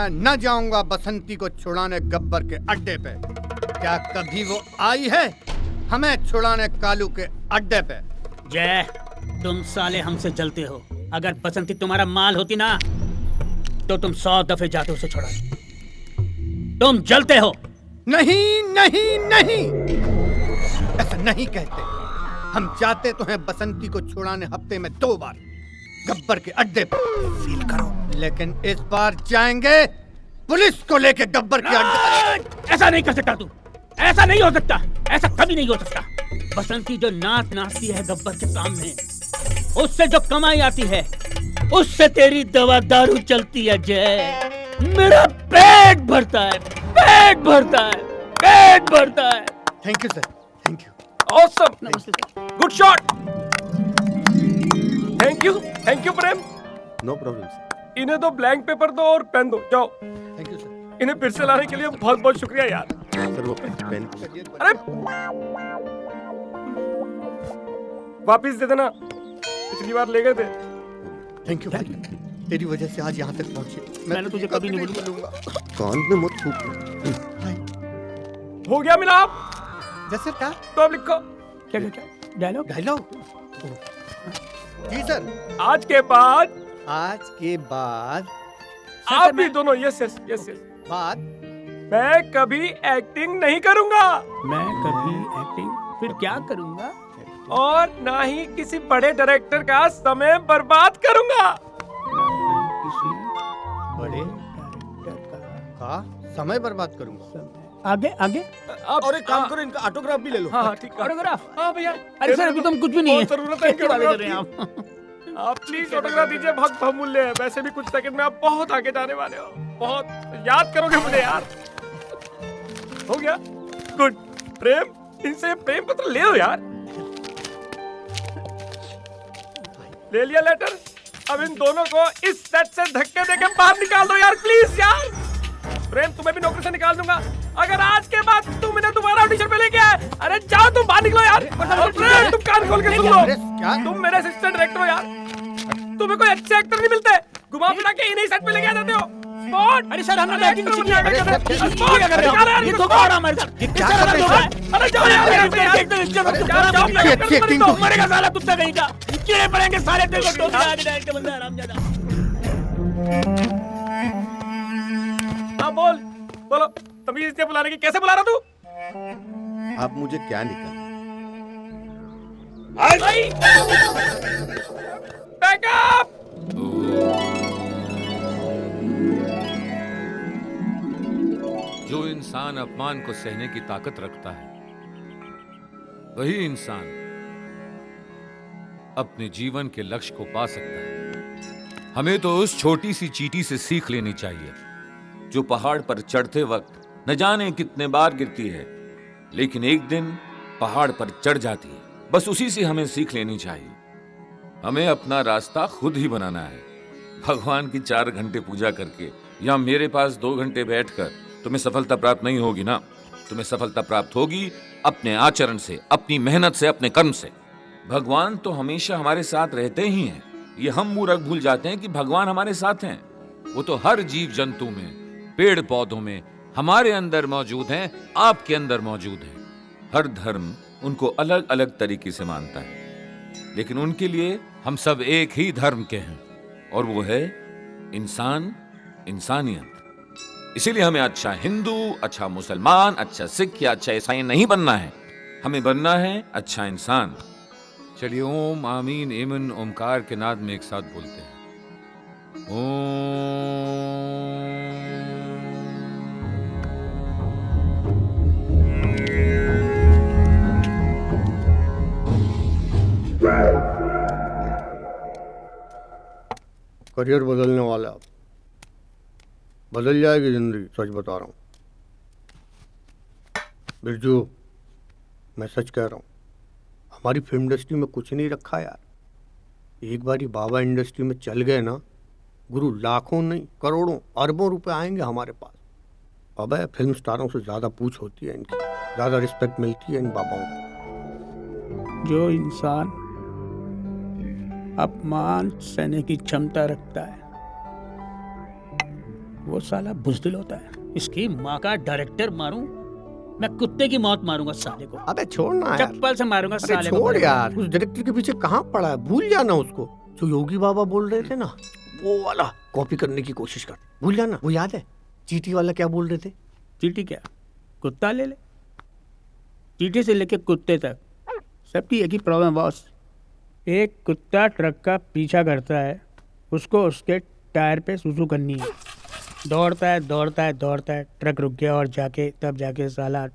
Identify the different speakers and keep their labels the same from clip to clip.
Speaker 1: मैं न जाऊंगा बसंती को छुड़ाने गब्बर के अड्डे पे। क्या कभी वो आई है हमें छुड़ाने कालू के अड्डे पे?
Speaker 2: जय, तुम साले हमसे जलते हो। अगर बसंती तुम्हारा माल होती ना तो तुम 100 दफे जाते उसे छुड़ा। तुम जलते हो।
Speaker 1: नहीं नहीं नहीं, ऐसा नहीं कहते। हम जाते तो हैं बसंती को छुड़ाने हफ्ते में 2 बार गब्बर के अड्डे पे। फील करो। लेकिन इस बार जाएंगे पुलिस को लेके गब्बर के अड्डे।
Speaker 2: ऐसा नहीं कर सकता तू, ऐसा नहीं हो सकता, ऐसा कभी नहीं हो सकता। बसंती जो नाच नाचती है गब्बर के सामने, उससे जो कमाई आती है उससे तेरी दवा दारू चलती है। जय, मेरा पेट भरता है, पेट भरता है, पेट भरता है।
Speaker 1: Thank you sir, thank you.
Speaker 3: Awesome,
Speaker 2: नमस्ते sir.
Speaker 3: Good shot. Thank you Prem.
Speaker 1: No problem sir.
Speaker 3: इन्हें दो ब्लैंक पेपर दो और पेन दो, जाओ।
Speaker 1: Thank you sir.
Speaker 3: इन्हें फिर से लाने के लिए बहुत बहुत शुक्रिया यार।
Speaker 1: सर वो पेन
Speaker 3: अरे वापिस दे देना, पिछली बार ले गए थे।
Speaker 1: थैंक यू भाई, तेरी वजह से आज यहाँ तक पहुँचे।
Speaker 2: मैंने तुझे कभी नहीं बोलूंगा।
Speaker 1: कान में मत थूक।
Speaker 3: हो गया मिलाप?
Speaker 1: जैसे क्या?
Speaker 3: तो अब लिखो।
Speaker 2: क्या डायलॉग?
Speaker 1: डायलॉग? जी सर।
Speaker 3: आज के बाद आप भी दोनों यस यस यस यस
Speaker 1: बात
Speaker 3: मैं कभी एक्टिंग नहीं करूंगा
Speaker 2: मैं कभी एक्टिंग फिर क्या करूंगा?
Speaker 3: और ना ही किसी बड़े डायरेक्टर का समय बर्बाद करूंगा।
Speaker 2: किसी
Speaker 1: बड़े
Speaker 2: डायरेक्टर
Speaker 1: का समय बर्बाद करूंगा।
Speaker 2: आगे आगे।
Speaker 3: और
Speaker 1: एक काम करो, इनका ऑटोग्राफ भी ले लो।
Speaker 3: हाँ ठीक है।
Speaker 2: ऑटोग्राफ?
Speaker 3: हाँ भैया।
Speaker 2: अरे सर अभी तुम कुछ भी नहीं है।
Speaker 3: बहुत जरूरत है इनकी
Speaker 2: क्या बात कर
Speaker 3: ऑटोग्राफ
Speaker 2: रहे हैं
Speaker 3: की।
Speaker 2: आप?
Speaker 3: आप प्लीज ऑटोग्राफ दीजिए, बहुत बहुमूल्य है। वैसे भी कुछ सेकंड में आप बहुत आगे जाने वाले हो, बहुत याद करोगे मुझे यार। हो गया? गुड। प्रेम, इनसे प्रेम पत्र ले लो यार। ले लिया लेटर? अब इन दोनों को इस सेट से धक्के देके बाहर निकाल दो यार, प्लीज यार। प्रेम, तुम्हें भी नौकरी से निकाल दूंगा अगर आज के बाद तुम इन्हें दोबारा ऑडिशन पे लेके आए। अरे जाओ, तुम बाहर निकलो यार। और प्रेम, तुम कान खोल के सुन लो, तुम मेरे असिस्टेंट डायरेक्टर हो यार। तुम्हें कोई अच्छे एक्टर नहीं मिलते, घुमा फिरा के इन्हीं सेट पे लेके आ जाते हो। स्पॉट।
Speaker 2: अरे सर हमने एक्टिंग सीखी है।
Speaker 3: अरे
Speaker 2: ये क्या कर रहे हो? ये धोखा हो रहा है हमारे साथ। ये क्या कर रहे हो?
Speaker 3: अरे जाओ यार,
Speaker 2: तुम मरेगा साला कुत्ता कहीं का। कीड़े पड़ेंगे सारे तेरे को। टोपी आज डायरेक्ट बंदा हरामजादा।
Speaker 3: हाँ बोल, बोलो। तमीज से बुलाने की कैसे बुला रहा तू?
Speaker 1: आप मुझे क्या निकल?
Speaker 3: बैकअप।
Speaker 4: जो इंसान अपमान को सहने की ताकत रखता है वही इंसान अपने जीवन के लक्ष्य को पा सकता है। हमें तो उस छोटी सी चींटी से सीख लेनी चाहिए जो पहाड़ पर चढ़ते वक्त न जाने कितने बार गिरती है, लेकिन एक दिन पहाड़ पर चढ़ जाती है। बस उसी से हमें सीख लेनी चाहिए। हमें अपना रास्ता खुद ही बनाना है। भगवान की 4 घंटे पूजा करके या मेरे पास 2 घंटे बैठकर तुम्हें सफलता प्राप्त नहीं होगी ना। तुम्हें सफलता प्राप्त होगी अपने आचरण से, अपनी मेहनत से, अपने कर्म से। भगवान तो हमेशा हमारे साथ रहते ही हैं। ये हम मूर्ख भूल जाते हैं कि भगवान हमारे साथ हैं। वो तो हर जीव जंतु में, पेड़ पौधों में, हमारे अंदर मौजूद हैं, आपके अंदर मौजूद हैं। हर धर्म उनको अलग अलग तरीके से मानता है, लेकिन उनके लिए हम सब एक ही धर्म के हैं, और वो है इंसान, इंसानियत। इसीलिए हमें अच्छा हिंदू, अच्छा मुसलमान, अच्छा सिख या अच्छा ईसाई नहीं बनना है। हमें बनना है अच्छा इंसान। चलिए ओम, आमीन, एमन, ओमकार के नाद में एक साथ बोलते हैं।
Speaker 1: करियर बदलने वाला, बदल जाएगी जिंदगी, सच बता रहा हूँ बिरजू, मैं सच कह रहा हूँ। हमारी फिल्म इंडस्ट्री में कुछ नहीं रखा यार। एक बार ही बाबा इंडस्ट्री में चल गए ना गुरु, लाखों नहीं करोड़ों अरबों रुपए आएंगे हमारे पास। अबे फिल्म स्टारों से ज़्यादा पूछ होती है इनकी, ज़्यादा रिस्पेक्ट मिलती है इन बाबाओं को।
Speaker 2: जो इंसान अपमान सहने की क्षमता रखता है वो साला बुज़दिल होता है। इसकी माँ का डायरेक्टर मारूं, मैं कुत्ते की मौत मारूंगा साले को।
Speaker 1: अबे छोड़ ना यार,
Speaker 2: चप्पल से मारूंगा
Speaker 1: अरे
Speaker 2: साले को।
Speaker 1: छोड़ यार, उस डायरेक्टर के पीछे कहाँ पड़ा है, भूल जाना उसको। जो योगी बाबा बोल रहे थे ना, वो वाला कॉपी करने की कोशिश कर, भूल जाना। वो याद है चीटी वाला क्या बोल रहे थे?
Speaker 2: चीटी क्या, कुत्ता ले ले। चीटी से लेके कुत्ते तक सबकी एक ही प्रॉब्लम बॉस। एक कुत्ता ट्रक का पीछा करता है, उसको उसके टायर पे सुसु करनी है। दौड़ता है दौड़ता है दौड़ता है, ट्रक रुक गया और तब जाके साला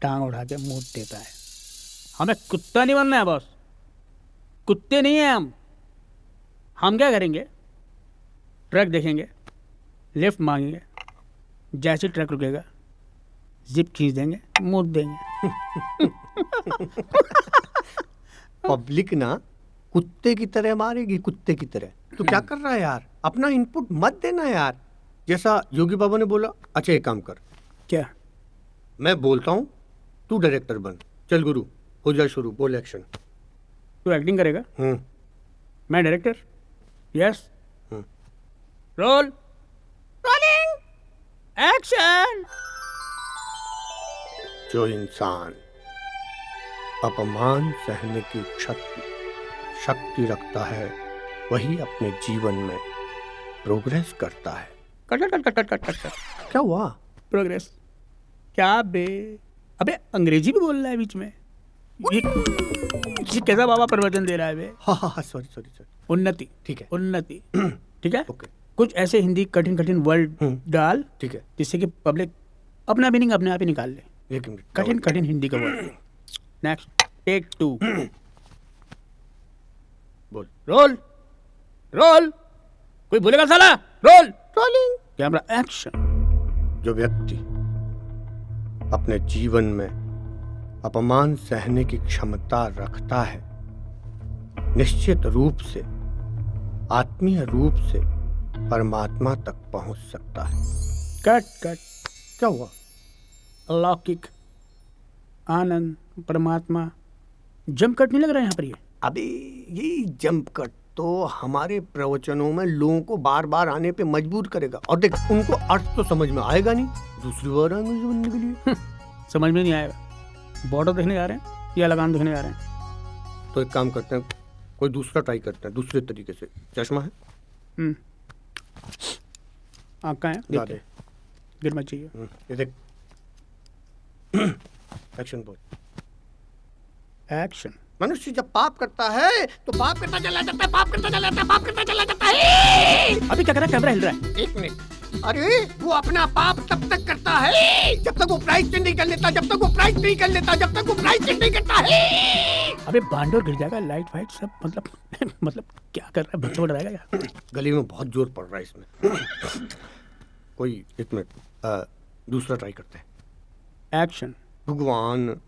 Speaker 2: टांग उठा के मुंह देता है। हमें कुत्ता नहीं बनना है बॉस, कुत्ते नहीं है हम। हम क्या करेंगे, ट्रक देखेंगे, लिफ्ट मांगेंगे, जैसे ट्रक रुकेगा जिप खींच देंगे, मुंह देंगे।
Speaker 1: पब्लिक ना कुत्ते की तरह मारेगी, कुत्ते की तरह। तो क्या कर रहा है यार, अपना इनपुट मत देना यार। जैसा योगी बाबा ने बोला, अच्छा एक काम कर,
Speaker 2: क्या?
Speaker 1: मैं बोलता हूँ तू डायरेक्टर बन, चल गुरु हो जा शुरू, बोल एक्शन।
Speaker 2: तू एक्टिंग करेगा,
Speaker 1: हम्म
Speaker 2: मैं director. Yes, roll, rolling, action.
Speaker 1: जो इंसान अपमान सहने की शक्ति रखता है, वही अपने जीवन में प्रोग्रेस करता है।
Speaker 2: Cut cut cut cut cut cut cut.
Speaker 1: क्या हुआ?
Speaker 2: प्रोग्रेस क्या बे? अबे अंग्रेजी भी बोल रहा है बीच में। ये कैसा बाबा प्रवचन दे रहा है बे?
Speaker 1: हाँ सॉरी।
Speaker 2: उन्नति,
Speaker 1: ठीक है।
Speaker 2: उन्नति, ठीक है।
Speaker 1: ओके,
Speaker 2: कुछ ऐसे हिंदी कठिन वर्ड डाल,
Speaker 1: ठीक है।
Speaker 2: जिससे कि पब्लिक अपना मीनिंग अपने आप ही निकाल ले।
Speaker 1: एक मिनट,
Speaker 2: कठिन हिंदी का वर्ड। Next, take 2।
Speaker 1: बोल।
Speaker 2: रोल, कोई बोलेगा साला? Roll,
Speaker 1: rolling,
Speaker 2: camera, action.
Speaker 1: जो व्यक्ति अपने जीवन में अपमान सहने की क्षमता रखता है, निश्चित रूप से आत्मीय रूप से परमात्मा तक पहुंच सकता है।
Speaker 2: कट।
Speaker 1: क्या हुआ?
Speaker 2: अलौकिक आनंद, परमात्मा, जंप कट नहीं लग रहा है यहाँ पर ये?
Speaker 1: अभी यही जंप कट तो हमारे प्रवचनों में लोगों को बार बार आने पे मजबूर करेगा। और देख, उनको अर्थ तो समझ में आएगा नहीं, दूसरी बार आएंगे बनने के लिए।
Speaker 2: समझ में नहीं आएगा। बॉर्डर देखने जा रहे हैं या लगान देखने जा रहे हैं?
Speaker 1: तो एक काम करते हैं, कोई दूसरा ट्राई करते हैं, दूसरे तरीके से। चश्मा है?
Speaker 2: आँख कहाँ है?
Speaker 1: ला
Speaker 2: देखते
Speaker 1: दे।
Speaker 2: हैं। गिर मत चाहिए।
Speaker 1: ये देख। एक्शन बोल।
Speaker 2: एक्शन।
Speaker 1: मनुष्य जब पाप करता है तो पाप करता चला जाता है, पाप करता चला जाता है, पाप करता चला जाता है।
Speaker 2: अभी क्या कर रहा है? कैमरा हिल रहा है।
Speaker 1: एक मिनट। अरे वो अपना पाप तब तक करता है जब तक वो प्रायश्चित नहीं कर लेता, जब तक वो प्रायश्चित नहीं कर लेता, जब तक वो प्रायश्चित नहीं करता है।
Speaker 2: अबे बांडोर गिर जाएगा, लाइट फाइट सब, मतलब क्या कर रहा है? बच्चा बढ़ रहेगा यार।
Speaker 1: गली में बहुत जोर पड़ रहा है इसमें। कोई एक मिनट, दूसरा ट्राई करते हैं।
Speaker 2: एक्शन।
Speaker 1: भगवान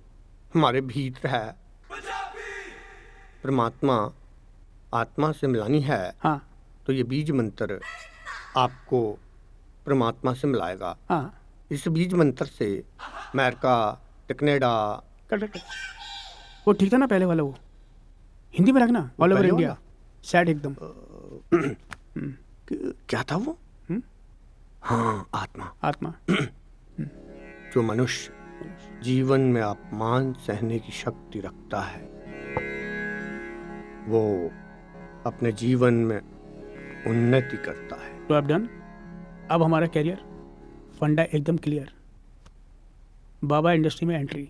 Speaker 1: हमारे भीतर है, परमात्मा आत्मा से मिलानी है।
Speaker 2: हाँ
Speaker 1: तो ये बीज मंत्र आपको परमात्मा से मिलाएगा।
Speaker 2: हाँ।
Speaker 1: इस बीज मंत्र से अमेरिका, कनाडा।
Speaker 2: कट। वो ठीक था ना पहले वाला? वो हिंदी में रखना, ऑल ओवर
Speaker 1: पहले
Speaker 2: इंडिया, सैड एकदम।
Speaker 1: क्या था वो? हाँ, आत्मा। जो मनुष्य जीवन में अपमान सहने की शक्ति रखता है, वो अपने जीवन में उन्नति करता है।
Speaker 2: तो अब डन। अब हमारा कैरियर फंडा एकदम क्लियर। बाबा इंडस्ट्री में एंट्री।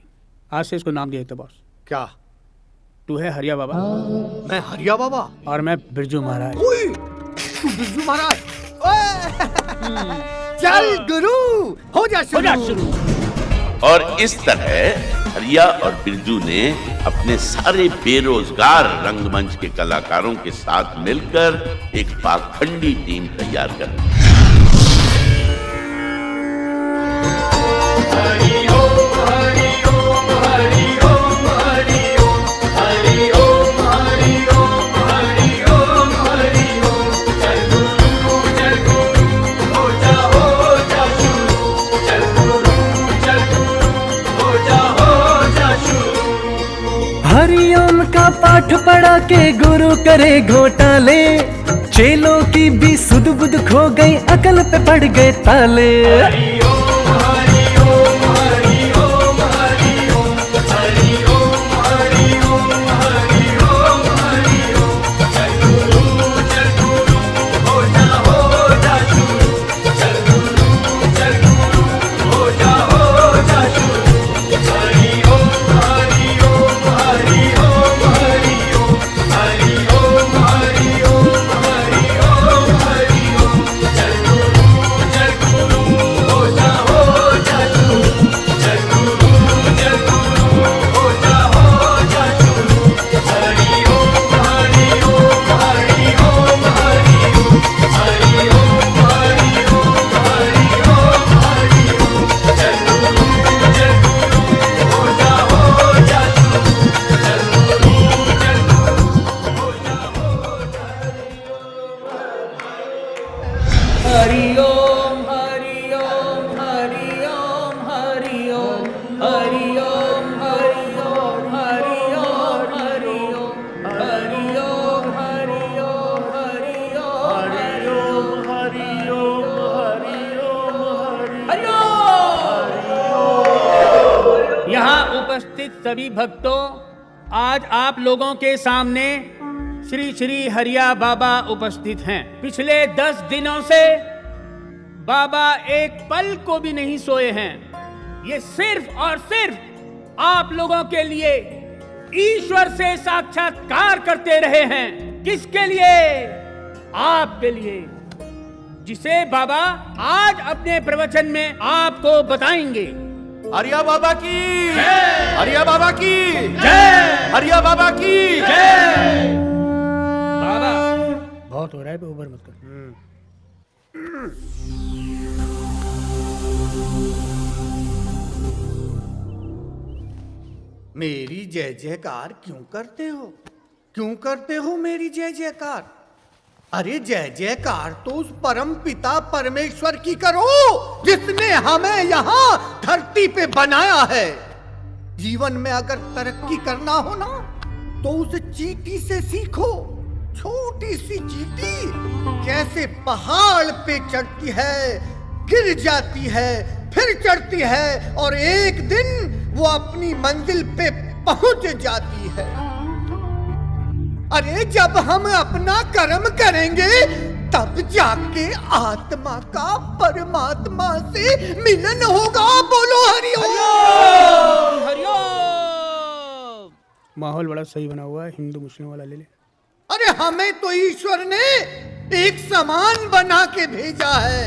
Speaker 2: आज से इसको नाम दिया था बॉस।
Speaker 1: क्या?
Speaker 2: तू है हरिया बाबा।
Speaker 1: मैं हरिया बाबा?
Speaker 2: और मैं बिरजू महाराज।
Speaker 1: ओए, तू बिरजू महाराज? चल गुरु हो जा शुरू।
Speaker 5: और इस तरह हरिया और बिरजू ने अपने सारे बेरोजगार रंगमंच के कलाकारों के साथ मिलकर एक पाखंडी टीम तैयार कर ली।
Speaker 6: हरिओम का पाठ पढ़ा के गुरु करे घोटाले, चेलों की भी सुध बुध खो गई, अकल पे पड़ गए ताले।
Speaker 2: उपस्थित सभी भक्तों, आज आप लोगों के सामने श्री श्री हरिया बाबा उपस्थित हैं। पिछले 10 दिनों से बाबा एक पल को भी नहीं सोए हैं। ये सिर्फ और सिर्फ आप लोगों के लिए ईश्वर से साक्षात्कार करते रहे हैं। किसके लिए? आपके लिए, जिसे बाबा आज अपने प्रवचन में आपको बताएंगे।
Speaker 7: हरिया बाबा की जय, हरिया बाबा की
Speaker 2: जय,
Speaker 7: हरिया बाबा की
Speaker 2: जय। बाबा बहुत हो रहा है, ओवर मत कर।
Speaker 1: मेरी जय जयकार क्यों करते हो? क्यों करते हो मेरी जय जयकार? अरे जय जयकार तो उस परम पिता परमेश्वर की करो जिसने हमें यहाँ धरती पे बनाया है। जीवन में अगर तरक्की करना हो ना तो उस चींटी से सीखो। छोटी सी चींटी कैसे पहाड़ पे चढ़ती है, गिर जाती है, फिर चढ़ती है और एक दिन वो अपनी मंजिल पे पहुंच जाती है। अरे जब हम अपना कर्म करेंगे तब जाके आत्मा का परमात्मा से मिलन होगा। बोलो हरिओम।
Speaker 2: हरिओम। माहौल बड़ा सही बना हुआ है, हिंदू मुस्लिम वाला ले ले।
Speaker 1: अरे हमें तो ईश्वर ने एक समान बना के भेजा है,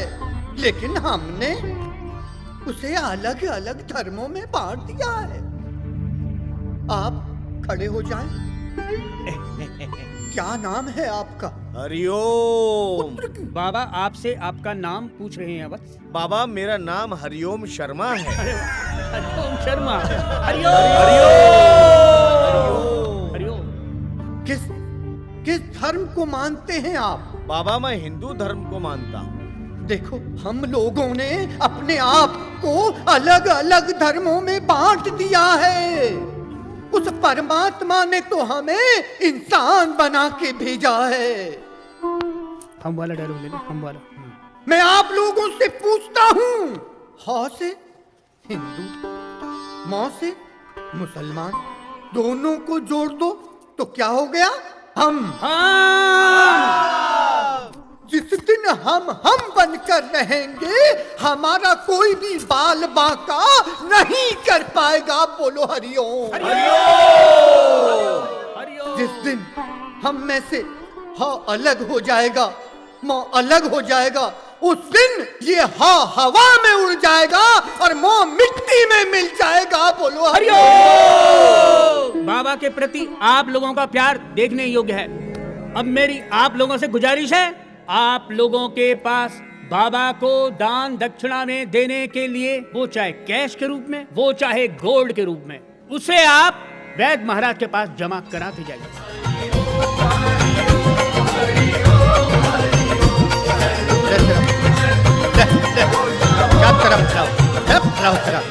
Speaker 1: लेकिन हमने उसे अलग अलग धर्मों में बांट दिया है। आप खड़े हो जाएं। क्या नाम है आपका?
Speaker 7: हरिओम।
Speaker 2: बाबा आपसे आपका नाम पूछ रहे हैं बस।
Speaker 7: बाबा मेरा नाम हरिओम शर्मा है।
Speaker 2: हरिओम शर्मा। हरिओम हरिओम।
Speaker 1: किस धर्म को मानते हैं आप?
Speaker 7: बाबा मैं हिंदू धर्म को मानता हूँ।
Speaker 1: देखो हम लोगों ने अपने आप को अलग अलग धर्मों में बांट दिया है। उस परमात्मा ने तो हमें इंसान बना के भेजा है।
Speaker 2: हम वाला डायलॉग ले ले, हम वाला।
Speaker 1: मैं आप लोगों से पूछता हूँ, हा से हिंदू, माँ से मुसलमान, दोनों को जोड़ दो तो क्या हो गया? हम। जिस दिन हम बनकर रहेंगे हमारा कोई भी बाल बांका नहीं कर पाएगा। बोलो हरिओम। जिस दिन हम में से हा अलग हो जाएगा, माँ अलग हो जाएगा, उस दिन ये हा हवा में उड़ जाएगा और माँ मिट्टी में मिल जाएगा। बोलो हरिओम।
Speaker 2: बाबा के प्रति आप लोगों का प्यार देखने योग्य है। अब मेरी आप लोगों से गुजारिश है, आप लोगों के पास बाबा को दान दक्षिणा में देने के लिए, वो चाहे कैश के रूप में, वो चाहे गोल्ड के रूप में, उसे आप वैद्य महाराज के पास जमा कराते जाइए।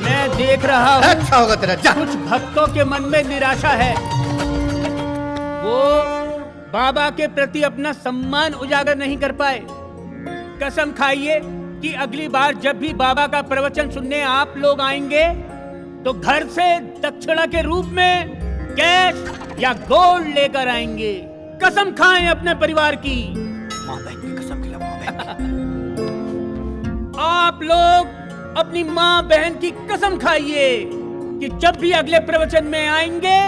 Speaker 2: मैं देख रहा हूँ
Speaker 1: अच्छा होगा तेरा।
Speaker 2: कुछ भक्तों के मन में निराशा है। वो बाबा के प्रति अपना सम्मान उजागर नहीं कर पाए। कसम खाइए कि अगली बार जब भी बाबा का प्रवचन सुनने आप लोग आएंगे तो घर से दक्षिणा के रूप में कैश या गोल्ड लेकर आएंगे। कसम खाएं अपने परिवार की।
Speaker 1: माँ बहन की कसम खिला, माँ बहन की।
Speaker 2: आप लोग अपनी माँ बहन की कसम खाइए कि जब भी अगले प्रवचन में आएंगे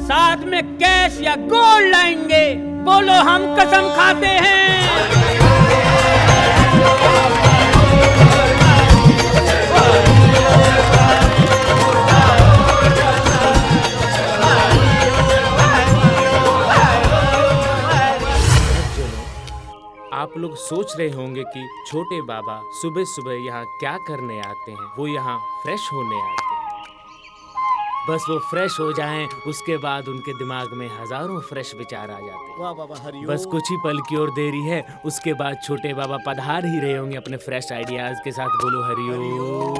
Speaker 2: साथ में कैश या गोल्ड लाएंगे। बोलो हम कसम खाते हैं।
Speaker 8: आप लोग सोच रहे होंगे कि छोटे बाबा सुबह सुबह यहाँ क्या करने आते हैं। वो यहाँ फ्रेश होने आते हैं। बस वो फ्रेश हो जाएं, उसके बाद उनके दिमाग में हजारों फ्रेश विचार आ जाते हैं।
Speaker 7: वाह बाबा हरिओम।
Speaker 8: बस कुछ ही पल की और देरी है, उसके बाद छोटे बाबा पधार ही रहे होंगे अपने फ्रेश आइडियाज के साथ। बोलो हरिओम।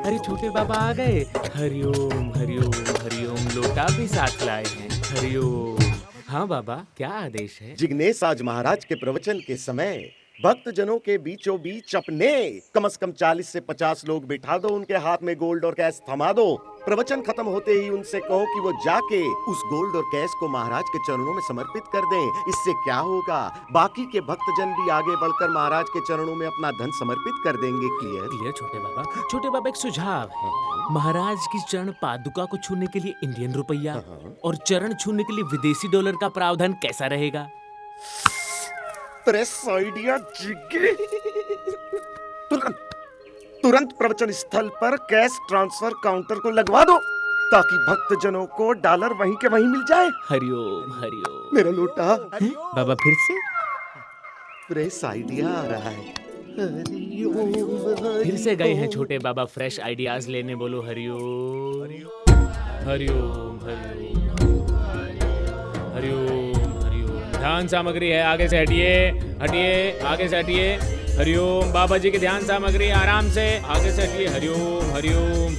Speaker 8: अरे छोटे बाबा आ गए। हरिओम हरिओम हरिओम। लोटा भी साथ लाए हैं। हरिओम। हाँ बाबा, क्या आदेश है?
Speaker 7: जिग्नेश, आज महाराज के प्रवचन के समय भक्त जनों के बीचों बीच अपने कम से कम 40 से 50 लोग बिठा दो, उनके हाथ में गोल्ड और कैश थमा दो। प्रवचन खत्म होते ही उनसे कहो कि वो जाके उस गोल्ड और कैश को महाराज के चरणों में समर्पित कर दें। इससे क्या होगा, बाकी के भक्तजन भी आगे बढ़कर महाराज के चरणों में अपना धन समर्पित कर देंगे। क्लियर?
Speaker 8: क्लियर छोटे बाबा। छोटे बाबा, एक सुझाव है। महाराज की चरण पादुका को छूने के लिए इंडियन रुपया और चरण छूने के लिए विदेशी डॉलर का प्रावधान कैसा रहेगा?
Speaker 7: प्रेस आइडिया जिगे। तुरंत प्रवचन स्थल पर कैश ट्रांसफर काउंटर को लगवा दो ताकि भक्तजनों को डॉलर वहीं के वहीं मिल जाए।
Speaker 8: हरिओम हरिओम।
Speaker 7: मेरा लोटा।
Speaker 8: बाबा फिर से
Speaker 7: प्रेस आइडिया आ रहा है।
Speaker 8: फिर से गए हैं छोटे बाबा फ्रेश आइडियाज लेने। बोलो हरिओम हरिओम हरिओम हरिओम हरिओम। ध्यान सामग्री है, आगे से हटिए हटिए, आगे से हटिए। हरिओम। बाबा जी की ध्यान सामग्री, आराम से आगे से हटिए। हरिओम हरिओम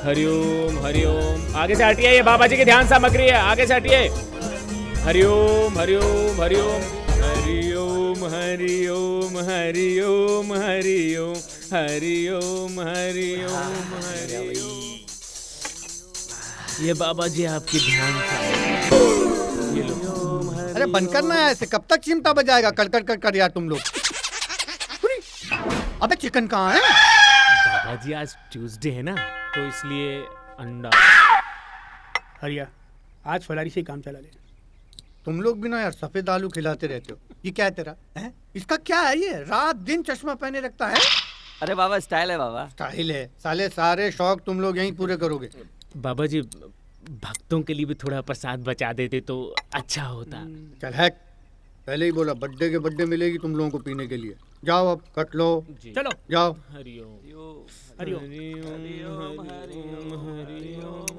Speaker 8: हरिओम हरिओम। आगे से हटिए, ये बाबा जी की ध्यान सामग्री है, आगे से हटिए। हरिओम हरिओम हरिओम हरिओम हरिओम हरिओम हरिओम हरिओम हरिओम हरिओम। ये बाबा जी आपकी ध्यान सामग्री। ये लो।
Speaker 1: अरे बंद करना है ऐसे, कब तक चिमटा बजाएगा कड़कड़ कड़कड़ यार तुम लोग। अबे चिकन कहाँ है?
Speaker 8: बाबा जी आज ट्यूसडे है ना, तो इसलिए अंडा।
Speaker 2: हरिया, आज फलारी से ही काम चला ले।
Speaker 1: तुम लोग भी ना यार सफेद आलू खिलाते रहते हो। ये क्या है तेरा है? इसका क्या है ये? रात दिन चश्मा पहने रखता है।
Speaker 9: अरे बाबा स्टाइल है बाबा।
Speaker 1: स्टाइल है साले, सारे शौक तुम लोग यहीं पूरे करोगे।
Speaker 8: बाबा जी भक्तों के लिए भी थोड़ा प्रसाद बचा देते तो अच्छा होता।
Speaker 1: चल है, पहले ही बोला बर्थडे के बर्थडे मिलेगी तुम लोगों को पीने के लिए। जाओ अब कट लो,
Speaker 2: चलो
Speaker 1: जाओ।
Speaker 8: हरिओम
Speaker 2: हरिओम
Speaker 8: हरिओम हरिओम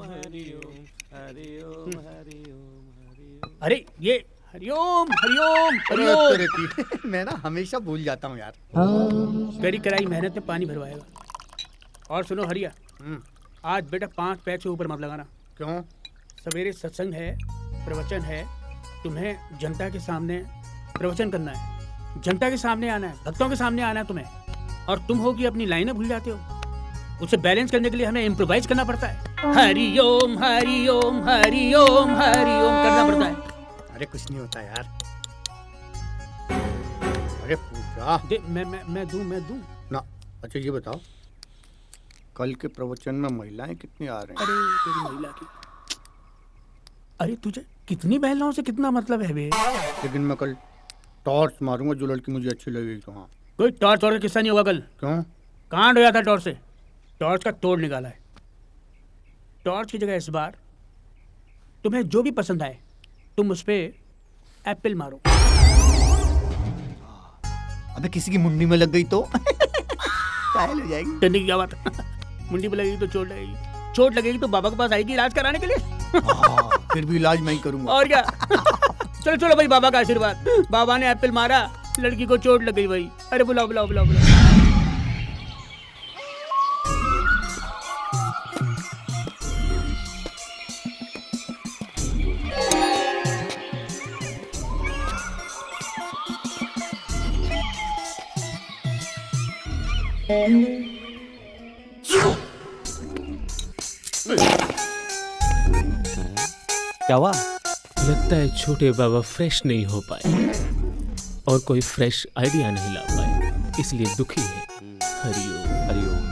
Speaker 8: हरिओम हरिओम।
Speaker 2: अरे ये हरिओम हरिओम
Speaker 1: अरे
Speaker 2: हरिओम।
Speaker 1: तेरे की मैं ना हमेशा भूल जाता हूँ यार।
Speaker 2: कड़ी कराई मेहनत में पानी भरवाएगा। और सुनो हरिया, आज बेटा 5 पैर से ऊपर मत लगाना।
Speaker 1: क्यों?
Speaker 2: सवेरे सत्संग है, प्रवचन है, तुम्हें जनता के सामने प्रवचन करना है, जनता के सामने आना है, भक्तों के सामने आना है तुम्हें। और तुम हो कि अपनी लाइनें भूल जाते हो। उसे बैलेंस करने के लिए हमें इम्प्रोवाइज करना पड़ता है। हरिओम हरिओम हरिओम हरिओम करना पड़ता है।
Speaker 1: अरे कुछ नहीं होता यार। अरे पूजा
Speaker 2: दे, मैं दूं।
Speaker 1: ना। अच्छा ये बताओ, कल के प्रवचन में महिलाएं कितनी आ रही हैं?
Speaker 2: अरे तेरी महिला की, अरे तुझे कितनी महिलाओं से कितना मतलब है बे?
Speaker 1: लेकिन मैं कल टॉर्च मारूंगा, जो लड़की मुझे अच्छी लगेगी तो। हाँ,
Speaker 2: कोई टॉर्च और किस्सा नहीं होगा कल।
Speaker 1: क्यों?
Speaker 2: कांड हो जाता टॉर्च से। टॉर्च का तोड़ निकाला है। टॉर्च की जगह इस बार तुम्हें जो भी पसंद आए तुम उस पे एप्पल मारो।
Speaker 1: अबे किसी की मुंडी में लग गई तो घायल हो जाएगी।
Speaker 2: डरने की क्या बात मुंडी पे लगेगी तो चोट लगेगी, चोट लगेगी तो बाबा के पास आएगी इलाज कराने के लिए।
Speaker 1: फिर भी इलाज मैं ही करूंगा।
Speaker 2: और क्या। चलो चलो भाई, बाबा का आशीर्वाद। बाबा ने एप्पल मारा, लड़की को चोट लग गई भाई। अरे बुलाओ बुलाओ बुलाओ बुलाओ।
Speaker 9: क्या हुआ?
Speaker 8: लगता है छोटे बाबा फ्रेश नहीं हो पाए और कोई फ्रेश आइडिया नहीं ला पाए, इसलिए दुखी है। हरिओम
Speaker 9: हरिओम।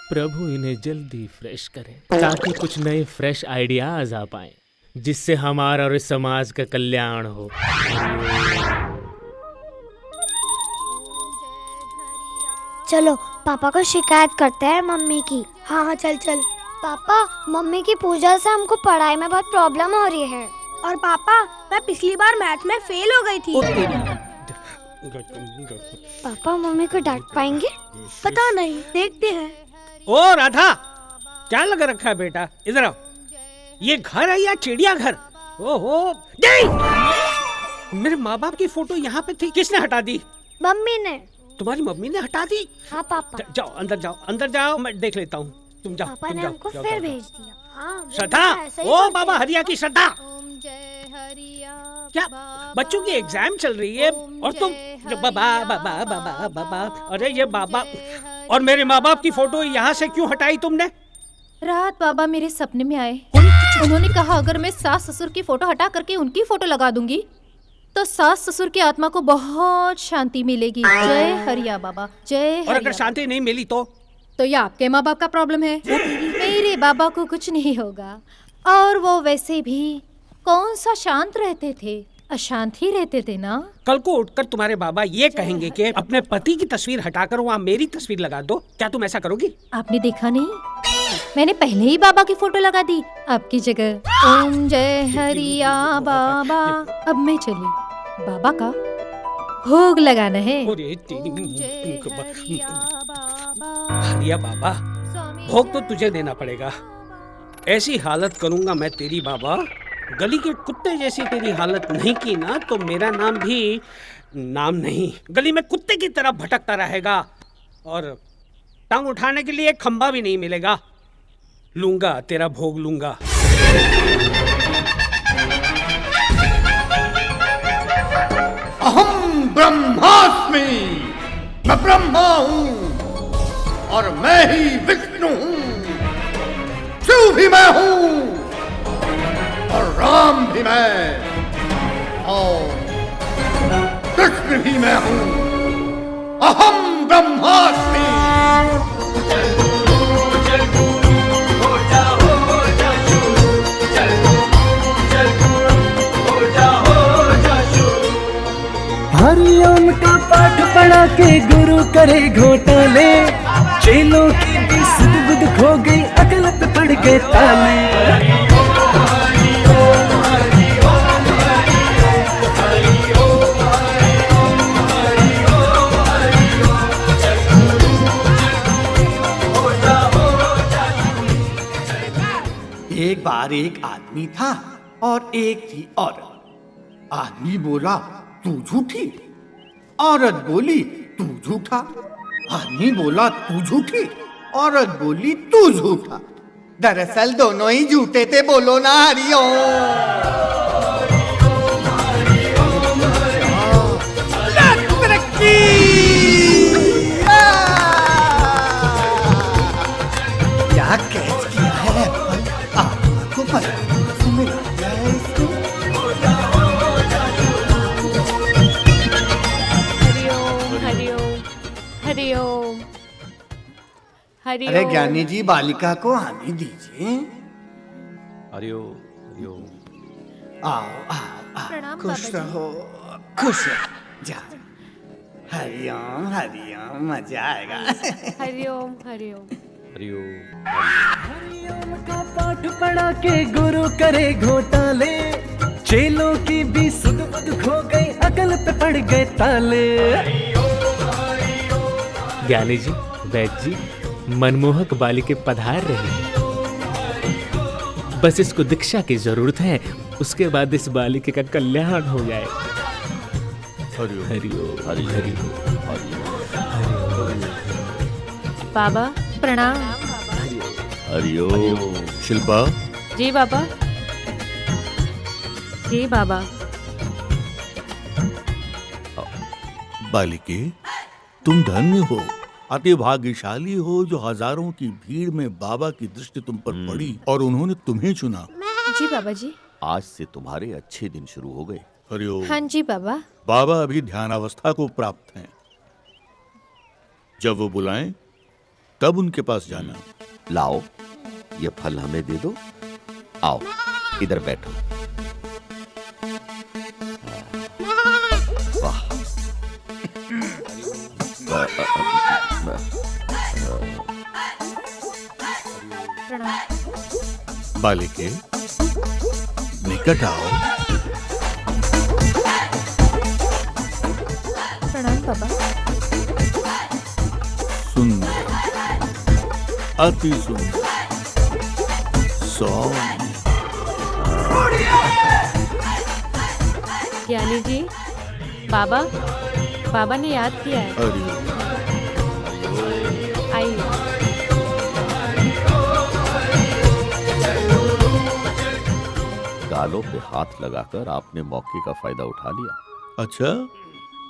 Speaker 8: प्रभु इन्हें जल्दी फ्रेश करें ताकि कुछ नए फ्रेश आइडियाज आ पाए, जिससे हमारा और इस समाज का कल्याण हो।
Speaker 10: चलो पापा को शिकायत करते हैं मम्मी की। हाँ हाँ चल चल। पापा मम्मी की पूजा से हमको पढ़ाई में बहुत प्रॉब्लम हो रही है। और पापा मैं पिछली बार मैथ में फेल हो गई थी। पापा मम्मी को डांट पाएंगे? पता नहीं, देखते हैं।
Speaker 2: ओ राधा, क्या लगा रखा है बेटा? इधर आओ। ये घर है या चिड़िया घर? ओहो, नहीं! मेरे माँ बाप की फोटो यहाँ पे थी, किसने हटा दी?
Speaker 10: मम्मी ने।
Speaker 2: तुम्हारी मम्मी ने हटा दी?
Speaker 10: हाँ पापा।
Speaker 2: जाओ अंदर जाओ, मैं देख लेता हूँ। तुम जाओ।
Speaker 10: पापा
Speaker 2: तुम
Speaker 10: ने
Speaker 2: जाओ,
Speaker 10: हमको
Speaker 2: जाओ,
Speaker 10: फिर
Speaker 2: जाओ,
Speaker 10: भेज दिया। हाँ,
Speaker 2: श्रद्धा, ओ बाबा हरिया की श्रद्धा, क्या बच्चों की एग्जाम चल रही है और तुम बाबा बाबा बाबा बाबा, अरे ये बाबा और मेरे माँ बाप की फोटो यहाँ से क्यों हटाई तुमने?
Speaker 11: रात बाबा मेरे सपने में आए। उन्होंने कहा अगर मैं सास ससुर की फोटो हटा करके उनकी फोटो लगा दूंगी तो सास ससुर की आत्मा को बहुत शांति मिलेगी। जय हरिया बाबा, जय
Speaker 2: और अगर शांति नहीं मिली तो
Speaker 11: ये आपके माँ बाप का प्रॉब्लम है। मेरे बाबा को कुछ नहीं होगा, और वो वैसे भी कौन सा शांत रहते थे, अशांत ही रहते थे ना।
Speaker 2: कल को उठकर तुम्हारे बाबा ये कहेंगे कि अपने पति की तस्वीर हटाकर वहाँ मेरी तस्वीर लगा दो, क्या तुम ऐसा करोगी?
Speaker 11: आपने देखा नहीं, मैंने पहले ही बाबा की फोटो लगा दी आपकी जगह। ओम जय हरिया बाबा। अब मैं चली, बाबा का भोग लगाना है।
Speaker 2: हरिया बाबा, भोग तो तुझे देना पड़ेगा। ऐसी हालत करूंगा मैं तेरी बाबा, गली के कुत्ते जैसी तेरी हालत नहीं की ना तो मेरा नाम भी नाम नहीं, गली में कुत्ते की तरह भटकता रहेगा और टांग उठाने के लिए एक खंबा भी नहीं मिलेगा। लूंगा तेरा भोग लूंगा।
Speaker 1: अहम ब्रह्मास्मि, मैं ब्रह्मा हूँ और मैं ही विष्णु हूँ। शिव भी मैं हूँ और राम भी मैं और कृष्ण भी मैं हूँ। अहम ब्रह्मास्मि।
Speaker 6: हरिओम का पाठ पढ़ा के गुरु करे घोटाले, चेलों की भी सुध बुध खो गई, अकल पे पड़ गए ताले।
Speaker 1: एक बार एक आदमी था और एक थी औरत। आदमी बोला तू झूठी, औरत बोली तू झूठा। आदमी बोला तू झूठी, औरत बोली तू झूठा। दरअसल दोनों ही झूठे थे, बोलो ना हरिओम। क्या कैच किया है आपको पता मिल गया है इसको?
Speaker 11: हरिओम हरिओम।
Speaker 1: अरे ज्ञानी जी, बालिका को आने दीजिए।
Speaker 9: हरिओम हरिओम।
Speaker 1: आओ आओ आओ,
Speaker 11: प्रणाम
Speaker 1: खुश
Speaker 11: बाबा जी।
Speaker 1: रहो, खुश रहो। जा। हरिओम हरिओम, मजा आएगा।
Speaker 11: हरिओम हरिओम।
Speaker 9: हरिओम।
Speaker 6: हरिओम का पाठ पढ़ा के गुरु करे घोटाले, चेलों की भी सुध बुध खो गई, अकल पे पड़ गए ताले।
Speaker 8: ज्ञानी जी, वैद्य जी, मनमोहक बालिके पधार रही। बस इसको दीक्षा की जरूरत है, उसके बाद इस बालिके का कल्याण हो जाए। हरिओम हरिओम।
Speaker 11: बाबा प्रणाम।
Speaker 5: हरिओम।
Speaker 7: शिल्पा,
Speaker 11: जी बाबा। जी बाबा।
Speaker 7: बालिके तुम धन्य हो,
Speaker 12: अति भाग्यशाली हो जो हजारों की भीड़ में बाबा की दृष्टि तुम पर पड़ी और उन्होंने तुम्हें चुना।
Speaker 11: जी बाबा जी।
Speaker 5: आज से तुम्हारे अच्छे दिन शुरू हो गए।
Speaker 12: हरिओम।
Speaker 11: हाँ जी बाबा।
Speaker 12: बाबा अभी ध्यानावस्था को प्राप्त हैं। जब वो बुलाएं तब उनके पास जाना।
Speaker 5: लाओ ये फल हमें दे दो। आओ इधर बैठो। वाह।
Speaker 12: बालिके निकट आओ।
Speaker 11: प्रणाम बाबा।
Speaker 12: सुंदर, अति सुंदर, सौम्य।
Speaker 13: ज्ञानी जी, बाबा ने याद किया है। आइए।
Speaker 5: गालों पे हाथ लगाकर आपने मौके का फायदा उठा लिया।
Speaker 12: अच्छा,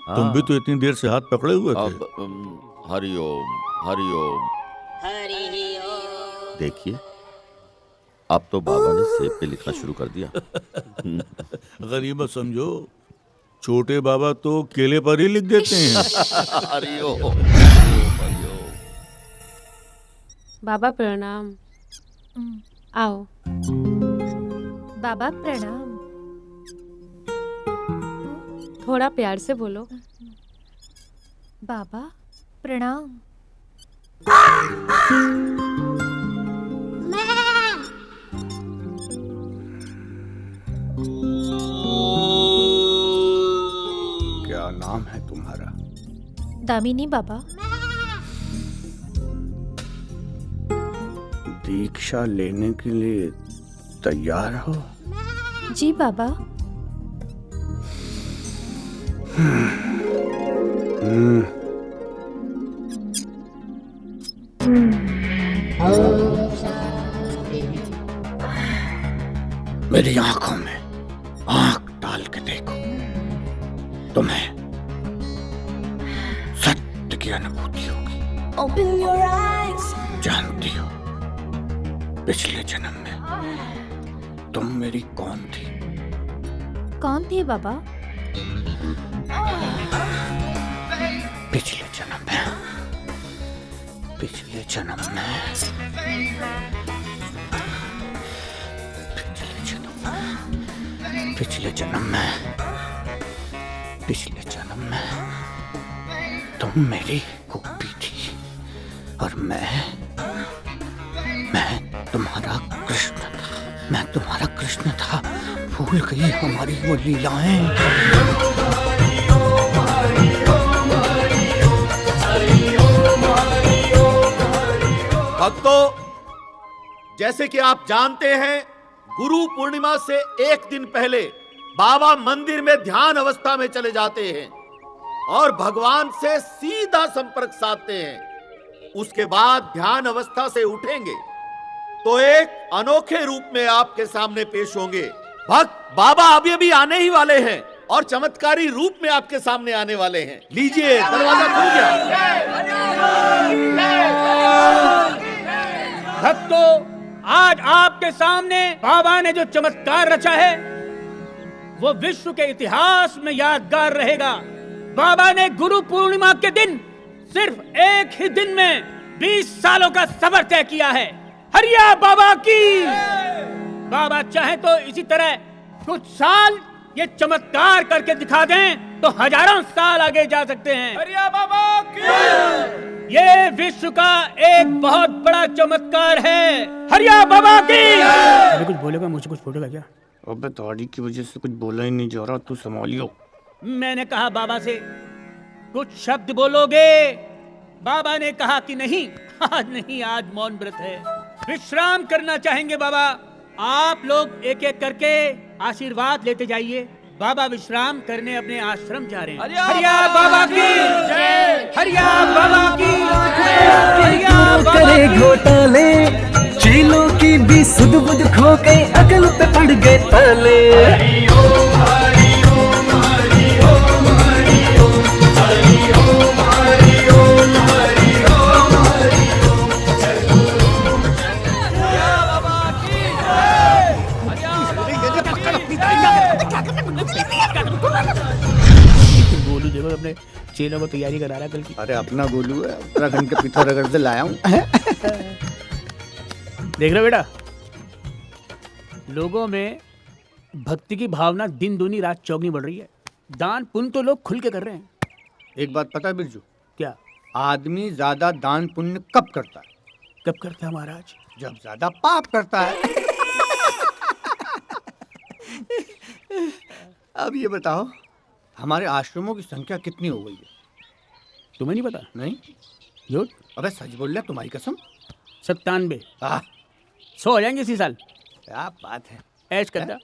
Speaker 12: तुम भी तो इतनी देर से हाथ पकड़े हुए थे।
Speaker 5: हरिओम हरिओम। देखिए अब तो बाबा ने सेब पे लिखना शुरू कर दिया।
Speaker 12: गरीब समझो, छोटे बाबा तो केले पर ही लिख देते हैं।
Speaker 5: हरिओम।
Speaker 13: बाबा प्रणाम। आओ।
Speaker 11: बाबा प्रणाम।
Speaker 13: थोड़ा प्यार से बोलो।
Speaker 11: बाबा प्रणाम।
Speaker 1: क्या नाम है तुम्हारा?
Speaker 11: दामिनी बाबा।
Speaker 1: दीक्षा लेने के लिए तैयार हो?
Speaker 11: जी बाबा।
Speaker 1: मेरी आंखों में आंख डाल के देखो, तुम्हें सत्य की अनुभूति होगी।
Speaker 10: Open your eyes.
Speaker 1: जानती हो पिछले जन्म में तुम मेरी कौन थी?
Speaker 11: कौन थी बाबा?
Speaker 1: पिछले जन्म में पिछले जन्म में तुम मेरी गोपी थी और मैं तुम्हारा कृष्ण था। भूल गई हमारी वो लीलाएं।
Speaker 7: भक्तों, जैसे कि आप जानते हैं, गुरु पूर्णिमा से एक दिन पहले बाबा मंदिर में ध्यान अवस्था में चले जाते हैं और भगवान से सीधा संपर्क साधते हैं। उसके बाद ध्यान अवस्था से उठेंगे तो एक अनोखे रूप में आपके सामने पेश होंगे। भक्त बाबा अभी अभी आने ही वाले हैं और चमत्कारी रूप में आपके सामने आने वाले हैं। लीजिए, दरवाजा खुल गया।
Speaker 2: भक्तों, आज आपके सामने बाबा ने जो चमत्कार रचा है वो विश्व के इतिहास में यादगार रहेगा। बाबा ने गुरु पूर्णिमा के दिन सिर्फ एक ही दिन में 20 सालों का सफर तय किया है। हरिया बाबा की। बाबा चाहे तो इसी तरह कुछ साल ये चमत्कार करके दिखा दें तो हजारों साल आगे जा सकते हैं।
Speaker 3: हरिया बाबा की।
Speaker 2: ये विश्व का एक बहुत बड़ा चमत्कार है। हरिया बाबा की। अरे कुछ बोलेगा, मुझसे कुछ बोलेगा क्या?
Speaker 1: अबे दाढ़ी की वजह से कुछ बोला ही नहीं जा रहा, तू संभालियो।
Speaker 2: मैंने कहा बाबा से कुछ शब्द बोलोगे? बाबा ने कहा कि नहीं, आज नहीं, आज मौन व्रत है, विश्राम करना चाहेंगे बाबा। आप लोग एक एक करके आशीर्वाद लेते जाइए। बाबा विश्राम करने अपने आश्रम जा रहे हैं। हरिया बाबा की जय। हरिया बाबा की जय। हरिया बाबा
Speaker 6: करे घोटाले, चेलों की भी सुध बुध खो गई, अकल पे पड़ गए ताले।
Speaker 7: हरि ओम हरि ओम हरि ओम हरि ओम हरि ओम।
Speaker 2: देखो अपने चेलों को तैयारी करा रहा है कल की।
Speaker 1: अरे अपना गोलू है, उत्तराखंड के पिथौरागढ़ से लाया हूँ।
Speaker 2: देख रहे हो बेटा, लोगों में भक्ति की भावना दिन दूनी रात चौगनी बढ़ रही है। दान पुण्य तो लोग खुल के कर रहे हैं।
Speaker 1: एक बात पता है बिरजू?
Speaker 2: क्या?
Speaker 1: आदमी ज्यादा दान पुण्य कब करता है?
Speaker 2: कब करता है महाराज?
Speaker 1: जब ज्यादा पाप करता है। अब ये बताओ, हमारे आश्रमों की संख्या कितनी हो गई है?
Speaker 2: तुम्हें नहीं पता?
Speaker 1: नहीं।
Speaker 2: झूठ?
Speaker 1: अबे सच बोल रहा, तुम्हारी कसम।
Speaker 2: 97। 100 हो जाएंगे इसी साल।
Speaker 1: क्या बात है,
Speaker 2: ऐश करना।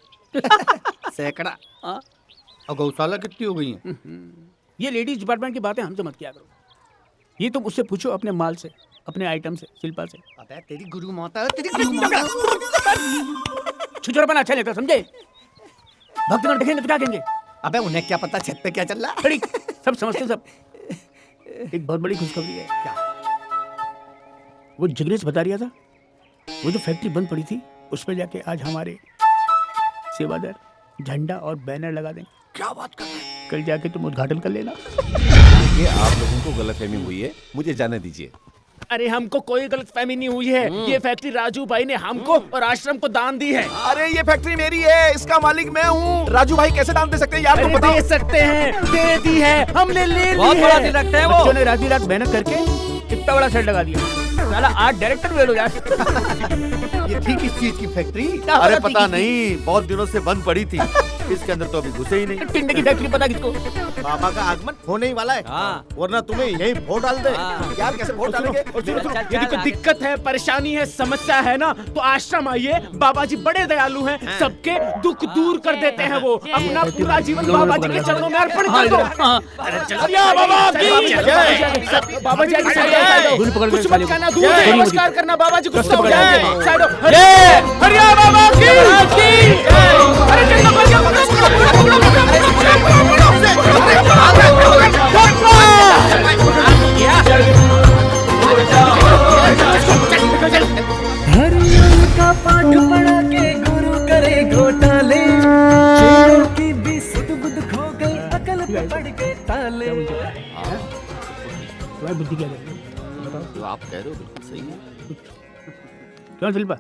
Speaker 1: सैकड़ा। और गौशाला कितनी हो गई है?
Speaker 2: ये लेडीज डिपार्टमेंट की बातें हमसे मत किया करो। ये तुम उससे पूछो, अपने माल से, अपने आइटम से, शिल्पा से।
Speaker 1: अबे तेरी गुरु माता है, तेरी गुरु माता।
Speaker 2: छुछोरपन अच्छा लेता, समझे? भक्तगण देखेंगे तो क्या कहेंगे?
Speaker 1: अबे उन्हें क्या पता छत पे क्या चल रहा है?
Speaker 2: बड़ी सब समझते सब। एक बहुत बड़ी खुशखबरी है।
Speaker 1: क्या?
Speaker 2: वो जिग्नेश बता रहा था, वो जो फैक्ट्री बंद पड़ी थी उस पर जाके आज हमारे सेवादार झंडा और बैनर लगा देंगे।
Speaker 1: क्या बात कर रहे हैं?
Speaker 2: कल जाके तुम उद्घाटन कर लेना।
Speaker 14: ये आप लोगों को गलतफहमी हुई है, मुझे जाने दीजिए।
Speaker 8: अरे हमको कोई गलतफहमी नहीं हुई है। ये फैक्ट्री राजू भाई ने हमको और आश्रम को दान दी है।
Speaker 14: अरे ये फैक्ट्री मेरी है, इसका मालिक मैं हूँ। राजू भाई कैसे दान दे सकते हैं यार? तुम बताओ।
Speaker 8: दे सकते हैं, दे दी है, हमने ले ली
Speaker 2: बहुत
Speaker 8: है।
Speaker 2: बड़ा दिल रखते हैं वो। बच्चों ने रात रात मेहनत करके कितना बड़ा सेट लगा दिया। साला आज डायरेक्टर भी लो यार।
Speaker 1: ये थी किस चीज की फैक्ट्री?
Speaker 14: अरे पता नहीं, बहुत दिनों से बंद पड़ी थी, इसके अंदर तो अभी घुसे ही नहीं।
Speaker 2: टिंडे की फैक्ट्री पता किसको?
Speaker 7: बाबा का आगमन होने ही वाला है, वरना तुम्हें यही वोट डाल दे। यार कैसे वोट डालेंगे?
Speaker 8: यदि कोई दिक्कत है, परेशानी है, समस्या है ना, तो आश्रम आइए। बाबा जी बड़े दयालु हैं, सबके दुख दूर कर देते हैं वो। अपना पूरा जीवन बाबा जी के चरणों में अर्पण कर दो। बाबा जी कुछ मत कहना, दूर से नमस्कार करना, बाबा जी गुस्सा हो जाएंगे। साइड हो। हरिया बाबा की। अरे चलो
Speaker 6: हरिओम का पाठ पढ़ा के गुरु करे घोटाले, चेलों की भी सुध बुध खो गई, अकल पे पड़ गए ताले।
Speaker 2: तुम्हारी बुद्धि क्या कहती है?
Speaker 14: जो आप कह रहे हो बिल्कुल सही है।
Speaker 2: क्यों शिल्पा?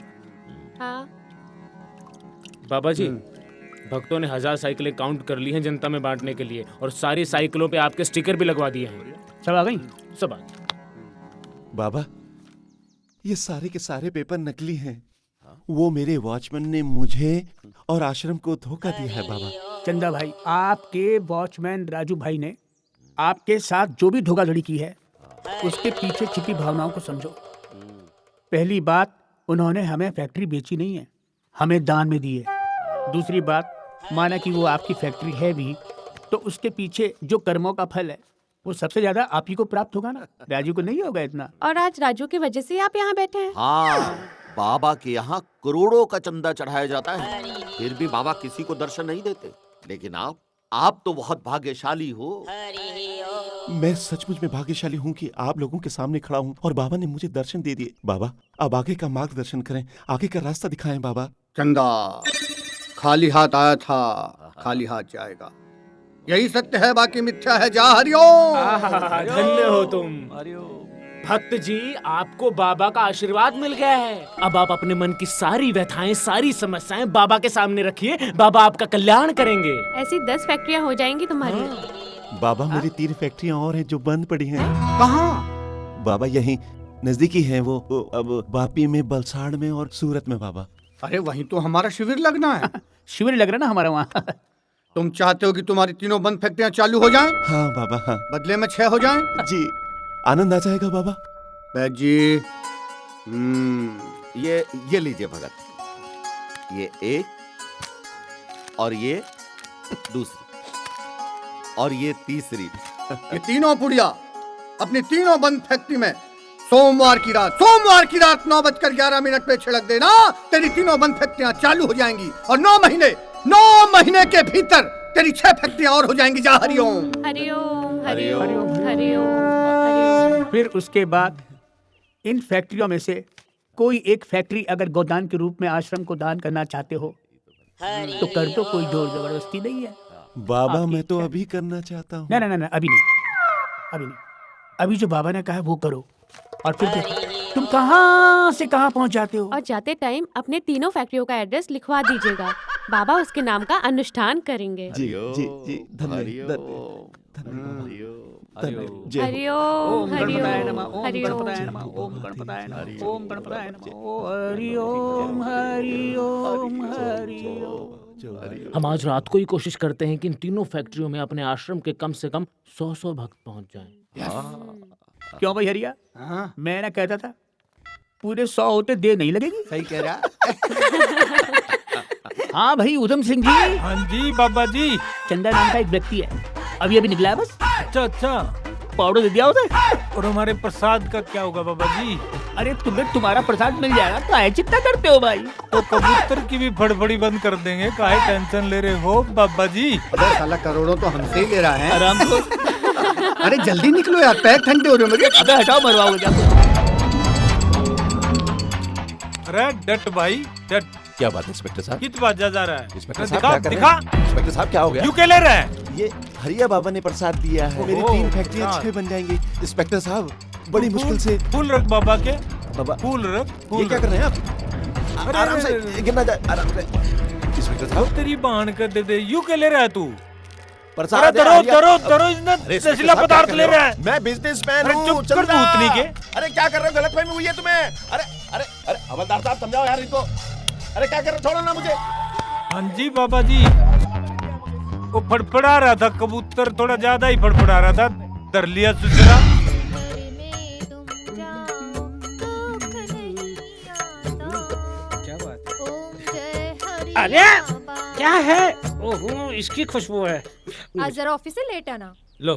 Speaker 13: हाँ।
Speaker 8: बाबा जी, भक्तों ने 1000 साइकिलें काउंट कर ली हैं जनता में बांटने के लिए, और सारी साइकिलों पे आपके स्टिकर भी लगवा दिए हैं।
Speaker 2: सब आ गई?
Speaker 8: सब आ गई।
Speaker 14: बाबा, ये सारे के सारे पेपर नकली हैं। वो मेरे वॉचमैन ने मुझे और आश्रम को धोखा दिया है बाबा।
Speaker 2: चंदा भाई, आपके वॉचमैन राजू भाई ने आपके साथ जो भी धोखाधड़ी की है, उसके पीछे छिपी भावनाओं को समझो। पहली बात, उन्होंने हमें फैक्ट्री बेची नहीं है, हमें दान में दी है। दूसरी बात, माना कि वो आपकी फैक्ट्री है भी, तो उसके पीछे जो कर्मों का फल है वो सबसे ज्यादा आप ही को प्राप्त होगा ना, राजू को नहीं होगा इतना।
Speaker 13: और आज राजू की वजह से आप यहाँ बैठे हैं।
Speaker 5: हाँ, बाबा के यहाँ करोड़ों का चंदा चढ़ाया जाता है, फिर भी बाबा किसी को दर्शन नहीं देते। लेकिन आप तो बहुत भाग्यशाली हो।
Speaker 14: मैं सचमुच में भाग्यशाली हूँ कि आप लोगों के सामने खड़ा हूँ और बाबा ने मुझे दर्शन दे दिए। बाबा, अब आगे का मार्गदर्शन करें, आगे का रास्ता दिखाएं बाबा।
Speaker 1: चंदा खाली हाथ आया था, खाली हाथ जाएगा। यही सत्य है, बाकी मिथ्या है। जा हरिओम।
Speaker 8: धन्य हो तुम भक्त जी, आपको बाबा का आशीर्वाद मिल गया है। अब आप अपने मन की सारी व्यथाएं, सारी समस्याएं बाबा के सामने रखिए, बाबा आपका कल्याण करेंगे।
Speaker 13: ऐसी 10 फैक्ट्रियाँ हो जाएंगी तुम्हारी।
Speaker 14: बाबा, मेरी 3 फैक्ट्रियाँ और हैं जो बंद पड़ी हैं।
Speaker 1: कहाँ?
Speaker 14: बाबा यहीं नजदीकी हैं वो, अब वापी में, बलसाड़ में और सूरत में बाबा।
Speaker 1: अरे वहीं तो हमारा शिविर लगना है।
Speaker 2: शिविर लग रहा ना हमारा वहाँ।
Speaker 1: तुम चाहते हो कि तुम्हारी तीनों बंद फैक्ट्रियाँ चालू हो जाएं?
Speaker 14: हाँ बाबा, हाँ।
Speaker 1: बदले में 6 हो जाएं?
Speaker 14: जी, आनंद आ जाएगा बाबा।
Speaker 1: बैद जी,
Speaker 5: ये लीजिए भगत, ये एक और ये दूसरी और ये तीसरी।
Speaker 1: ये तीनों पुड़िया अपनी तीनों बंद फैक्ट्री में सोमवार की रात 9:11 पे छिड़क देना। तेरी तीनों बंद फैक्ट्रियां चालू हो जाएंगी और 9 महीने के भीतर तेरी 6 फैक्ट्रियां और हो जाएंगी। जा हरिओम।
Speaker 13: हरिओम हरिओम हरिओम।
Speaker 2: फिर उसके बाद इन फैक्ट्रियों में से कोई एक फैक्ट्री अगर गोदान के रूप में आश्रम को दान करना चाहते हो तो कर दो, कोई जोर जबरदस्ती नहीं है।
Speaker 14: बाबा मैं तो अभी करना चाहता हूँ।
Speaker 2: ना ना ना ना, अभी नहीं, अभी नहीं। अभी जो बाबा ने कहा है वो करो, और फिर देखो तुम कहाँ से कहाँ पहुँच जाते हो।
Speaker 13: और जाते टाइम अपने तीनों फैक्ट्रियों का एड्रेस लिखवा दीजिएगा। बाबा उसके नाम का अनुष्ठान करेंगे।
Speaker 14: जी जी जी, धन्यवाद।
Speaker 13: हरिओम
Speaker 2: गणपताय नमः,
Speaker 13: हरिओम
Speaker 2: ओम गणपताय नमः, ओम गणपताय नमः, ओम गणपताय नमः, हरिओम हरिओम हरिओम।
Speaker 8: हम आज रात को ही कोशिश करते हैं कि इन तीनों फैक्ट्रियों में अपने आश्रम के कम से कम 100 भक्त पहुंच जाएं।
Speaker 2: क्यों भाई हरिया? मैं ना कहता था पूरे 100 होते देर नहीं लगेगी।
Speaker 1: सही कह रहा।
Speaker 2: हाँ भाई उधम सिंह जी।
Speaker 15: हाँ जी बाबा जी।
Speaker 2: चंदा नाम का एक व्यक्ति है, अभी अभी निकला है बस।
Speaker 15: अच्छा अच्छा,
Speaker 2: पाउडर दे दिया उसे।
Speaker 15: और हमारे प्रसाद का क्या होगा बाबा जी?
Speaker 2: अरे तुम्हें तुम्हारा प्रसाद मिल जाएगा, काहे चिंता करते हो भाई?
Speaker 15: तो कबूतर की भी फड़फड़ी बंद कर देंगे, काहे टेंशन ले रहे हो बाबा जी?
Speaker 1: अरे साला करोड़ों तो हमसे ही ले रहा है।
Speaker 2: आराम से।
Speaker 1: अरे जल्दी निकलो यार, पैर ठंडे हो रहे हो मेरे।
Speaker 2: अबे हटाओ, मरवाओगे क्या?
Speaker 15: अरे डट भाई डट।
Speaker 14: क्या बात है इंस्पेक्टर साहब?
Speaker 15: कित बाजा जा रहा है?
Speaker 14: इंस्पेक्टर साहब
Speaker 15: दिखा
Speaker 14: क्या कर रहे
Speaker 15: दिखा।
Speaker 14: हैं? इंस्पेक्टर साहब क्या हो गया?
Speaker 15: यू क्या ले रहा है?
Speaker 14: ये हरिया बाबा ने प्रसाद दिया है। मेरी 3 फैक्ट्रियां 6 बन जाएंगी। इंस्पेक्टर साहब बड़ी मुश्किल से।
Speaker 15: फूल रख बाबा के।
Speaker 14: बाबा
Speaker 15: फूल रख।
Speaker 14: ये क्या कर रहे हैं आप? आराम से गिरना जाए, आराम से। इंस्पेक्टर साहब
Speaker 15: तेरी बहन कर दे दे। यू क्या ले रहा है तू?
Speaker 14: प्रसाद।
Speaker 15: अरे दरो नशीला पदार्थ ले रहा है।
Speaker 14: मैं बिजनेसमैन हूँ।
Speaker 15: चुप कर भूतनी के।
Speaker 14: अरे क्या कर रहे हो? गलतफहमी हुई है तुम्हें। अरे अरे अरे हवलदार साहब समझाओ यार इनको। अरे क्या कर रहे हो? छोड़ो ना मुझे।
Speaker 15: हाँ जी बाबा जी, वो फड़फड़ा रहा था कबूतर, थोड़ा ज्यादा ही फड़फड़ा रहा था, डर लिया सुसरा।
Speaker 2: क्या बात है? अरे क्या है? ओहो इसकी खुशबू है।
Speaker 11: आज जरा ऑफिस से लेट आना।
Speaker 3: लो,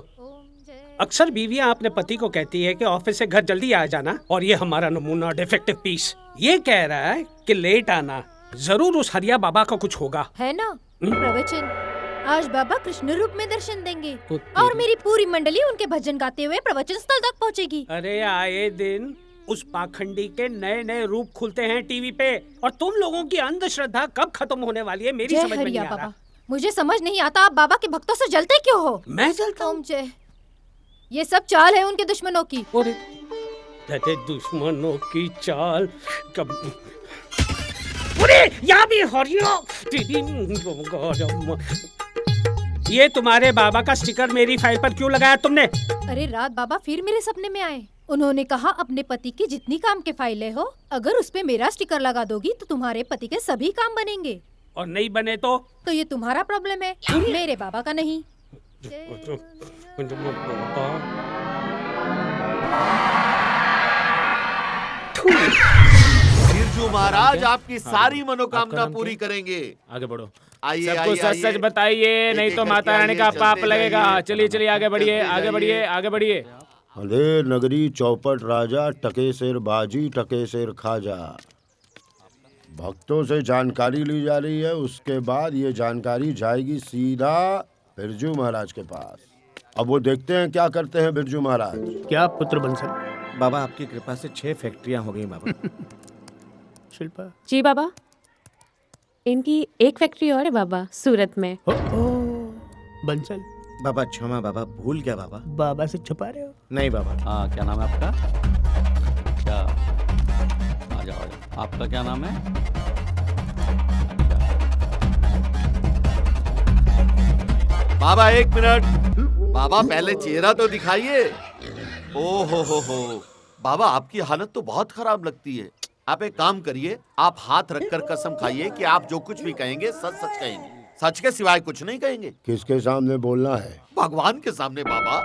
Speaker 3: अक्सर बीवियां अपने पति को कहती है कि ऑफिस से घर जल्दी आ जाना, और ये हमारा नमूना डिफेक्टिव पीस ये कह रहा है कि लेट आना। जरूर उस हरिया बाबा का कुछ होगा,
Speaker 11: है ना? प्रवचन आज बाबा कृष्ण रूप में दर्शन देंगे
Speaker 3: तो
Speaker 11: और मेरी पूरी मंडली उनके भजन गाते हुए प्रवचन स्थल तक पहुंचेगी।
Speaker 3: अरे आए दिन उस पाखंडी के नए नए रूप खुलते हैं टीवी पे, और तुम लोगों की अंधश्रद्धा कब खत्म होने वाली है मेरी समझ में नहीं आ रहा।
Speaker 11: मुझे समझ नहीं आता आप बाबा के भक्तों से जलते क्यों हो?
Speaker 3: मैं जलता हूँ?
Speaker 11: जय, ये सब चाल है उनके दुश्मनों की।
Speaker 3: दुश्मनों की चाल कब? अरे यहाँ भी हरिया। ये तुम्हारे बाबा का स्टिकर मेरी फाइल पर क्यों लगाया तुमने?
Speaker 11: अरे रात बाबा फिर मेरे सपने में आए। उन्होंने कहा अपने पति की जितनी काम के फाइलें हो, अगर उस पे मेरा स्टिकर लगा दोगी तो तुम्हारे पति के सभी काम बनेंगे,
Speaker 3: और नहीं बने तो
Speaker 11: ये तुम्हारा प्रॉब्लम है, मेरे बाबा का नहीं।
Speaker 7: बिरजू महाराज आपकी सारी मनोकामना पूरी करेंगे।
Speaker 8: आगे बढ़ो।
Speaker 7: आइए
Speaker 8: सबको सच सच बताइए, नहीं तो माता रानी का पाप लगेगा। चलिए चलिए आगे बढ़िए, आगे बढ़िए, आगे बढ़िए।
Speaker 1: अंधेर नगरी चौपट राजा, टके शेर बाजी टके शेर खाजा। भक्तों से जानकारी ली जा रही है, उसके बाद ये जानकारी जाएगी सीधा बिरजू महाराज के पास। अब वो देखते हैं क्या करते हैं बिरजू महाराज।
Speaker 2: क्या पुत्र बंसल?
Speaker 7: बाबा आपकी कृपा से 6 फैक्ट्रियां हो गई बाबा।
Speaker 2: शिल्पा
Speaker 13: जी बाबा, इनकी एक फैक्ट्री और है बाबा, सूरत में।
Speaker 2: बंसल
Speaker 7: बाबा क्षमा बाबा, भूल गया बाबा।
Speaker 2: बाबा से छुपा रहे हो?
Speaker 7: नहीं बाबा।
Speaker 9: हाँ, क्या नाम है आपका? क्या? आ जाओ। आपका क्या नाम है?
Speaker 7: बाबा 1 मिनट। बाबा पहले चेहरा तो दिखाइए। ओ हो बाबा आपकी हालत तो बहुत खराब लगती है। आप एक काम करिए, आप हाथ रखकर कसम खाइए कि आप जो कुछ भी कहेंगे सच सच कहेंगे, सच के सिवाय कुछ नहीं कहेंगे।
Speaker 1: किसके सामने बोलना है?
Speaker 7: भगवान के सामने बाबा।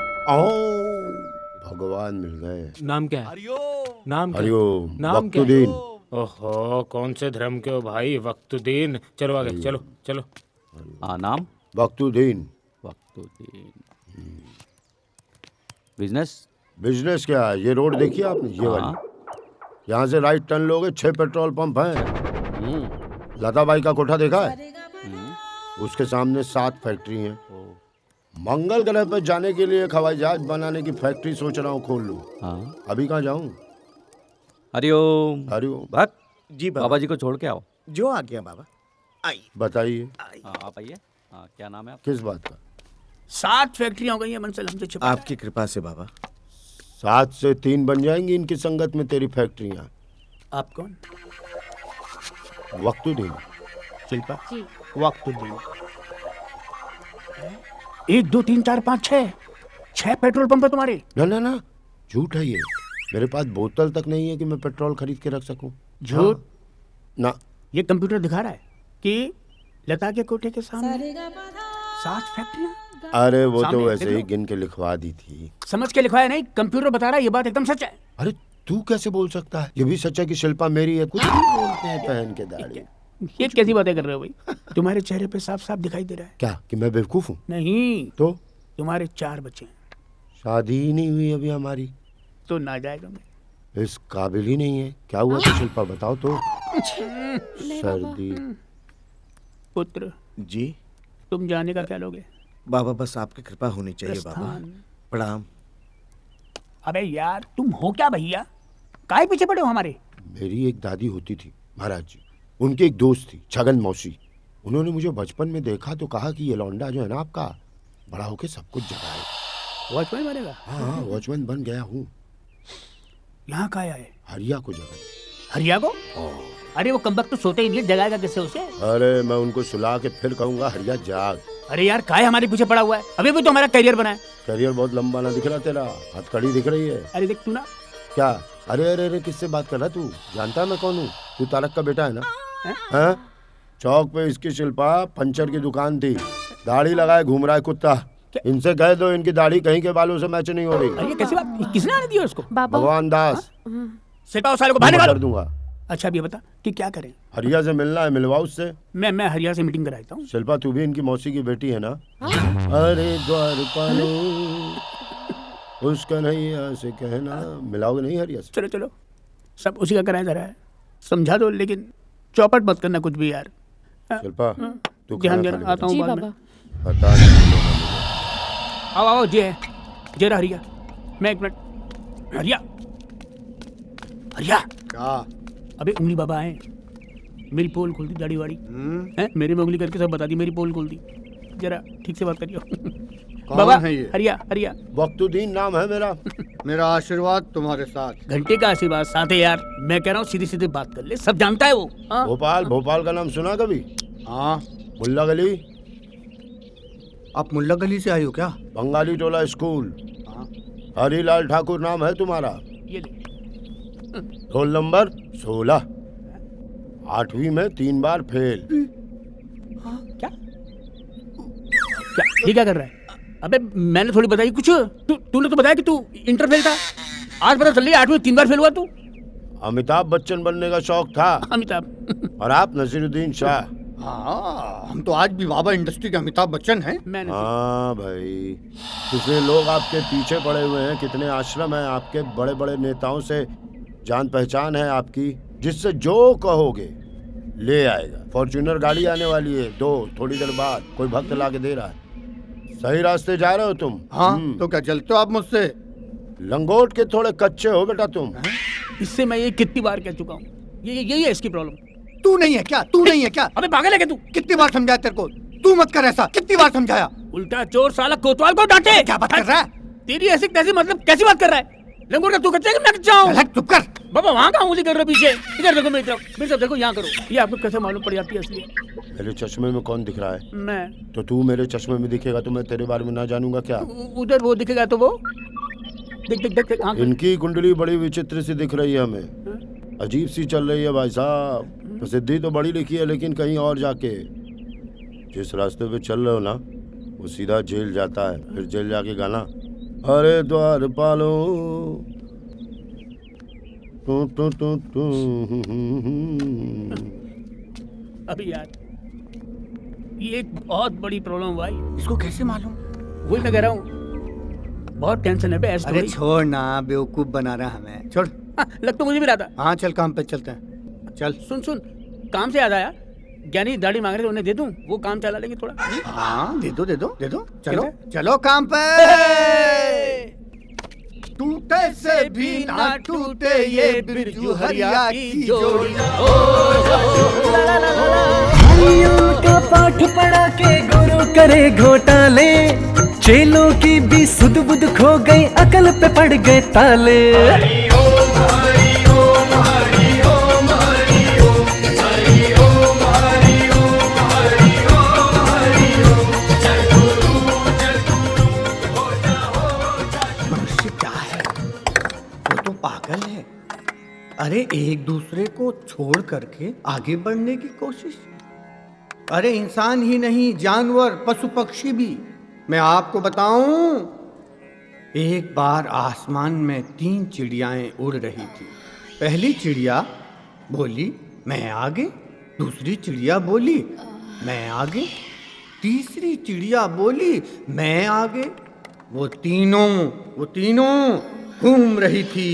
Speaker 1: भगवान मिल गए।
Speaker 8: नाम क्या है?
Speaker 7: हरिओम।
Speaker 8: नाम क्या?
Speaker 1: हरिओम।
Speaker 8: नाम क्या?
Speaker 1: वक्तुद्दीन।
Speaker 8: ओहो, कौन से धर्म के हो भाई? वक्तुद्दीन। चलो आगे, चलो चलो।
Speaker 9: हाँ, नाम?
Speaker 1: वक्तुद्दीन।
Speaker 9: वक्तुद्दीन। बिजनेस?
Speaker 1: बिजनेस क्या है? ये रोड देखिए आपने, ये वाली। यहाँ से राइट टर्न लोगे, 6 पेट्रोल पंप हैं। लताबाई का कोठा देखा है? उसके सामने 7 फैक्ट्री हैं। मंगल ग्रह पर जाने के लिए एक हवाई जहाज बनाने की फैक्ट्री सोच रहा हूँ खोल लूँ। अभी कहाँ जाऊँ?
Speaker 9: हरिओम।
Speaker 1: हरिओम।
Speaker 9: भक्त जी, बाबा जी को छोड़ के आओ।
Speaker 7: जो आ गया बाबा।
Speaker 1: बताइए।
Speaker 9: आप आइए। हाँ, क्या नाम है
Speaker 12: किस बात का?
Speaker 2: 7 फैक्ट्रियां हो गई हैं मंसल हमसे छिपा।
Speaker 7: आपकी कृपा से बाबा।
Speaker 12: 7 से 3 बन जाएंगी इनकी संगत में तेरी फैक्ट्रियां।
Speaker 2: आप कौन?
Speaker 12: वक्तुद्दीन।
Speaker 2: शिल्पा
Speaker 13: जी।
Speaker 2: वक्तुद्दीन। 1 2 3 4 5 6 पेट्रोल पंप है तुम्हारे।
Speaker 12: ना ना ना, झूठ है ये। मेरे पास बोतल तक नहीं है कि मैं पेट्रोल खरीद के रख सकूं।
Speaker 2: झूठ?
Speaker 12: ना।
Speaker 2: ये कंप्यूटर दिखा रहा है कि लता के कोठे के सामने 7 फैक्ट्रियां।
Speaker 12: अरे वो
Speaker 2: सामने
Speaker 12: तो वैसे
Speaker 2: देख
Speaker 12: ही
Speaker 2: लो।
Speaker 12: गिन के लिखवा दी थी।
Speaker 2: समझ के लिखवाया नहीं, कंप्यूटर बता रहा है, ये बात एकदम सच है।
Speaker 12: अरे तू कैसे बोल सकता है? ये भी सच है कि शिल्पा मेरी है। कुछ भी बोलते हैं पहन के दाढ़ी।
Speaker 2: ये कैसी बातें कर रहे हो भाई? तुम्हारे चेहरे पे साफ साफ दिखाई दे रहा है।
Speaker 12: क्या कि मैं बेवकूफ हूँ?
Speaker 2: नहीं
Speaker 12: तो
Speaker 2: तुम्हारे 4 बच्चे हैं।
Speaker 12: शादी ही नहीं हुई अभी हमारी।
Speaker 2: तो ना जाएगा मैं।
Speaker 12: इस काबिल ही नहीं है। क्या हुआ तो शिल्पा बताओ तो। सर्दी।
Speaker 2: पुत्र
Speaker 7: जी
Speaker 2: तुम जाने का क्या लोगे?
Speaker 7: बाबा, बस आपकी कृपा होनी चाहिए बाबा।
Speaker 2: प्रस्थान।
Speaker 7: प्रणाम।
Speaker 2: अबे यार तुम हो क्या भैया? काहे पीछे पड़े हो हमारे?
Speaker 12: मेरी एक दादी होती थी महाराज जी, उनकी एक दोस्त थी छगन मौसी। उन्होंने मुझे बचपन में देखा तो कहा कि ये लौंडा जो है ना आपका, बड़ा होके सब कुछ जगाए।
Speaker 2: वॉचमैन बनेगा?
Speaker 12: हाँ, वॉचमैन बन गया हूँ।
Speaker 2: यहाँ का आया है?
Speaker 12: हरिया को जगाए।
Speaker 2: हरिया को? अरे वो कमबख्त तो सोते ही नहीं, जगाएगा किससे उसे?
Speaker 12: अरे मैं उनको सुला के फिर कहूंगा हरिया जाग।
Speaker 2: अरे यार काहे हमारे पीछे पड़ा हुआ है? अभी भी तो हमारा करियर बना है।
Speaker 12: करियर बहुत लंबा ना दिख रहा तेरा? हथकड़ी दिख रही है।
Speaker 2: अरे देख तू ना।
Speaker 12: क्या? अरे अरे अरे किससे बात कर रहा तू? जानता है मैं कौन हूँ? तू तारक का बेटा है ना? हैं? चौक पे इसकी शिल्पा पंचर की दुकान थी, दाढ़ी लगाए घूम रहा है कुत्ता। इनसे कह दो इनकी दाढ़ी कहीं के बालों से मैच नहीं हो रही।
Speaker 2: अरे कैसी बात? किसने आने दिया उसको?
Speaker 12: भगवान दास।
Speaker 2: शिल्पा उस साले को बाहर निकालो।
Speaker 12: कर दूंगा।
Speaker 2: अच्छा अब ये बता कि क्या करें?
Speaker 12: हरिया से मिलना है, मिलवा उससे।
Speaker 2: मैं हरिया से मीटिंग कराता हूँ।
Speaker 12: शिल्पा तू भी इनकी मौसी की बेटी है ना? अरे द्वारपालो उस कन्हैया से कहना। मिलाओगे नहीं हरिया से?
Speaker 2: चलो चलो, सब उसी का कराया जा रहा है, समझा दो, लेकिन चौपट मत करना कुछ भी यार।
Speaker 12: शिल्पा तू
Speaker 2: ध्यान
Speaker 12: खाना
Speaker 2: देना,
Speaker 12: खा
Speaker 2: आता हूँ
Speaker 13: जी
Speaker 2: बाद में।
Speaker 13: बाबा।
Speaker 12: पता नहीं।
Speaker 2: आओ आओ, जे है जरा हरिया। मैं 1 मिनट। हरिया हरिया।
Speaker 1: क्या?
Speaker 2: अबे उंगली बाबा आए, मेरी पोल खोल दी दाढ़ी वाड़ी है, मेरे में उंगली करके सब बता दी, मेरी पोल खोल दी। जरा ठीक से बात करियो। बाबा
Speaker 1: है ये?
Speaker 2: हरिया हरिया।
Speaker 12: वक्तुद्दीन नाम है मेरा।
Speaker 1: मेरा आशीर्वाद तुम्हारे साथ।
Speaker 2: घंटे का आशीर्वाद साथ है यार। मैं कह रहा हूँ सीधी सीधी बात कर ले, सब जानता है वो। हाँ?
Speaker 12: भोपाल, भोपाल का नाम सुना कभी?
Speaker 1: हाँ।
Speaker 12: मुल्ला गली।
Speaker 1: आप मुल्ला गली से आए हो क्या?
Speaker 12: बंगाली टोला स्कूल। हरिलाल ठाकुर नाम है तुम्हारा।
Speaker 2: ये ले।
Speaker 12: Roll number 16। 8वीं में 3 बार फेल।
Speaker 2: क्या ये क्या कर रहा है? अबे मैंने थोड़ी बताई कुछ। तूने तो बताया कि तू इंटर फेल था। आज पता चल रही है 8वीं में 3 बार फेल हुआ तू।
Speaker 12: अमिताभ बच्चन बनने का शौक था।
Speaker 2: अमिताभ।
Speaker 12: और आप नसीरुद्दीन शाह।
Speaker 1: हाँ, हम तो आज भी बाबा इंडस्ट्री के अमिताभ बच्चन हैं।
Speaker 12: हाँ भाई, कितने लोग आपके पीछे पड़े हुए हैं, कितने आश्रम हैं आपके, बड़े बड़े नेताओं से जान पहचान है आपकी, जिससे जो कहोगे ले आएगा। फॉर्च्यूनर गाड़ी आने वाली है 2 थोड़ी देर बाद, कोई भक्त ला के दे रहा है। सही रास्ते जा रहे हो तुम?
Speaker 1: हाँ, तो क्या चलते हो आप मुझसे?
Speaker 12: लंगोट के थोड़े कच्चे हो बेटा तुम।
Speaker 2: इससे मैं ये कितनी बार कह चुका हूँ, यही है इसकी प्रॉब्लम।
Speaker 1: तू नहीं है क्या? तू नहीं है क्या?
Speaker 2: अबे पागल है क्या तू?
Speaker 1: कितनी बार समझाया तेरे को? तू मत कर ऐसा। कितनी बार समझाया?
Speaker 2: उल्टा चोर साला कोतवाल को डांटे।
Speaker 1: क्या बात कर रहा है?
Speaker 2: तेरी ऐसी तैसी मतलब कैसी बात कर रहा है? लंगोट का तू कच्चा है कि मैं कच्चा हूँ?
Speaker 1: चुप कर।
Speaker 2: बाबा वहाँ कहाँ उंगली कर रहे हो पीछे? इधर देखो मेरी तरफ देखो, यहाँ करो। ये आपको कैसे मालूम पड़ जाती है असली?
Speaker 12: मेरे चश्मे में कौन दिख रहा है?
Speaker 2: मैं।
Speaker 12: तो तू मेरे चश्मे में दिखेगा तो मैं तेरे बारे में ना जानूंगा क्या?
Speaker 2: उधर वो दिखेगा तो वो देख देख देख।
Speaker 12: इनकी कुंडली बड़ी विचित्र सी दिख रही है हमें, अजीब सी चल रही है भाई साहब। प्रसिद्धि तो बड़ी लिखी है लेकिन कहीं और जाके। जिस रास्ते पे चल रहे हो ना वो सीधा जेल जाता है, फिर जेल जाके गाना अरे द्वारपालो टू टू टू टू।
Speaker 2: अभी यार ये एक बहुत बड़ी प्रॉब्लम भाई।
Speaker 1: इसको कैसे मालूम?
Speaker 2: वही मैं कह रहा हूँ, बहुत टेंशन है बे।
Speaker 1: अरे छोड़ ना, बेवकूफ बना रहा हमें, छोड़।
Speaker 2: लग तो मुझे भी रहा था।
Speaker 1: हाँ चल काम पे चलते हैं। चल।
Speaker 2: सुन सुन, काम से याद आया, ज्ञानी दाढ़ी मांग रहे थे, उन्हें दे दूं? वो काम चला लेंगे थोड़ा।
Speaker 1: हाँ दे दो दे दो दे दो। चलो चलो काम पे। टूटे से भी ना टूटे ये बिरजू हरिया की जोड़ी।
Speaker 6: हरिओम का पाठ पढ़ा के गुरु करे घोटाले, चेलों की भी सुध बुध खो गई, अकल पे पड़ गए ताले।
Speaker 1: मनुष्य क्या है? वो तो पागल है। अरे एक दूसरे को छोड़ करके आगे बढ़ने की कोशिश। अरे इंसान ही नहीं, जानवर, पशु पक्षी भी। मैं आपको बताऊं, एक बार आसमान में 3 चिड़ियाएं उड़ रही थी। पहली चिड़िया बोली मैं आगे, दूसरी चिड़िया बोली मैं आगे, तीसरी चिड़िया बोली मैं आगे। वो तीनों घूम रही थी।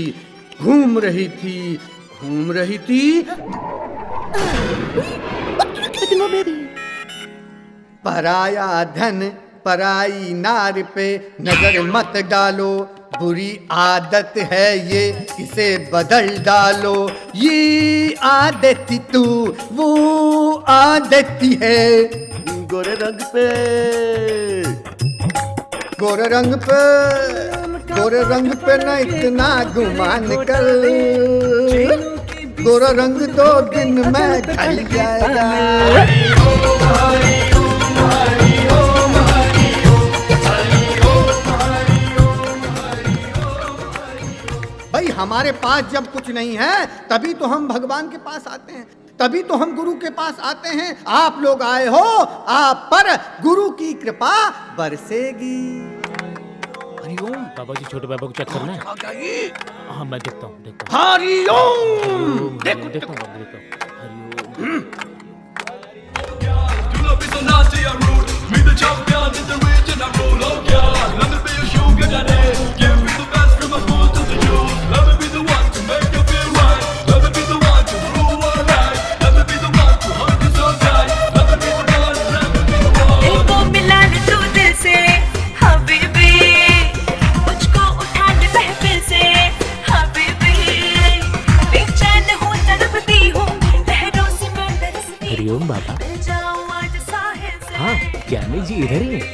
Speaker 1: पराया धन पराई नार पे नजर मत डालो, बुरी आदत है ये, इसे बदल डालो। ये आदत तू वो आदत है।
Speaker 7: गोरे रंग पे न इतना गुमान कर,
Speaker 1: गोरा रंग 2 दिन में ढल जाएगा। भाई हमारे पास जब कुछ नहीं है तभी तो हम भगवान के पास आते हैं, तभी तो हम गुरु के पास आते हैं। आप लोग आए हो, आप पर गुरु की कृपा बरसेगी।
Speaker 2: हरिओम। बाबा जी छोटे बाबा को चेक करना है। हाँ मैं देखता हूँ।
Speaker 1: हरिओम।
Speaker 2: देखता हूँ। हरिओम बाबा। हाँ ज्ञानी जी इधर ही हैं।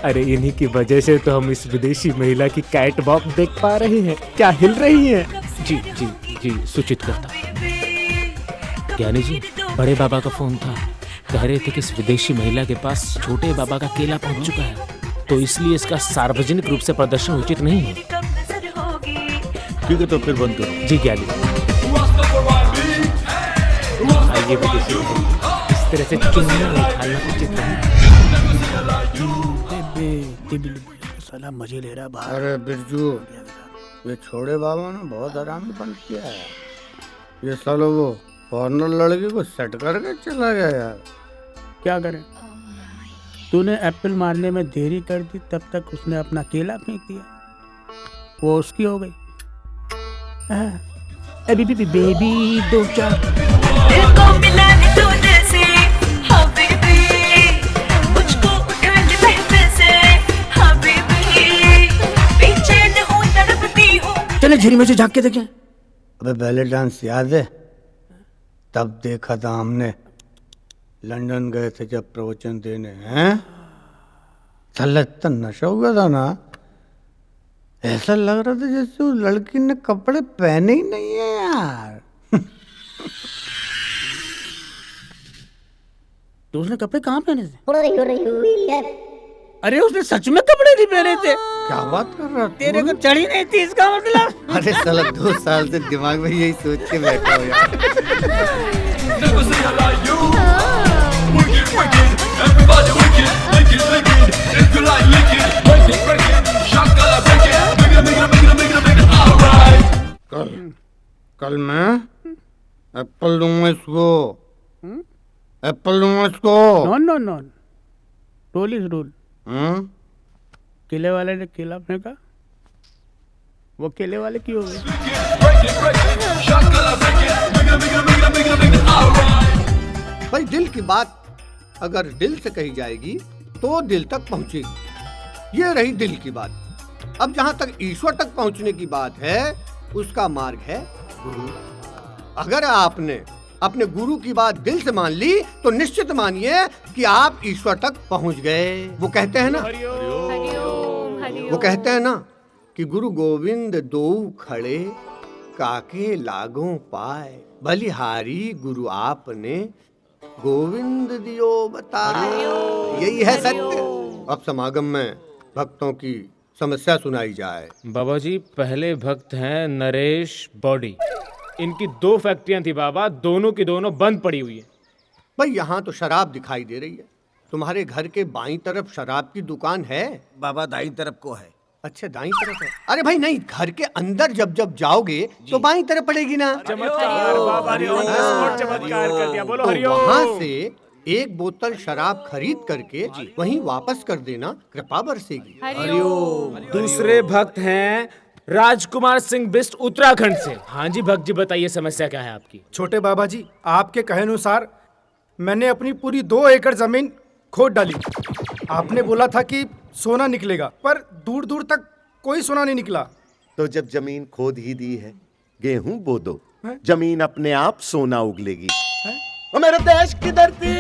Speaker 2: अरे इन्हीं की वजह से तो हम इस विदेशी महिला की कैट वॉक देख पा रहे हैं, क्या हिल रही है। जी जी जी सूचित करता हूँ। ज्ञानी जी बड़े बाबा का फोन था, कह रहे थे कि इस विदेशी महिला के पास छोटे बाबा का केला पहुंच चुका है, तो इसलिए इसका सार्वजनिक रूप से प्रदर्शन उचित नहीं है।
Speaker 14: ठीक है तो फिर बंद करो।
Speaker 2: जी ज्ञानी। आइए विदेशी इस तरह से चुनना निकालना उचित नहीं।
Speaker 1: साला मजे ले रहा बाहर। अरे बिरजू, ये छोड़े बाबा ने बहुत आरामी बंद किया है। ये सालो वो फॉरनर लड़की को सेट करके चला गया यार।
Speaker 2: क्या करें, तूने एप्पल मारने में देरी कर दी, तब तक उसने अपना केला फेंक दिया, वो उसकी हो गई। अभी बेबी 2-4 चले झिरी में से झाँक के देखें।
Speaker 1: अबे बैले डांस याद है? तब देखा था हमने, लंदन गए थे जब प्रवचन देने। हैं साला इतना नशा हुआ था ना, ऐसा लग रहा था जैसे उस लड़की ने कपड़े पहने ही नहीं है यार।
Speaker 2: तो उसने कपड़े कहाँ पहने थे? अरे उसने सच में कपड़े नहीं पहने थे।
Speaker 1: क्या बात कर रहा?
Speaker 2: तेरे को चढ़ी नहीं थी इसका मतलब?
Speaker 1: अरे साला 2 साल से दिमाग में यही सोच के बैठा हो यार। कल मैं एप्पल दूंगा इसको, एप्पल दूंगा इसको।
Speaker 2: No rule is rule. केले वाले ने केला फेंका, वो केले वाले की हो गई।
Speaker 1: भाई दिल की बात अगर दिल से कही जाएगी तो दिल तक पहुंचेगी। ये रही दिल की बात। अब जहां तक ईश्वर तक पहुंचने की बात है, उसका मार्ग है गुरु। अगर आपने अपने गुरु की बात दिल से मान ली तो निश्चित मानिए कि आप ईश्वर तक पहुंच गए। वो कहते हैं ना कि गुरु गोविंद दो खड़े काके लागों पाए, बलिहारी गुरु आपने गोविंद दियो बताए। यही है सत्य। अब समागम में भक्तों की समस्या सुनाई जाए।
Speaker 8: बाबा जी, पहले भक्त हैं नरेश बॉडी। इनकी 2 फैक्ट्रियां थी बाबा, दोनों की दोनों बंद पड़ी हुई है।
Speaker 1: भाई यहाँ तो शराब दिखाई दे रही है। तुम्हारे घर के बाईं तरफ शराब की दुकान है?
Speaker 16: बाबा दाईं तरफ को है।
Speaker 1: अच्छा, दाईं तरफ है। अरे भाई नहीं, घर के अंदर जब जब जाओगे तो बाईं तरफ पड़ेगी ना।
Speaker 3: चमत्कार बाबा ने और चमत्कार कर दिया। बोलो हरिओम।
Speaker 1: वहाँ से एक बोतल शराब खरीद करके वहीं वापस कर देना, कृपा बरसेगी।
Speaker 8: हरिओम। दूसरे भक्त हैं राजकुमार सिंह बिस्ट उत्तराखंड से। हाँ जी भक्त जी, बताइए समस्या क्या है आपकी?
Speaker 17: छोटे बाबा जी, आपके कहे अनुसार मैंने अपनी पूरी 2 एकड़ जमीन खोद डाली। आपने बोला था कि सोना निकलेगा, पर दूर दूर तक कोई सोना नहीं निकला।
Speaker 7: तो जब जमीन खोद ही दी है, गेहूं बो दो, जमीन अपने आप सोना उगलेगी। ओ मेरे देश की धरती,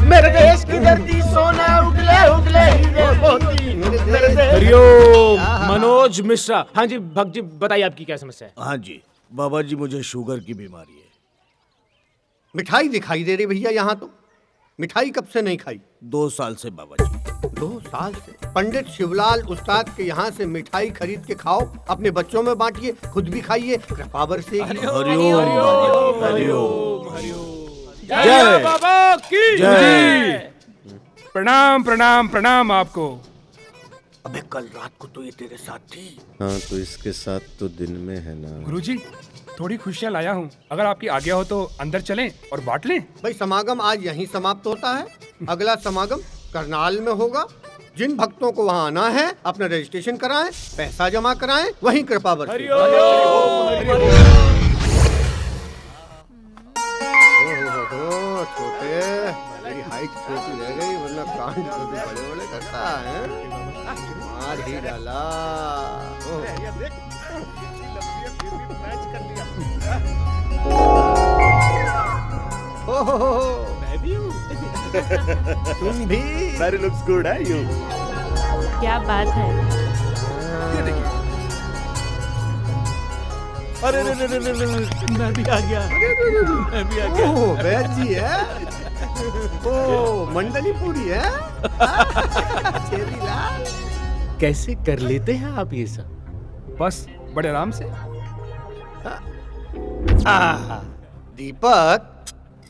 Speaker 7: मेरे देश की धरती सोना उगले उगले हीरे मोती।
Speaker 8: हरिओम। मनोज मिश्रा। हाँ जी भक्त जी, बताइए आपकी क्या समस्या है?
Speaker 16: हाँ जी बाबा जी, मुझे शुगर की बीमारी है।
Speaker 1: मिठाई दिखाई दे रही भैया यहाँ तो। मिठाई कब से नहीं खाई?
Speaker 16: 2 साल से बाबा जी।
Speaker 1: 2 साल से? पंडित शिवलाल उस्ताद के यहाँ से मिठाई खरीद के खाओ, अपने बच्चों में बांटिए, खुद भी खाइए, कृपा बरसेगी।
Speaker 16: हरिओम हरिओम हरिओम।
Speaker 3: जय बाबा की जय। प्रणाम प्रणाम प्रणाम आपको।
Speaker 1: अबे कल रात को तो ये तेरे साथ थी।
Speaker 12: हाँ, तो इसके साथ तो दिन में है ना।
Speaker 3: गुरुजी, थोड़ी खुशियाँ लाया हूँ, अगर आपकी आज्ञा हो तो अंदर चलें और बांट लें।
Speaker 1: भाई समागम आज यहीं समाप्त होता है। अगला समागम करनाल में होगा। जिन भक्तों को वहाँ आना है अपना रजिस्ट्रेशन कराएं, पैसा जमा कराएं, वहीं कृपा बरसे। छोटे, मेरी हाइट छोटी रह गई, वरना कांड तो बड़े बड़े करता है। मार ही डाला।
Speaker 3: मैं भी हूँ।
Speaker 1: तुम भी।
Speaker 7: Very looks good है you।
Speaker 13: क्या बात है।
Speaker 3: ये देखिए।
Speaker 16: अरे मैं भी आ गया। मैं भी आ गया।
Speaker 1: ओह वैद जी है। ओह मंडली पूरी है। चेरी लाल।
Speaker 16: कैसे कर लेते हैं आप ये सब?
Speaker 3: बस बड़े आराम से।
Speaker 1: दीपक,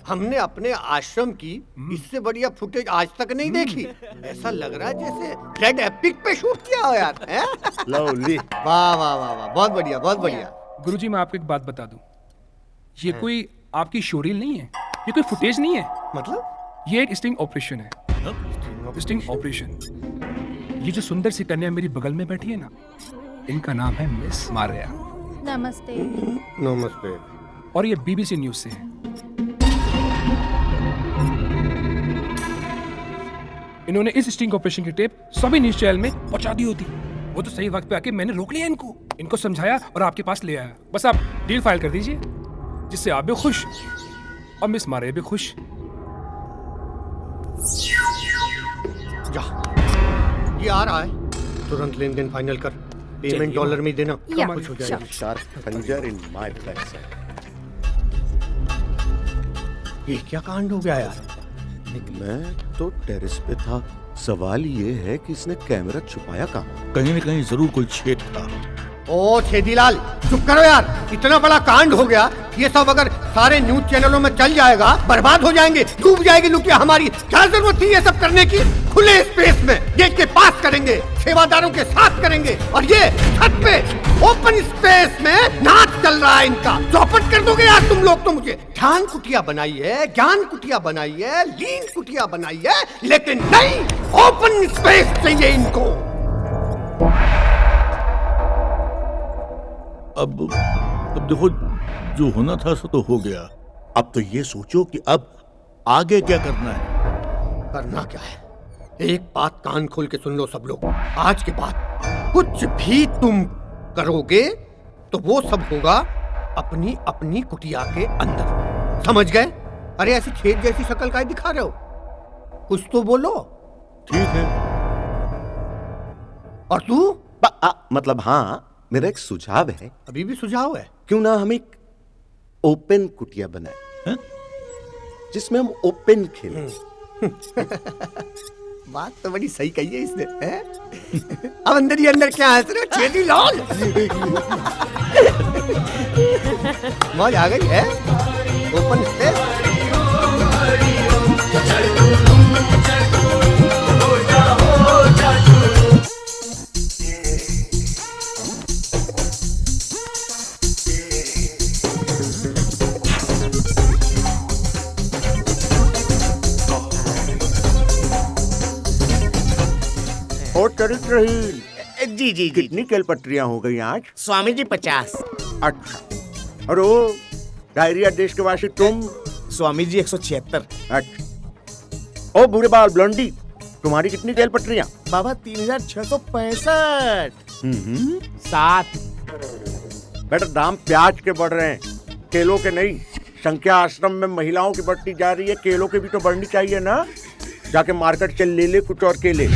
Speaker 1: हमने अपने आश्रम की इससे बढ़िया फुटेज आज तक नहीं देखी। ऐसा लग रहा है जैसे रेड एपिक पे शूट किया हो यार।
Speaker 7: लवली।
Speaker 1: वाह वाह वाह वाह, बहुत बढ़िया बहुत बढ़िया।
Speaker 3: गुरुजी, मैं आपको एक बात बता दूं, ये कोई आपकी शोरील नहीं है, ये कोई फुटेज नहीं है।
Speaker 1: मतलब?
Speaker 3: ये एक स्टिंग ऑपरेशन है। Sting operation. ये जो सुंदर सी कन्या मेरी बगल में बैठी है ना, इनका नाम है मिस मारिया।
Speaker 11: नमस्ते।
Speaker 1: नमस्ते।
Speaker 3: और ये BBC न्यूज से है। इन्होंने इस स्टिंग ऑपरेशन की टेप सभी न्यूज चैनल में पहुंचा दी होती। वो तो सही वक्त पे आके मैंने रोक लिया इनको समझाया और आपके पास ले आया। बस आप डील फाइल कर दीजिए, जिससे आप भी खुश और मिस मारिया भी खुश।
Speaker 1: जा, ये आ रहा है, तुरंत लेन देन फाइनल कर। पेमेंट डॉलर में देना, कुछ हो जाएगा।
Speaker 7: शार्प खंजर इन माय बैक।
Speaker 1: ये क्या कांड हो गया यार?
Speaker 12: मैं तो टेरेस पे था। सवाल ये है कि इसने कैमरा छुपाया कहाँ?
Speaker 16: कहीं न कहीं जरूर कोई छेद था।
Speaker 1: ओ छेदीलाल, चुप करो यार। इतना बड़ा कांड हो गया, ये सब अगर सारे न्यूज चैनलों में चल जाएगा, बर्बाद हो जाएंगे, डूब जाएगी लुटिया हमारी। क्या जरूरत थी ये सब करने की? खुले स्पेस में गेट के पास करेंगे, सेवादारों के साथ करेंगे, और ये छत पे ओपन स्पेस में नाच चल रहा है इनका। चौपट कर दोगे यार तुम लोग तो मुझे। ध्यान कुटिया बनाई है, ज्ञान कुटिया बनाई है, लीन कुटिया बनाई है, लेकिन नहीं, ओपन स्पेस चाहिए इनको।
Speaker 16: अब देखो, जो होना था सो तो हो गया। अब तो ये सोचो कि अब आगे क्या करना है।
Speaker 1: करना क्या है? एक बात कान खोल के सुन लो सब लोग। आज के बाद कुछ भी तुम करोगे तो वो सब होगा अपनी अपनी कुटिया के अंदर, समझ गए? अरे ऐसी खेत जैसी शक्ल काहे दिखा रहे हो? कुछ तो बोलो।
Speaker 16: ठीक है।
Speaker 1: और तू?
Speaker 7: मतलब हाँ, मेरा एक सुझाव है।
Speaker 1: अभी भी सुझाव है?
Speaker 7: क्यों ना हम एक ओपन कुटिया बनाए जिसमें हम ओपन खेलें।
Speaker 1: बात तो बड़ी सही कही है इसने, हैं? अब अंदर ही अंदर क्या हंस रहे हो? छेदी लाल। मौज आ गई है? Open space.
Speaker 12: और चरित्रहीन
Speaker 18: जी जी
Speaker 12: कितनी केलपत्रियां हो गई आज?
Speaker 18: स्वामी जी 50।
Speaker 12: अच्छा। और वो डायरिया देश के वासी तुम?
Speaker 18: स्वामी जी 176।
Speaker 12: अच्छा। ओ बूढ़े बाल ब्लॉन्डी, तुम्हारी कितनी केलपत्रियां?
Speaker 18: बाबा 3665।
Speaker 12: 7। बेटा दाम प्याज के बढ़ रहे हैं, केलों के नहीं। संख्या आश्रम में महिलाओं की बढ़ती जा रही है, केलों की भी तो बढ़नी चाहिए ना। जाके मार्केट से ले ले कुछ और केले।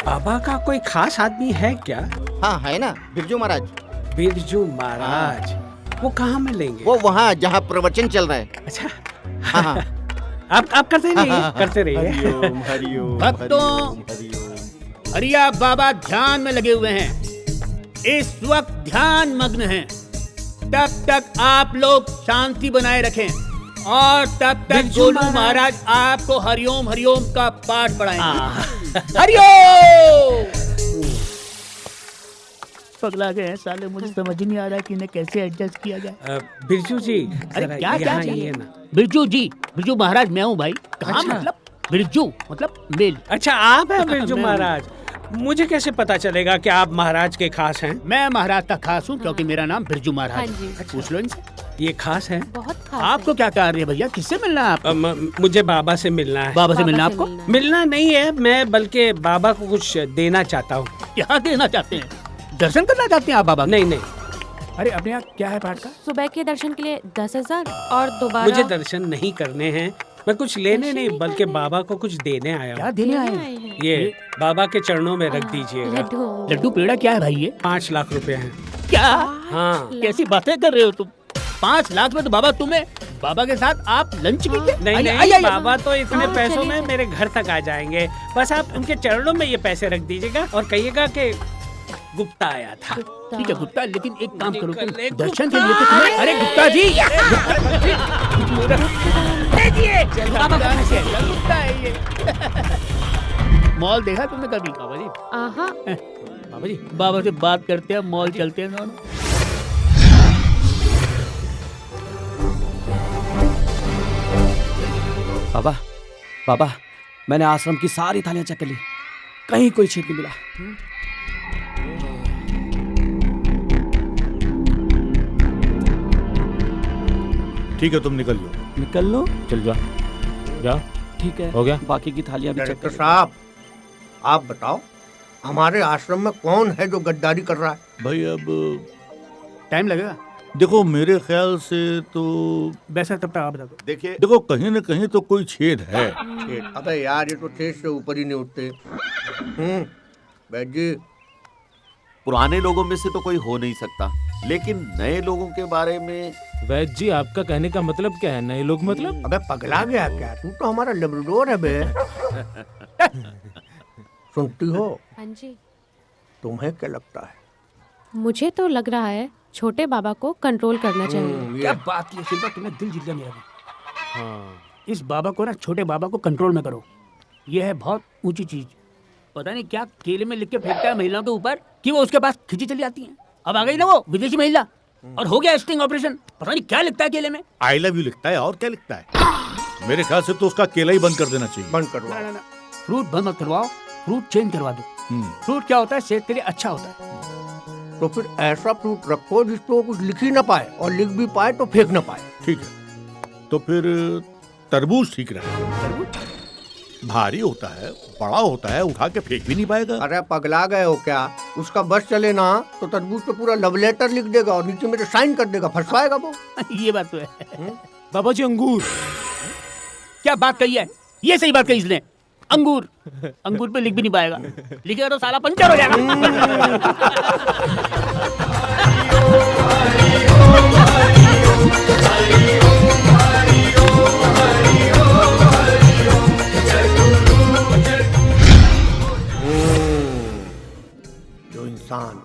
Speaker 19: बाबा का कोई खास आदमी है क्या?
Speaker 18: हाँ है ना, बिरजू महाराज।
Speaker 19: बिरजू महाराज? वो कहाँ मिलेंगे?
Speaker 18: वो वहाँ जहाँ प्रवचन चल रहा है।
Speaker 19: अच्छा।
Speaker 18: हाँ।
Speaker 19: आप करते रहिए, करते रहिए।
Speaker 18: हरिओम हरिओम।
Speaker 2: भक्तों, हरिया बाबा ध्यान में लगे हुए हैं, इस वक्त ध्यान मग्न हैं। तब तक आप लोग शांति बनाए रखें और तब तक गोलू महाराज आपको हरिओम हरिओम का पाठ पढ़ाएंगे। हरिओम। पगला गए हैं साले, मुझे समझ नहीं आ रहा कि इन्हें कैसे एडजस्ट किया जाए।
Speaker 19: बिरजू जी,
Speaker 2: अरे क्या क्या चाहिए
Speaker 19: ना?
Speaker 2: बिरजू जी, बिरजू महाराज मैं हूँ भाई। कहाँ?
Speaker 19: अच्छा।
Speaker 2: मतलब बिरजू मतलब मेल।
Speaker 19: अच्छा आप हैं बिरजू महाराज? मुझे कैसे पता चलेगा कि आप महाराज के खास हैं?
Speaker 2: मैं महाराज का खास हूँ क्योंकि मेरा नाम बिरजू महाराज
Speaker 13: हाँ
Speaker 2: है।
Speaker 13: जी।
Speaker 2: पूछ लो इनसे।
Speaker 19: ये खास है?
Speaker 13: बहुत खास
Speaker 2: आपको क्या कार्य है भैया? किससे मिलना है आपको?
Speaker 19: मुझे बाबा से मिलना है।
Speaker 2: बाबा से मिलना आपको?
Speaker 19: मिलना नहीं है, मैं बल्कि बाबा को कुछ देना चाहता हूँ।
Speaker 2: क्या देना चाहते हैं? दर्शन करना चाहते हैं आप बाबा?
Speaker 19: नहीं नहीं।
Speaker 2: अरे अपने यहाँ क्या है पाठ का?
Speaker 13: सुबह के दर्शन के लिए 10,000 और दोबारा।
Speaker 19: मुझे दर्शन नहीं करने हैं, मैं कुछ लेने नहीं बल्कि बाबा को कुछ देने आया हूँ।
Speaker 2: क्या देने आए हैं?
Speaker 19: ये बाबा के चरणों में रख दीजिएगा।
Speaker 2: लड्डू पेड़ा क्या है भाई ये?
Speaker 19: 5 लाख रुपए हैं।
Speaker 2: क्या?
Speaker 19: हाँ।
Speaker 2: कैसी बातें कर रहे हो तुम? 5 लाख में तो बाबा तुम्हें, बाबा के साथ आप लंच कीजिए।
Speaker 19: नहीं, बाबा तो इतने पैसों में मेरे घर तक आ जाएंगे। बस आप उनके चरणों में ये पैसे रख दीजिएगा और कहिएगा कि गुप्ता आया था।
Speaker 2: ठीक है गुप्ता, लेकिन एक काम करो तुम दर्शन के लिए तो तुम्हें। अरे गुप्ता जी, गुप्ता है ये। मॉल देखा तुमने कभी? बाबा जी, बाबा जी, बाबा से बात करते हैं, मॉल चलते हैं दोनों।
Speaker 20: बाबा, बाबा, मैंने आश्रम की सारी थालियां चेक कर ली, कहीं कोई छेद नहीं मिला।
Speaker 16: ठीक है, तुम निकल लो।
Speaker 20: निकल लो?
Speaker 8: चल जा, जा।
Speaker 20: ठीक है,
Speaker 8: हो गया।
Speaker 20: बाकी की थालियां भी चेक
Speaker 1: डायरेक्टर
Speaker 20: कर।
Speaker 1: साहब, आप बताओ हमारे आश्रम में कौन है जो गद्दारी कर रहा है?
Speaker 16: भाई अब
Speaker 2: टाइम लगेगा।
Speaker 16: देखो मेरे ख्याल से तो
Speaker 2: वैसा तब तक आप बता दो।
Speaker 12: देखिए,
Speaker 16: देखो कहीं न कहीं तो कोई छेद है।
Speaker 1: अबे यार ये तो छेद से ऊपर ही नहीं उठते। बैठ जी।
Speaker 5: पुराने लोगों में से तो कोई हो नहीं सकता, लेकिन नए लोगों के बारे में।
Speaker 8: वैद्य जी, आपका कहने का मतलब क्या है? नए लोग मतलब?
Speaker 1: अबे पगला गया क्या तू? तो हमारा लेब्राडोर है बे। सुनती हो?
Speaker 13: हाँ जी।
Speaker 1: तुम्हें क्या लगता है?
Speaker 13: मुझे तो लग रहा है छोटे बाबा को कंट्रोल करना चाहिए।
Speaker 2: क्या बात की शिल्पा, तुमने दिल जीत लिया मेरा। हाँ, इस बाबा को ना, छोटे बाबा को कंट्रोल में करो। ये है बहुत ऊंची चीज। पता नहीं क्या केले में लिख के फेंकता है महिलाओं के ऊपर कि वो उसके पास खिंची चली आती है। अब आ गई ना वो विदेशी महिला और हो गया स्टिंग ऑपरेशन। पता नहीं क्या लिखता है केले में।
Speaker 16: आई लव यू लिखता है और क्या लिखता है? मेरे ख्याल से तो उसका केला ही बंद कर देना चाहिए।
Speaker 1: बंद करवाओ।
Speaker 2: ना, फ्रूट बंद मत करवाओ, फ्रूट चेंज करवा दो। फ्रूट क्या होता है? सेहत के लिए अच्छा होता है।
Speaker 1: तो फिर ऐसा फ्रूट रखो जिसपे वो कुछ लिख ही ना पाए, और लिख भी पाए तो फेंक ना पाए।
Speaker 16: ठीक है, तो फिर तरबूज ठीक रहेगा। भारी होता है, बड़ा होता है, उठा के फेंक भी नहीं पाएगा।
Speaker 1: अरे पगला गए हो क्या? उसका बस चले ना तो तरबूज पे पूरा लव लेटर लिख देगा और नीचे मेरे साइन कर देगा, फंसवाएगा वो।
Speaker 2: ये बात तो है। बाबा जी अंगूर, क्या बात कही है, ये सही बात कही इसने। अंगूर, अंगूर पे लिख भी नहीं पाएगा, लिखेगा तो साला पंचर हो जाएगा।
Speaker 1: जो इंसान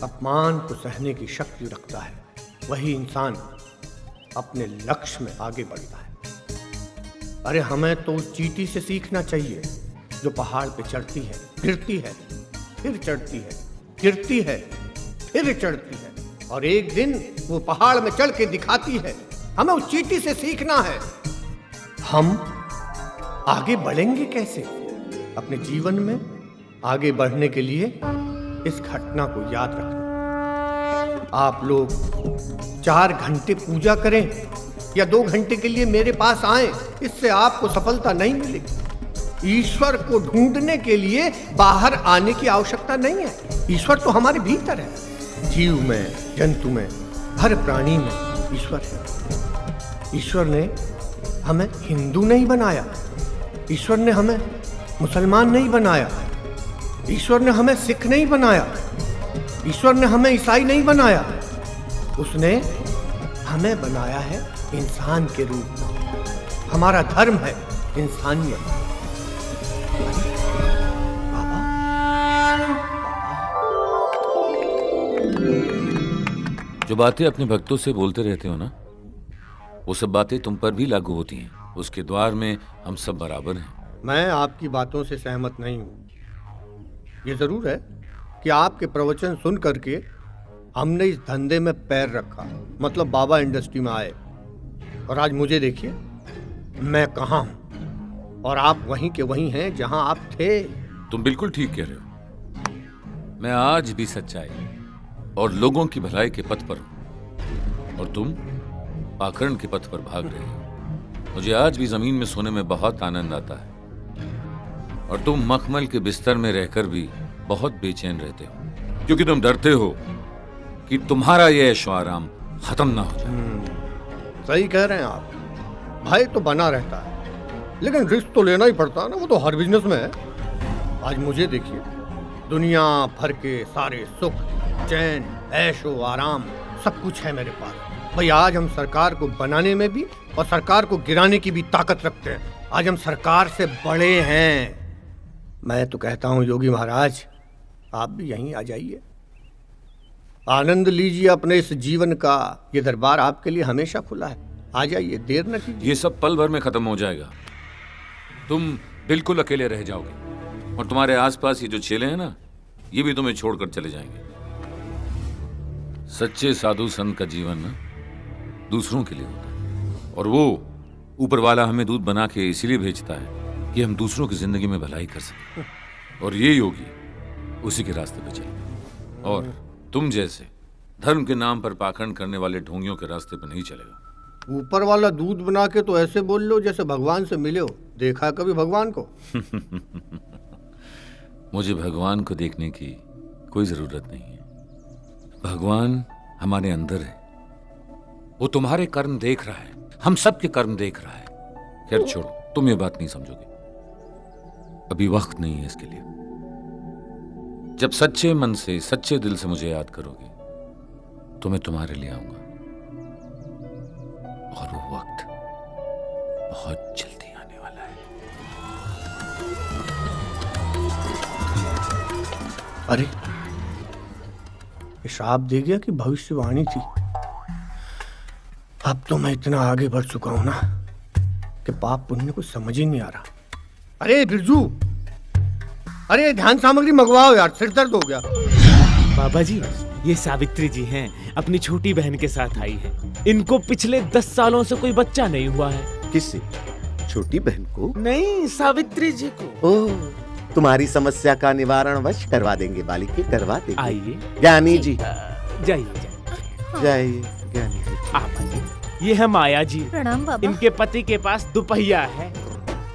Speaker 1: अपमान को सहने की शक्ति रखता है, वही इंसान अपने लक्ष्य में आगे बढ़ता है। अरे हमें तो उस चींटी से सीखना चाहिए जो पहाड़ पे चढ़ती है, गिरती है, फिर चढ़ती है, गिरती है, फिर चढ़ती है, और एक दिन वो पहाड़ में चढ़ के दिखाती है। हमें उस चींटी से सीखना है। हम आगे बढ़ेंगे कैसे? अपने जीवन में आगे बढ़ने के लिए इस घटना को याद रखना। आप लोग 4 घंटे पूजा करें या 2 घंटे के लिए मेरे पास आए, इससे आपको सफलता नहीं मिलेगी। ईश्वर को ढूंढने के लिए बाहर आने की आवश्यकता नहीं है। ईश्वर तो हमारे भीतर है। जीव में, जंतु में, हर प्राणी में ईश्वर है। ईश्वर ने हमें हिंदू नहीं बनाया, ईश्वर ने हमें मुसलमान नहीं बनाया, ईश्वर ने हमें सिख नहीं बनाया, ईश्वर ने हमें ईसाई नहीं बनाया। उसने हमें बनाया है इंसान के रूप में। हमारा धर्म है इंसानियत।
Speaker 4: जो बातें अपने भक्तों से बोलते रहते हो ना, वो सब बातें तुम पर भी लागू होती हैं। उसके द्वार में हम सब बराबर हैं।
Speaker 1: मैं आपकी बातों से सहमत नहीं हूँ। ये जरूर है कि आपके प्रवचन सुन करके हमने इस धंधे में पैर रखा, मतलब बाबा इंडस्ट्री में आए, और आज मुझे देखिए मैं कहाँ हूँ और आप वहीं के वहीं हैं जहाँ आप थे।
Speaker 4: तुम बिल्कुल ठीक कह रहे हो। मैं आज भी सच्चाई और लोगों की भलाई के पथ पर हूँ, और तुम पाखंड के पथ पर भाग रहे हो। मुझे आज भी जमीन में सोने में बहुत आनंद आता है, और तुम मखमल के बिस्तर में रहकर भी बहुत बेचैन रहते हो, क्योंकि तुम डरते हो कि तुम्हारा यह ऐशो आराम खत्म ना हो जाए।
Speaker 1: सही कह रहे हैं आप। भाई तो बना रहता है, लेकिन रिस्क तो लेना ही पड़ता है ना, वो तो हर बिजनेस में है। आज मुझे देखिए, दुनिया भर के सारे सुख, चैन, ऐशो आराम सब कुछ है मेरे पास। भाई आज हम सरकार को बनाने में भी और सरकार को गिराने की भी ताकत रखते हैं। आज हम सरकार से बड़े हैं। मैं तो कहता हूँ योगी महाराज, आप भी यहीं आ जाइए, आनंद लीजिए अपने इस जीवन का। ये दरबार आपके लिए हमेशा खुला है। आ जाइए, देर न कीजिए।
Speaker 4: ये सब पल भर में खत्म हो जाएगा। तुम बिल्कुल अकेले रह जाओगे, और तुम्हारे आसपास ये जो चेले हैं ना, ये भी तुम्हें छोड़कर चले जाएंगे। सच्चे साधु संत का जीवन ना दूसरों के लिए होता है, और वो ऊपर वाला हमें दूध बना के इसीलिए भेजता है कि हम दूसरों की जिंदगी में भलाई कर सकें, और ये योगी उसी के रास्ते पे चले। और तुम जैसे धर्म के नाम पर पाखंड करने वाले ढोंगियों के रास्ते पर नहीं चलेगा।
Speaker 1: ऊपर वाला दूध बना के तो ऐसे बोल लो जैसे भगवान से मिले हो। देखा कभी भगवान को?
Speaker 4: मुझे भगवान को देखने की कोई जरूरत नहीं है। भगवान हमारे अंदर है। वो तुम्हारे कर्म देख रहा है, हम सब के कर्म देख रहा है। खैर छोड़ो, तुम ये बात नहीं समझोगे। अभी वक्त नहीं है इसके लिए। जब सच्चे मन से, सच्चे दिल से मुझे याद करोगे तो मैं तुम्हारे लिए आऊंगा, और वो वक्त बहुत जल्दी आने वाला है।
Speaker 1: अरे ये श्राप दे गया कि भविष्यवाणी थी? अब तो मैं इतना आगे बढ़ चुका हूं ना कि पाप पुण्य को समझ ही नहीं आ रहा। अरे बिरजू, अरे ध्यान सामग्री मंगवाओ यार, सिर दर्द हो गया।
Speaker 8: बाबा जी, ये सावित्री जी हैं, अपनी छोटी बहन के साथ आई हैं। इनको पिछले 10 सालों से कोई बच्चा नहीं हुआ है।
Speaker 7: किससे? छोटी बहन को?
Speaker 8: नहीं, सावित्री जी को।
Speaker 7: ओह, तुम्हारी समस्या का निवारण वश करवा देंगे बालिके, करवा देंगे।
Speaker 8: आइए
Speaker 7: ज्ञानी जी,
Speaker 8: जाइए
Speaker 7: जाइए ज्ञानी जी।
Speaker 8: आप आइए। ये है माया जी।
Speaker 11: प्रणाम बाबा।
Speaker 8: इनके पति के पास दुपहिया है,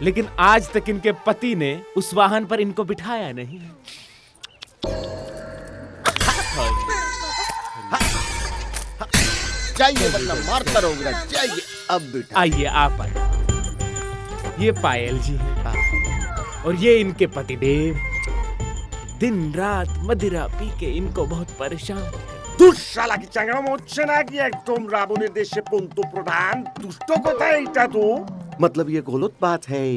Speaker 8: लेकिन आज तक इनके पति ने उस वाहन पर इनको बिठाया नहीं।
Speaker 7: चाहिए वरना मार करोगे, चाहिए अब बिठा।
Speaker 8: आइए आप आइए। ये पायल जी हैं और ये इनके पतिदेव। दिन रात मदिरा पी के इनको बहुत परेशान करते।
Speaker 7: दुष्शाला की चांगड़ा मोचना की एकदम राबो निर्देश पुंतु प्रधान दुष्टों को था इटा तो मतलब ये गलत बात है।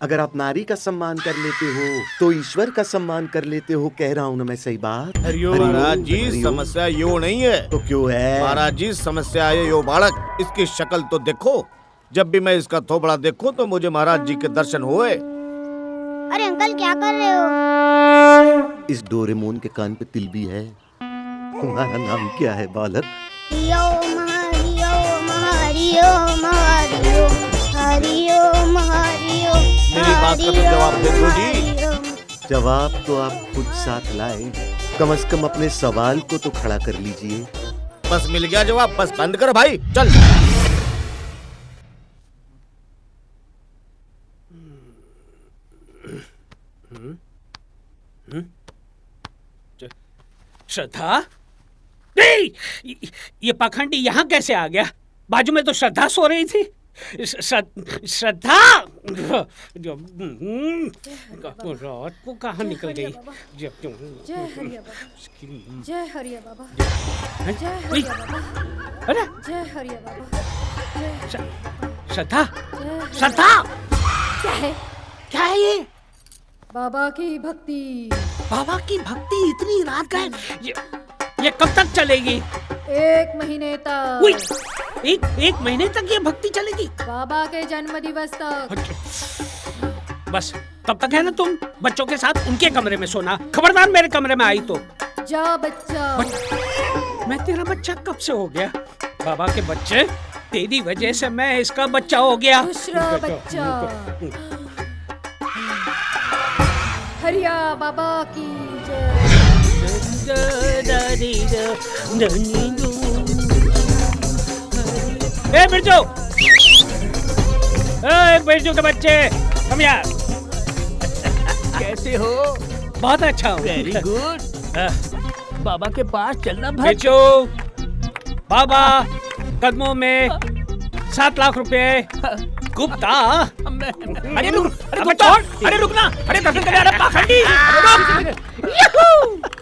Speaker 7: अगर आप नारी का सम्मान कर लेते हो तो ईश्वर का सम्मान कर लेते हो। कह रहा हूँ ना मैं सही बात।
Speaker 21: महाराज जी समस्या यो नहीं है।
Speaker 7: तो क्यों है?
Speaker 21: महाराज जी समस्या है यो बालक, इसकी शक्ल तो देखो। जब भी मैं इसका थोबड़ा देखूं तो मुझे महाराज जी के दर्शन हुए।
Speaker 10: अरे अंकल क्या कर रहे हो?
Speaker 7: इस डोरेमोन के कान पे तिल भी है। तुम्हारा नाम क्या है बालक?
Speaker 10: हरिओ हरिओ हरिओ हरिओ हरिओ हरिओ।
Speaker 21: मेरी बात का तो जवाब दे दो जी।
Speaker 7: जवाब तो आप खुद साथ लाए। कम से कम अपने सवाल को तो खड़ा कर लीजिए।
Speaker 21: बस मिल गया जवाब, बस बंद कर भाई, चल।
Speaker 19: श्रद्धा? नहीं, ये पाखंडी यहाँ कैसे आ गया? बाजू में तो श्रद्धा सो रही थी। श्रद्धा रात को कहाँ निकल गई?
Speaker 11: जय हरिया बाबा। जय हरिया बाबा। जय हरिया बाबा।
Speaker 19: अरे
Speaker 11: जय हरिया बाबा।
Speaker 19: श्रद्धा, श्रद्धा
Speaker 11: क्या है?
Speaker 19: क्या है ये?
Speaker 11: बाबा की भक्ति।
Speaker 19: बाबा की भक्ति इतनी रात का है? ये कब तक चलेगी?
Speaker 11: 1 महीने तक।
Speaker 19: एक महीने तक ये भक्ति चलेगी?
Speaker 11: बाबा के जन्म दिवस तक।
Speaker 19: बस तब तक है ना तुम बच्चों के साथ उनके कमरे में सोना। खबरदार मेरे कमरे में आई तो।
Speaker 11: जा बच्चा।
Speaker 19: मैं तेरा बच्चा कब से हो गया? बाबा के बच्चे? तेरी वजह से मैं इसका बच्चा हो गया।
Speaker 11: दूसरा बच्चा। हरिया बाबा की जय।
Speaker 19: ए बिरजू, बिरजू के बच्चे हम यार
Speaker 2: कैसे हो?
Speaker 19: बहुत अच्छा हूँ।
Speaker 2: Very good. बाबा के पास चलना भाई।
Speaker 19: बिरजू, बाबा कदमों में 7 लाख रुपए। गुप्ता, अरे रुक, अरे छोड़, अरे रुकना, अरे दर्शन करने आ रहा पाखंडी।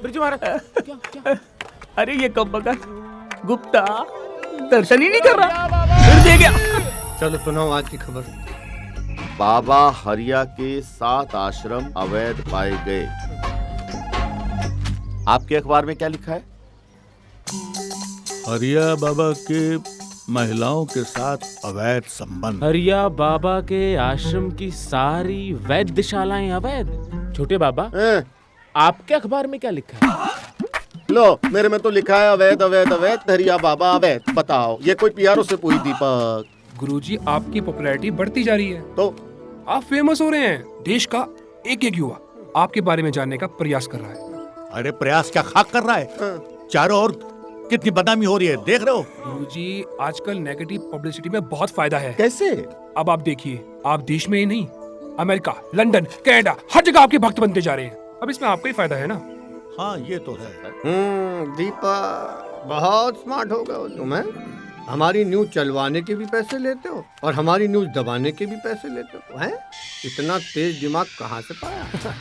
Speaker 2: बिरजू महाराज, अरे ये कब बगा गुप्ता दर्शन ही नहीं कर रहा, फिर दे गया।
Speaker 1: चलो सुनाओ आज की खबर।
Speaker 21: बाबा हरिया के 7 आश्रम अवैध पाए गए। आपके अखबार में क्या लिखा है?
Speaker 16: हरिया बाबा के महिलाओं के साथ अवैध संबंध।
Speaker 8: हरिया बाबा के आश्रम की सारी वैद्यशालाएं अवैध। छोटे बाबा, आपके अखबार में क्या लिखा है?
Speaker 7: लो मेरे में तो लिखा है अवैध अवैध अवैध, हरिया बाबा अवैध। बताओ ये कोई पीआरओ से पूरी दीपक?
Speaker 3: गुरुजी आपकी पॉपुलैरिटी बढ़ती जा रही है,
Speaker 7: तो
Speaker 3: आप फेमस हो रहे हैं। देश का एक एक युवा आपके बारे में जानने का प्रयास कर रहा है।
Speaker 16: अरे प्रयास क्या खाक कर रहा है? चारों ओर कितनी बदनामी हो रही है, देख रहे हो?
Speaker 3: गुरुजी आजकल नेगेटिव पब्लिसिटी में बहुत फायदा है।
Speaker 7: कैसे?
Speaker 3: अब आप देखिए, आप देश में ही नहीं, अमेरिका, लंदन, कनाडा, हर जगह आपके भक्त बनते जा रहे हैं। अब इसमें आपका ही फायदा है ना।
Speaker 16: हाँ ये तो है।
Speaker 1: दीपक बहुत स्मार्ट हो गए हो तुम। हमारी न्यूज चलवाने के भी पैसे लेते हो और हमारी न्यूज दबाने के भी पैसे लेते हो। हैं? इतना तेज दिमाग कहाँ से पाया?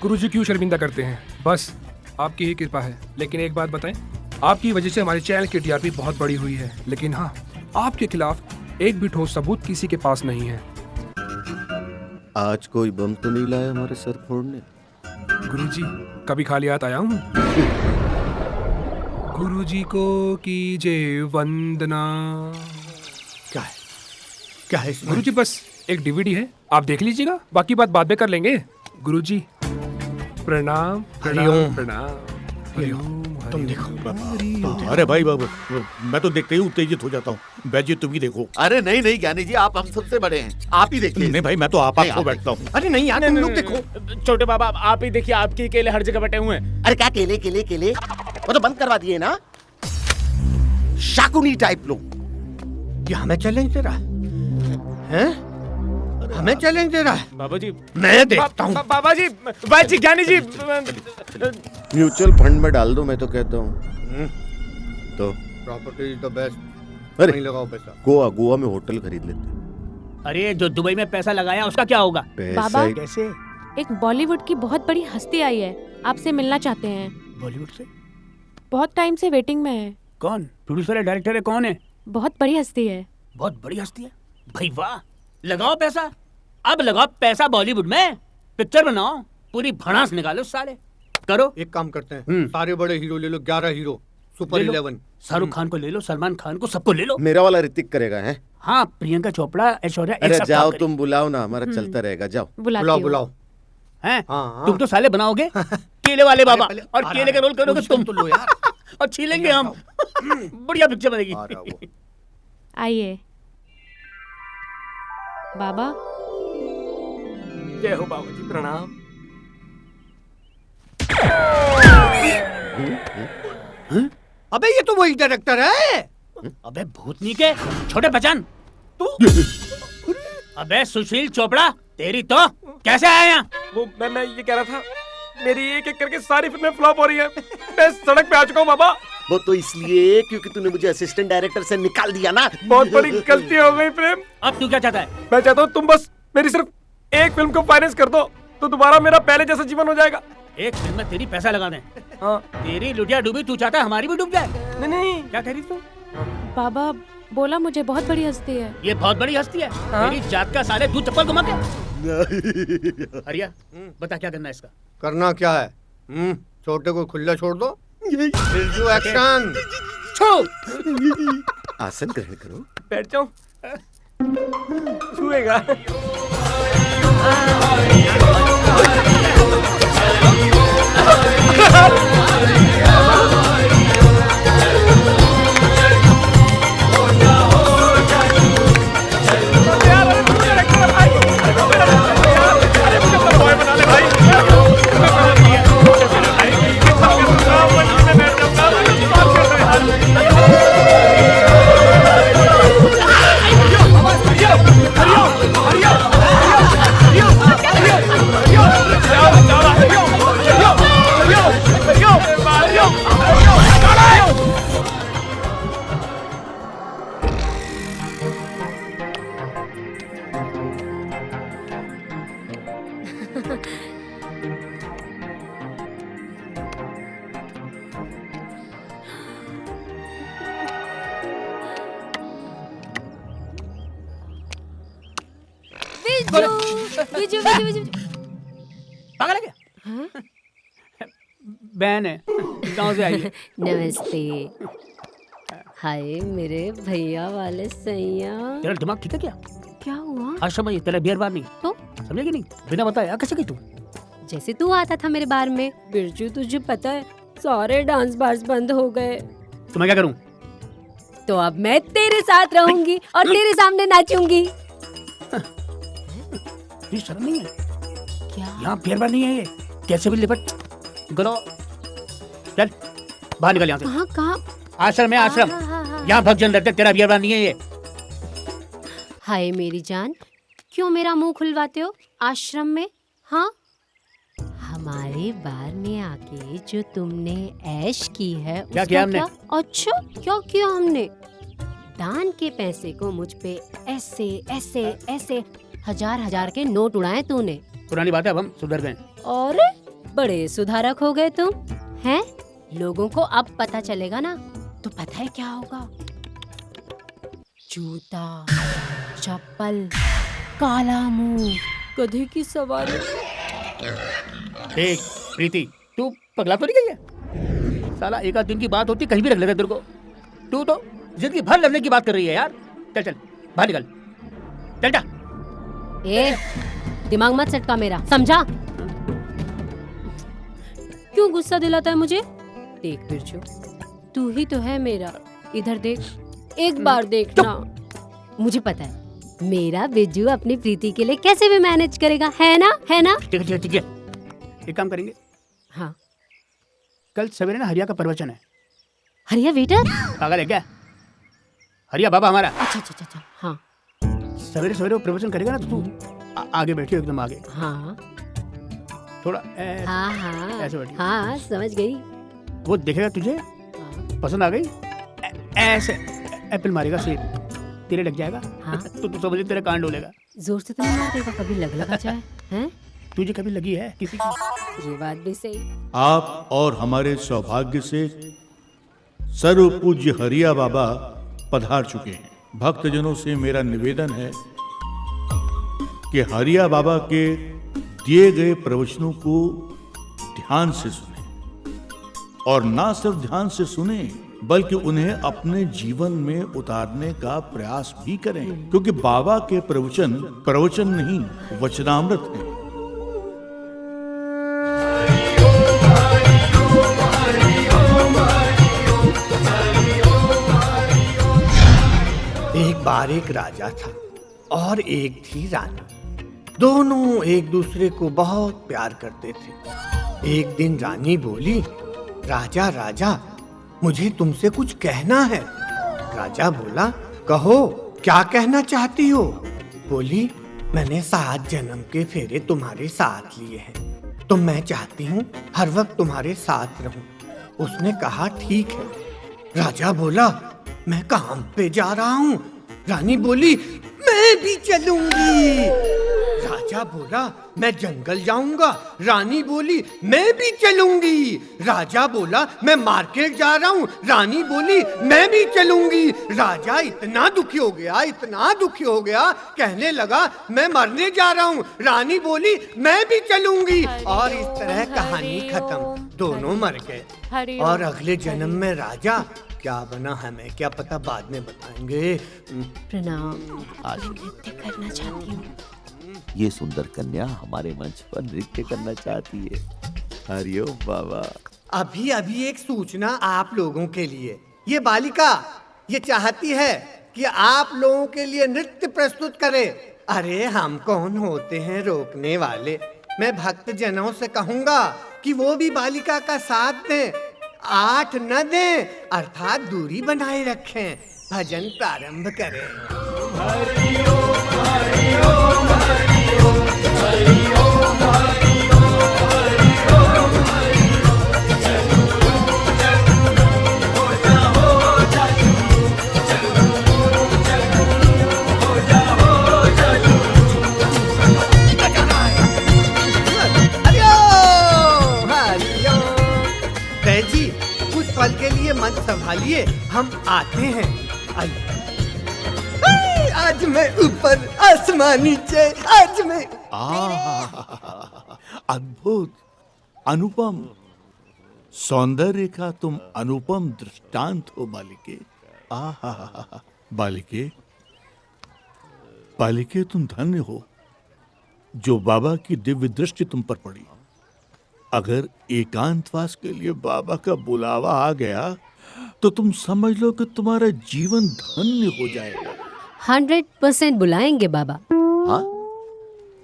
Speaker 3: गुरुजी क्यों शर्मिंदा करते हैं? बस आपकी ही कृपा है। लेकिन एक बात बताएं, आपकी वजह से हमारे चैनल की टीआरपी बहुत बड़ी हुई है। लेकिन हाँ, आपके खिलाफ एक भी ठोस सबूत किसी के पास नहीं है।
Speaker 7: आज कोई बम तो नहीं लाया हमारे सर फोड़ने?
Speaker 3: गुरुजी कभी खाली हाथ आया हूँ? गुरुजी को कीजिए वंदना।
Speaker 1: क्या है? क्या है?
Speaker 3: गुरुजी बस एक डीवीडी है, आप देख लीजिएगा, बाकी बात बाद में कर लेंगे। गुरुजी प्रणाम प्रणाम प्रणाम। हरिओम।
Speaker 1: तुम देखो।
Speaker 16: अरे भाई बाबू, मैं तो देखते ही उत्तेजित हो जाता हूँ। बैजी तुम ही देखो।
Speaker 21: अरे नहीं नहीं ज्ञानी जी, आप हम सबसे बड़े हैं, आप ही देखिए।
Speaker 16: नहीं भाई, मैं तो आप खो बैठता हूँ।
Speaker 1: अरे नहीं यार, तुम लोग देखो।
Speaker 8: छोटे बाबा आप ही देखिए, आपके केले हर जगह बटे हुए हैं।
Speaker 7: अरे क्या केले केले केले, वो तो बंद करवा दिए ना। शाकुनी टाइप लोग।
Speaker 1: ये हमें चैलेंज दे रहा है? हमें चैलेंज दे रहा है?
Speaker 8: बाबा जी
Speaker 1: मैं देखता हूँ।
Speaker 8: बाबा जी, भाई जी, ज्ञानी जी।
Speaker 12: म्यूचुअल फंड में डाल दो, मैं तो कहता हूँ। तो
Speaker 1: प्रॉपर्टी इज द बेस्ट।
Speaker 12: अरे
Speaker 1: नहीं लगाओ पैसा।
Speaker 12: गोवा में होटल खरीद लेते।
Speaker 2: अरे जो दुबई में पैसा लगाया उसका क्या होगा?
Speaker 13: बाबा
Speaker 1: कैसे?
Speaker 13: एक बॉलीवुड की बहुत बड़ी हस्ती आई है, आपसे मिलना चाहते हैं।
Speaker 2: बॉलीवुड से?
Speaker 13: बहुत टाइम से वेटिंग में है।
Speaker 2: कौन? प्रोड्यूसर है, डायरेक्टर है, कौन है?
Speaker 13: बहुत बड़ी हस्ती है।
Speaker 2: बहुत बड़ी हस्ती है? भाई वाह, लगाओ पैसा। अब लगाओ पैसा बॉलीवुड में, पिक्चर बनाओ, पूरी भड़ास निकालो सारे। करो।
Speaker 1: एक काम करते हैं, सारे बड़े हीरो ले लो, 11 हीरो, सुपर 11।
Speaker 2: शाहरुख खान को ले लो, सलमान खान को, सबको ले लो।
Speaker 12: मेरा वाला ऋतिक करेगा है?
Speaker 2: हाँ, प्रियंका चोपड़ा, ऐश्वर्या।
Speaker 12: अरे जाओ, तुम बुलाओ ना, हमारा चलता रहेगा। जाओ
Speaker 1: बुलाओ।
Speaker 2: हैं? तुम तो साले बनाओगे केले वाले बाबा, और केले का रोल करोगे तुम। तो लो यार, और छीलेंगे हम। बढ़िया पिक्चर बनेगी।
Speaker 13: आइए बाबा।
Speaker 3: जय हो बाबा जी, प्रणाम।
Speaker 1: अबे ये तो वही डायरेक्टर है।
Speaker 2: अबे भूतनी के छोटे पहचान तू। अबे सुशील चोपड़ा, तेरी तो कैसे आया यहाँ?
Speaker 3: वो मैं ये कह रहा था, मेरी एक एक करके सारी फिल्में फ्लॉप हो रही है। मैं सड़क पे आ चुका हूँ बाबा।
Speaker 7: वो तो इसलिए क्योंकि तूने मुझे असिस्टेंट डायरेक्टर से निकाल दिया ना।
Speaker 3: बहुत बड़ी गलती हो गई प्रेम।
Speaker 2: अब तू क्या चाहता है?
Speaker 3: मैं चाहता हूँ तुम बस मेरी सिर्फ एक फिल्म को फाइनेंस कर दो, तो दोबारा मेरा पहले जैसा जीवन हो जाएगा।
Speaker 2: एक फिल्म में तेरी पैसा लगा दें। हाँ। तेरी लुटिया डूबी, तू चाहता है हमारी भी डूब जाए?
Speaker 3: नहीं।
Speaker 2: क्या कह रही तू?
Speaker 13: बाबा बोला मुझे बहुत बड़ी हस्ती है।
Speaker 2: ये बहुत बड़ी हस्ती है। तेरी जात का साले तू चप्पल घुमा के। हरिया, बता क्या करना है इसका?
Speaker 1: करना क्या है? छोटे को खुला छोड़ दो। बिरजू एक्शन।
Speaker 12: आसन ग्रहण करो।
Speaker 3: बैठ जाओ। छुएगा।
Speaker 13: बिजू, बिजू, बिजू।
Speaker 2: पागल है क्या? बहन है, गांव से आई है।
Speaker 15: नमस्ते। हाय मेरे भैया वाले सैया।
Speaker 2: तेरा दिमाग ठीक है क्या?
Speaker 15: क्या हुआ?
Speaker 2: आश्रम में तेरा बियर बार नहीं
Speaker 15: तो
Speaker 2: समझेगी नहीं, बिना बताया कैसे गई तू?
Speaker 15: जैसे तू आता था मेरे बार में। बिरजू तुझे पता है सारे डांस बार्स बंद हो गए।
Speaker 2: तो मैं क्या करूं?
Speaker 15: तो अब मैं तेरे साथ रहूंगी और तेरे सामने नाचूंगी।
Speaker 2: ये शर्म नहीं है
Speaker 15: क्या?
Speaker 2: यहाँ बियर बार नहीं है ये। कैसे भी लिपट गलो। चल बाहर निकल यहाँ से।
Speaker 15: कहाँ कहाँ?
Speaker 2: आश्रम है आश्रम। यहाँ भक्तजन रहते, तेरा बियर बार नहीं है ये।
Speaker 15: हाय मेरी जान, क्यों मेरा मुंह खुलवाते हो आश्रम में? हाँ, हमारे बार में आके जो तुमने ऐश की है
Speaker 2: क्या किया हमने?
Speaker 15: अच्छा क्या किया हमने? दान के पैसे को मुझ पे ऐसे ऐसे ऐसे हजार के नोट उड़ाए तूने।
Speaker 2: पुरानी बात है, अब हम सुधर गए।
Speaker 15: और बड़े सुधारक हो गए तुम हैं? लोगों को अब पता चलेगा ना, तो पता है क्या होगा? जूता, चप्पल, काला मुंह, गधे की सवारी।
Speaker 2: देख प्रीति, तू पगला तो नहीं गई है? साला एक आध दिन की बात होती कहीं भी रख लेते तेरे को। तू तो जिंदगी भर लड़ने की बात कर रही है यार। चल चल बाहर निकल, चल जा।
Speaker 15: ए, दिमाग मत सटका मेरा, समझा? क्यों गुस्सा दिलाता है मुझे? देख बिरजू, तू ही तो है मेरा। इधर देख, एक बार देखना। मुझे पता है मेरा बिरजू अपनी प्रीति के लिए कैसे भी मैनेज करेगा, है ना? है ना?
Speaker 2: ठीक है ठीक है, एक काम करेंगे।
Speaker 15: हाँ,
Speaker 2: कल सवेरे ना हरिया का प्रवचन है।
Speaker 15: हरिया वेटर?
Speaker 2: पागल है क्या? हरिया बाबा हमारा।
Speaker 15: अच्छा अच्छा अच्छा, हाँ।
Speaker 2: सवेरे सवेरे वो प्रवचन करेगा ना, तो तू आगे बैठियो, एकदम आगे।
Speaker 15: हाँ
Speaker 2: थोड़ा
Speaker 15: हाँ हाँ
Speaker 2: ऐसे बैठियो।
Speaker 15: हाँ, समझ गई।
Speaker 2: वो देखेगा तुझे, पसंद आ गई, ऐसे एप्पल मारेगा, सेब तेरे लग जाएगा।
Speaker 15: हाँ।
Speaker 2: तू समझ, तेरा कान डोलेगा।
Speaker 15: जोर से तो नहीं मारेगा, कभी लगा जाए, हैं?
Speaker 2: तुझे कभी लगी है किसी की?
Speaker 15: ये बात भी सही।
Speaker 16: आप और हमारे सौभाग्य से सर्व पूज्य हरिया बाबा पधार चुके हैं। भक्तजनों से मेरा निवेदन है कि हरिया बाबा के दिए गए प्रवचनों को ध्यान से सुने, और ना सिर्फ ध्यान से सुने बल्कि उन्हें अपने जीवन में उतारने का प्रयास भी करें, क्योंकि बाबा के प्रवचन नहीं, वचनामृत है।
Speaker 1: एक बार एक राजा था और एक थी रानी। दोनों एक दूसरे को बहुत प्यार करते थे। एक दिन रानी बोली, राजा राजा, मुझे तुमसे कुछ कहना है। राजा बोला, कहो, क्या कहना चाहती हो? बोली, मैंने 7 जन्म के फेरे तुम्हारे साथ लिए हैं, तो मैं चाहती हूँ हर वक्त तुम्हारे साथ रहूं। उसने कहा, ठीक है। राजा बोला, मैं काम पे जा रहा हूँ। रानी बोली, मैं भी चलूंगी। राजा बोला, मैं जंगल जाऊंगा। रानी बोली, मैं भी चलूंगी। राजा बोला, मैं मार्केट जा रहा हूँ। रानी बोली, मैं भी चलूंगी। राजा इतना दुखी हो गया, कहने लगा, मैं मरने जा रहा हूँ। रानी बोली, मैं भी चलूंगी। और इस तरह कहानी खत्म। दोनों मर गए। और अगले जन्म में राजा क्या बना हमें क्या पता, बाद में बताएंगे।
Speaker 15: प्रणाम। आज नृत्य करना चाहती हूँ।
Speaker 5: ये सुंदर कन्या हमारे मंच पर नृत्य करना चाहती है। हरिओम बाबा।
Speaker 1: अभी एक सूचना आप लोगों के लिए। ये बालिका ये चाहती है कि आप लोगों के लिए नृत्य प्रस्तुत करे। अरे हम कौन होते हैं रोकने वाले। मैं भक्त जनों से कहूंगा कि वो भी बालिका का साथ दें, 8 न दें, अर्थात दूरी बनाए रखें। भजन प्रारंभ करें। हरिओम हरिओम हरिओम हरिओम जी, कुछ पल के लिए मन संभालिए, हम आते हैं। आज मैं ऊपर, आसमान नीचे, आज मैं।
Speaker 16: अद्भुत, अनुपम सौंदर्य का तुम अनुपम दृष्टांत हो बालिके। बालिके तुम धन्य हो जो बाबा की दिव्य दृष्टि तुम पर पड़ी। अगर एकांतवास के लिए बाबा का बुलावा आ गया तो तुम समझ लो कि तुम्हारा जीवन धन्य हो जाएगा।
Speaker 15: 100% बुलाएंगे बाबा।
Speaker 5: हाँ,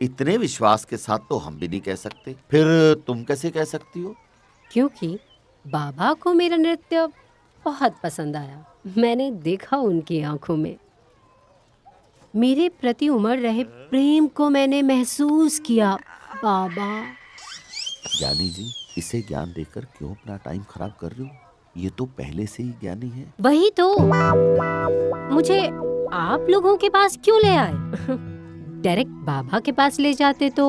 Speaker 5: इतने विश्वास के साथ तो हम भी नहीं कह सकते। फिर तुम कैसे कह सकती हो?
Speaker 15: क्योंकि बाबा को मेरा नृत्य बहुत पसंद आया। मैंने देखा उनकी आंखों में मेरे प्रति उमड़ रहे प्रेम को मैंने महसूस किया। बाबा।
Speaker 5: ज्ञानी जी, इसे ज्ञान देकर क्यों अपना टाइम खराब कर रहे हो? ये तो पहले से ही ज्ञानी है।
Speaker 15: वही तो, मुझे आप लोगों के पास क्यों ले आए? डायरेक्ट बाबा के पास ले जाते तो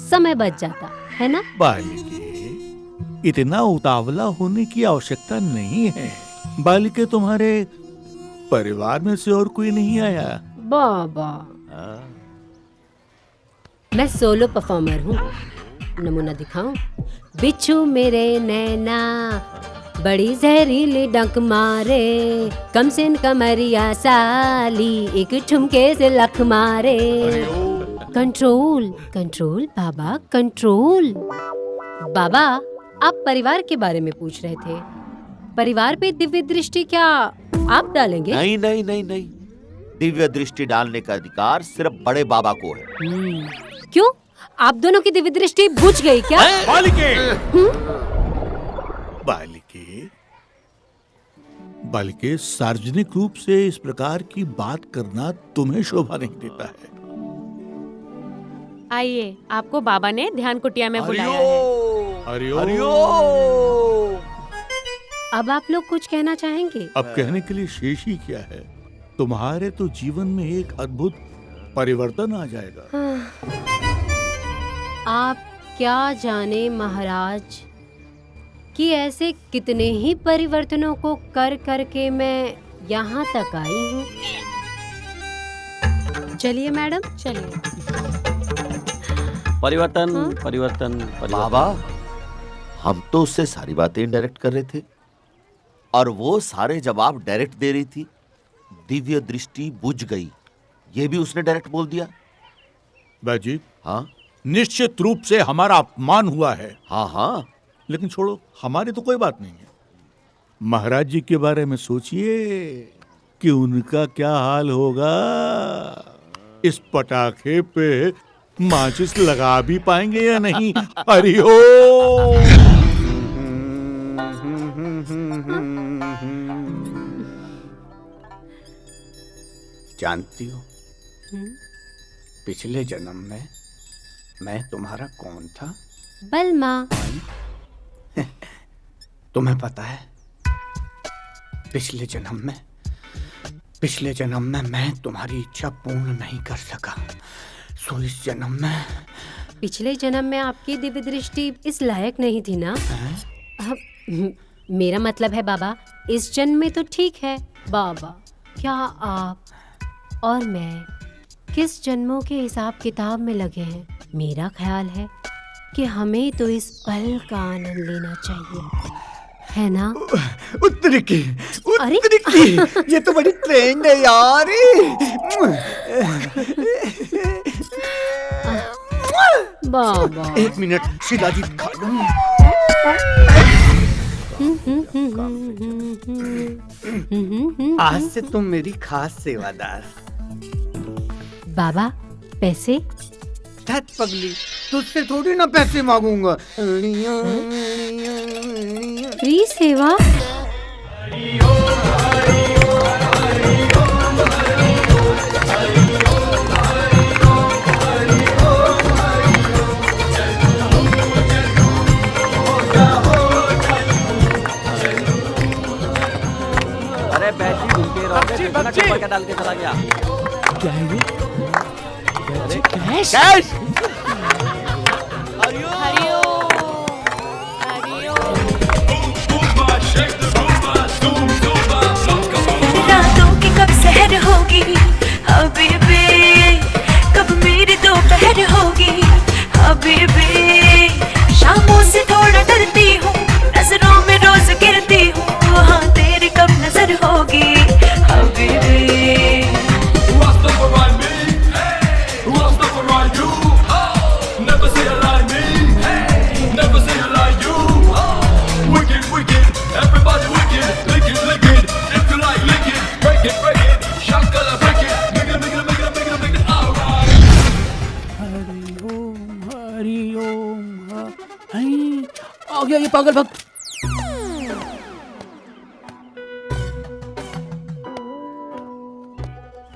Speaker 15: समय बच जाता, है ना?
Speaker 16: बालिके, इतना उतावला होने की आवश्यकता नहीं है। बालिके, तुम्हारे परिवार में से और कोई नहीं आया?
Speaker 15: बाबा, मैं सोलो परफॉर्मर हूँ। नमूना दिखाऊं? बिच्छू मेरे नैना बड़ी जहरीली डंक मारे, कम सिन कमरिया साली एक ठुमके से लख मारे। कंट्रोल कंट्रोल बाबा, कंट्रोल। बाबा, आप परिवार के बारे में पूछ रहे थे। परिवार पे दिव्य दृष्टि क्या आप डालेंगे?
Speaker 21: नहीं नहीं नहीं नहीं, दिव्य दृष्टि डालने का अधिकार सिर्फ बड़े बाबा को है।
Speaker 15: क्यों? आप दोनों की दिव्य दृष्टि बुझ गई क्या?
Speaker 16: बालिके, बालिके, बालिके, सार्वजनिक रूप से इस प्रकार की बात करना तुम्हें शोभा नहीं देता है।
Speaker 13: आइए, आपको बाबा ने ध्यान कुटिया में बुलाया है।
Speaker 15: अब आप लोग कुछ कहना चाहेंगे?
Speaker 16: अब कहने के लिए शेष ही क्या है, तुम्हारे तो जीवन में एक अद्भुत परिवर्तन आ जाएगा।
Speaker 15: आप क्या जाने महाराज कि ऐसे कितने ही परिवर्तनों को कर करके मैं यहाँ तक आई हूँ। चलिए मैडम, चलिए।
Speaker 20: परिवर्तन, परिवर्तन, परिवर्तन।
Speaker 21: बाबा, हम तो उससे सारी बातें डायरेक्ट कर रहे थे और वो सारे जवाब डायरेक्ट दे रही थी। दिव्य दृष्टि बुझ गई, ये भी उसने डायरेक्ट बोल दिया।
Speaker 16: बाजी,
Speaker 21: हाँ,
Speaker 16: निश्चित रूप से हमारा अपमान हुआ है।
Speaker 21: हाँ हाँ,
Speaker 16: लेकिन छोड़ो, हमारी तो कोई बात नहीं है। महाराज जी के बारे में सोचिए कि उनका क्या हाल होगा। इस पटाखे पे माचिस लगा भी पाएंगे या नहीं? हरिओम।
Speaker 1: जानती हो, पिछले जन्म में मैं तुम्हारा कौन था?
Speaker 15: बलमा।
Speaker 1: तुम्हें पता है, पिछले जन्म में मैं तुम्हारी इच्छा पूर्ण नहीं कर सका। सो इस जन्म में,
Speaker 15: पिछले जन्म में आपकी दिव्य दृष्टि इस लायक नहीं थी ना? मेरा मतलब है बाबा, इस जन्म में तो ठीक है। बाबा, क्या आप और मैं किस जन्मों के हिसाब किताब में लगे हैं? मेरा ख्याल है कि हमें तो इस पल का आनंद लेना चाहिए, है ना?
Speaker 1: उत्तरी, ये तो बड़ी ट्रेंड है यार।
Speaker 15: बाबा,
Speaker 1: 1 मिनट, शिलाजीत खा लूं। आज से तुम मेरी खास सेवादार।
Speaker 15: बाबा, पैसे?
Speaker 1: धत पगली, तुझसे थोड़ी ना पैसे मांगूंगा।
Speaker 15: फ्री सेवा?
Speaker 20: अरे बैठी घूमते रहोगे, देखना कपड़ा क्या डाल के चला गया। क्या है ये? कैश?
Speaker 9: रातों की कब सहर होगी हबीबी, कब मेरी दोपहर होगी हबीबी। शामों से थोड़ा डरती हूँ, नजरों में रोज गिरती हूँ, हाँ तेरी कब नजर होगी हबीबी।
Speaker 2: आ गया ये पागल भक्त।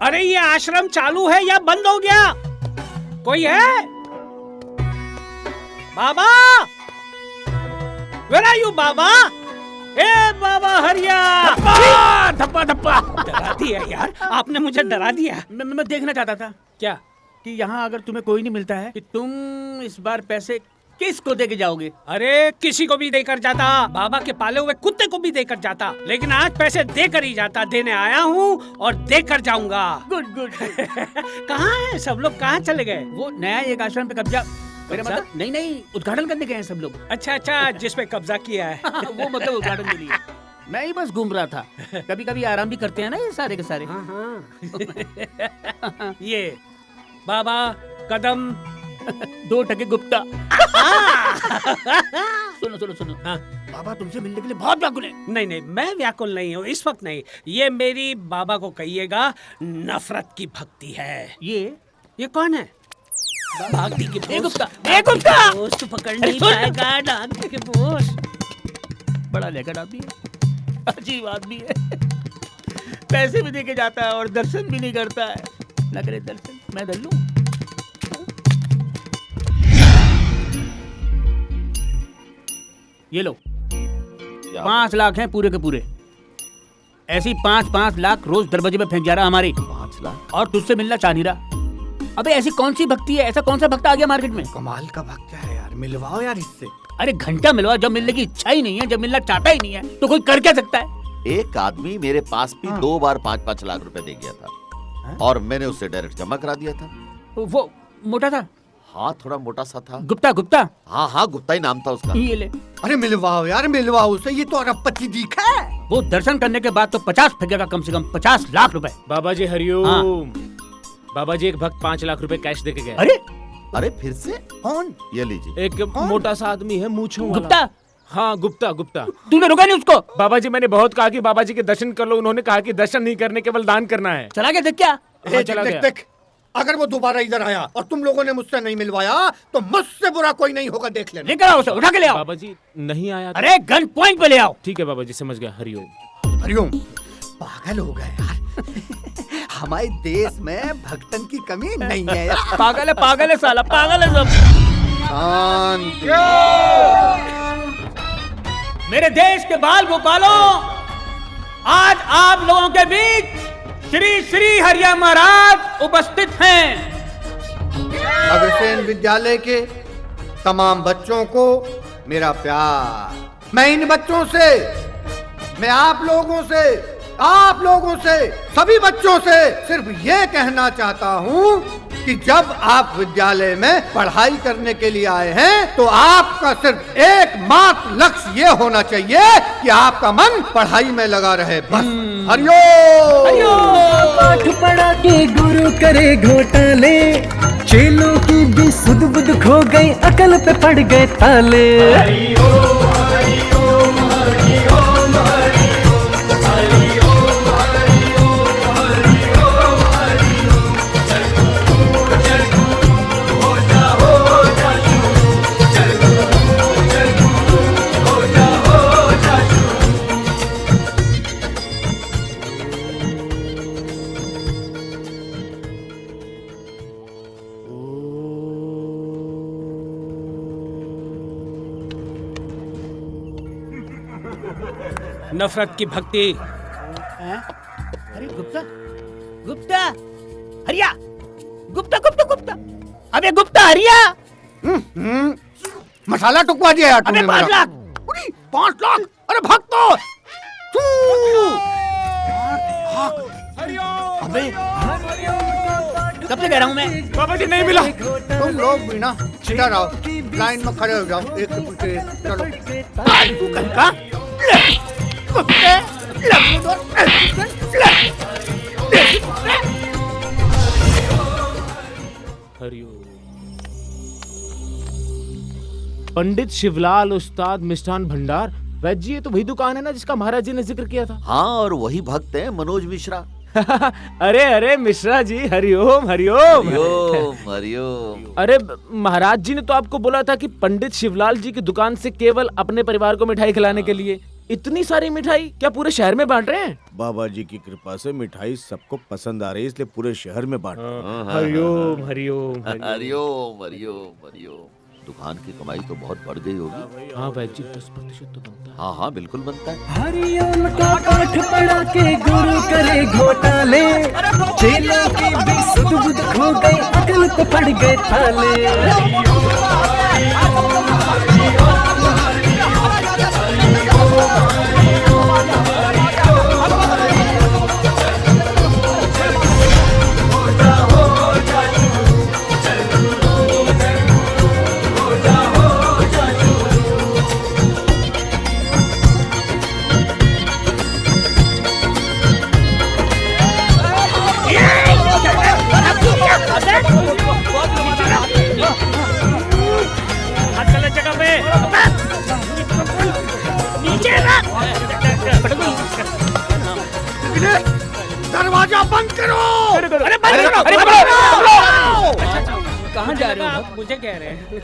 Speaker 2: अरे ये आश्रम चालू है या बंद हो गया? कोई है? बाबा, Where are you, बाबा? ए बाबा हरिया! धप्पा धप्पा डरा दिया यार, आपने मुझे डरा दिया। मैं देखना चाहता था क्या कि यहाँ अगर तुम्हें कोई नहीं मिलता है कि तुम इस बार पैसे किसको देके जाओगे? अरे किसी को भी देकर जाता, बाबा के पाले हुए कुत्ते को भी देकर जाता, लेकिन आज पैसे देकर ही जाता। देने आया हूँ और देकर जाऊंगा। Good good. कहाँ है सब लोग? कहाँ चले गए? वो नया एक आश्रम पे कब्जा, मेरा मतलब नहीं, उद्घाटन करने गए हैं सब लोग। अच्छा, जिस पे कब्जा किया है वो मतलब उद्घाटन के लिए। मैं ही बस घूम रहा था। कभी कभी आराम भी करते हैं ना ये सारे के सारे। ये बाबा कदम 2 टके गुप्ता। सुनो सुनो सुनो। हाँ, बाबा तुमसे मिलने के लिए बहुत व्याकुल है।
Speaker 19: नहीं नहीं, मैं व्याकुल नहीं हूँ इस वक्त नहीं। ये मेरी बाबा को कहिएगा नफरत की भक्ति है। ये कौन है?
Speaker 2: भागती की दोस्त
Speaker 19: पकड़ नहीं पाएगा डांग के बोस।
Speaker 2: बड़ा लेकर आदमी है, अजीब आदमी है। पैसे भी देके जाता है और दर्शन भी नहीं करता है। ना करे दर्शन, मैं धर लूं। ये लो 5 लाख हैं पूरे के पूरे। ऐसी 5-5 लाख रोज दरवाजे पे फेंक जा रहा हमारे।
Speaker 21: 5 लाख?
Speaker 2: और तुझसे मिलना चाह नहीं रहा। अबे ऐसी कौन सी भक्ति है, ऐसा कौन सा भक्त आ गया मार्केट में?
Speaker 1: कमाल का भक्त है यार, मिलवाओ यार इससे।
Speaker 2: अरे घंटा मिलवा, जब मिलने की इच्छा ही नहीं है, जब मिलना चाहता ही नहीं है तो कोई कर क्या सकता है?
Speaker 21: एक आदमी मेरे पास भी 2 बार 5-5 लाख रुपए दे गया था और मैंने उसे डायरेक्ट जमा करा दिया था।
Speaker 2: वो मोटा था?
Speaker 21: हाँ, थोड़ा मोटा सा था।
Speaker 2: गुप्ता?
Speaker 21: हाँ, गुप्ता ही नाम था उसका।
Speaker 2: ये ले।
Speaker 1: अरे मिलवाओ यार, मिलवाओ उसे, ये तो अरबपति दिखा है।
Speaker 2: वो दर्शन करने के बाद तो 50 फेंकेगा, कम से कम 50 लाख रुपए।
Speaker 8: बाबा जी हरिओम। बाबा जी, एक भक्त 5 लाख रुपए कैश देके गया।
Speaker 21: अरे फिर से?
Speaker 1: कौन?
Speaker 21: ये लीजिए।
Speaker 8: एक मोटा सा आदमी है, मूंछों वाला।
Speaker 2: गुप्ता?
Speaker 8: हाँ, गुप्ता।
Speaker 2: तूने रोका नहीं उसको?
Speaker 8: बाबा जी, मैंने बहुत कहा कि बाबा जी के दर्शन कर लो। उन्होंने कहा कि दर्शन नहीं करने, केवल दान करना है।
Speaker 2: चला गया देख क्या?
Speaker 8: चला गया।
Speaker 1: देख, अगर वो दोबारा इधर आया और तुम लोगों ने मुझसे नहीं मिलवाया तो मुझसे बुरा कोई नहीं होगा, देख लेना।
Speaker 2: लेकर आओ उसे, उठा के ले आओ।
Speaker 8: बाबा जी नहीं आया।
Speaker 2: अरे गन पॉइंट पे ले आओ।
Speaker 8: ठीक है बाबा जी, समझ गया। हरिओम।
Speaker 1: हरिओम। पागल हो गए यार। हमारे देश में भक्तन की कमी नहीं है यार।
Speaker 2: पागल है साला, पागल है सब।
Speaker 1: शांति।
Speaker 2: मेरे देश के बाल गोपालों, आज आप लोगों के बीच श्री श्री हरिया महाराज उपस्थित हैं।
Speaker 1: अग्रसेन विद्यालय के तमाम बच्चों को मेरा प्यार। मैं इन बच्चों से, मैं आप लोगों से, सभी बच्चों से सिर्फ ये कहना चाहता हूँ कि जब आप विद्यालय में पढ़ाई करने के लिए आए हैं तो आपका सिर्फ एकमात्र लक्ष्य ये होना चाहिए कि आपका मन पढ़ाई में लगा रहे, बस। हरिओम।
Speaker 6: पाठ पढ़ा के गुरु करे घोटाले, चेलों की भी सुध बुध खो गई, अकल पे पड़ गए ताले।
Speaker 19: नफरत की भक्ति।
Speaker 2: अरे गुप्ता हरिया, गुप्ता। अबे गुप्ता हरिया।
Speaker 1: मसाला टुकवा दिया यार तुमने।
Speaker 2: 5 लाख।
Speaker 1: 5 लाख? अरे भक्तो,
Speaker 2: अबे कब से कह रहा हूँ मैं?
Speaker 19: बाबा जी नहीं मिला।
Speaker 1: तुम लोग भी ना इधर आओ, लाइन में खड़े हो जाओ, एक के पीछे एक। चलो।
Speaker 2: तू कहीं
Speaker 8: पंडित शिवलाल उस्ताद मिष्ठान भंडार। वैद्य जी, ये तो वही दुकान है ना जिसका महाराज जी ने जिक्र किया था?
Speaker 21: हाँ, और वही भक्त है मनोज मिश्रा।
Speaker 8: अरे मिश्रा जी, हरिओम। अरे महाराज जी ने तो आपको बोला था कि पंडित शिवलाल जी की दुकान से केवल अपने परिवार को मिठाई खिलाने के लिए। इतनी सारी मिठाई क्या पूरे शहर में बांट रहे हैं?
Speaker 14: बाबा जी की कृपा से मिठाई सबको पसंद आ रही है, इसलिए पूरे शहर में बांट रहे हैं।
Speaker 21: हरिओम। दुकान की कमाई तो बहुत बढ़ गई होगी।
Speaker 8: हाँ वैद्य जी, 10% तो बनता है।
Speaker 21: हाँ, बिल्कुल बनता है।
Speaker 6: हरिओम का पाठ पढ़ा के गुरु करे घोटाले, चेलों की भी सुध बुध खो गई, अकल पे पड़ गए ताले।
Speaker 2: अरे कहाँ जा रहे हो?
Speaker 8: आप मुझे कह रहे हैं।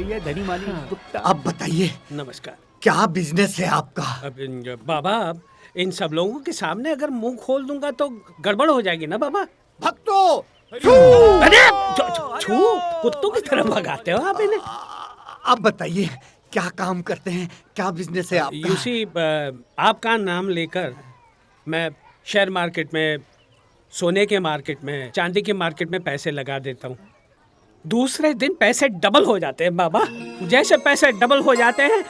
Speaker 2: ये धनी माली गुप्ता।
Speaker 17: अब बताइए,
Speaker 2: नमस्कार।
Speaker 17: क्या बिजनेस है आपका?
Speaker 2: अब बाबा, अब इन सब लोगों के सामने अगर मुंह खोल दूंगा तो गड़बड़ हो जाएगी ना बाबा।
Speaker 17: भक्तों,
Speaker 2: अरे छू, कुत्तों की तरह भगाते हो आप इन्हें।
Speaker 17: अब बताइए, क्या काम करते हैं, क्या बिजनेस है आपका?
Speaker 2: यूसी, आपका नाम लेकर मैं शेयर मार्केट में, सोने के मार्केट में, चांदी के मार्केट में पैसे लगा देता हूँ। दूसरे दिन पैसे डबल हो जाते हैं बाबा। जैसे पैसे डबल हो जाते हैं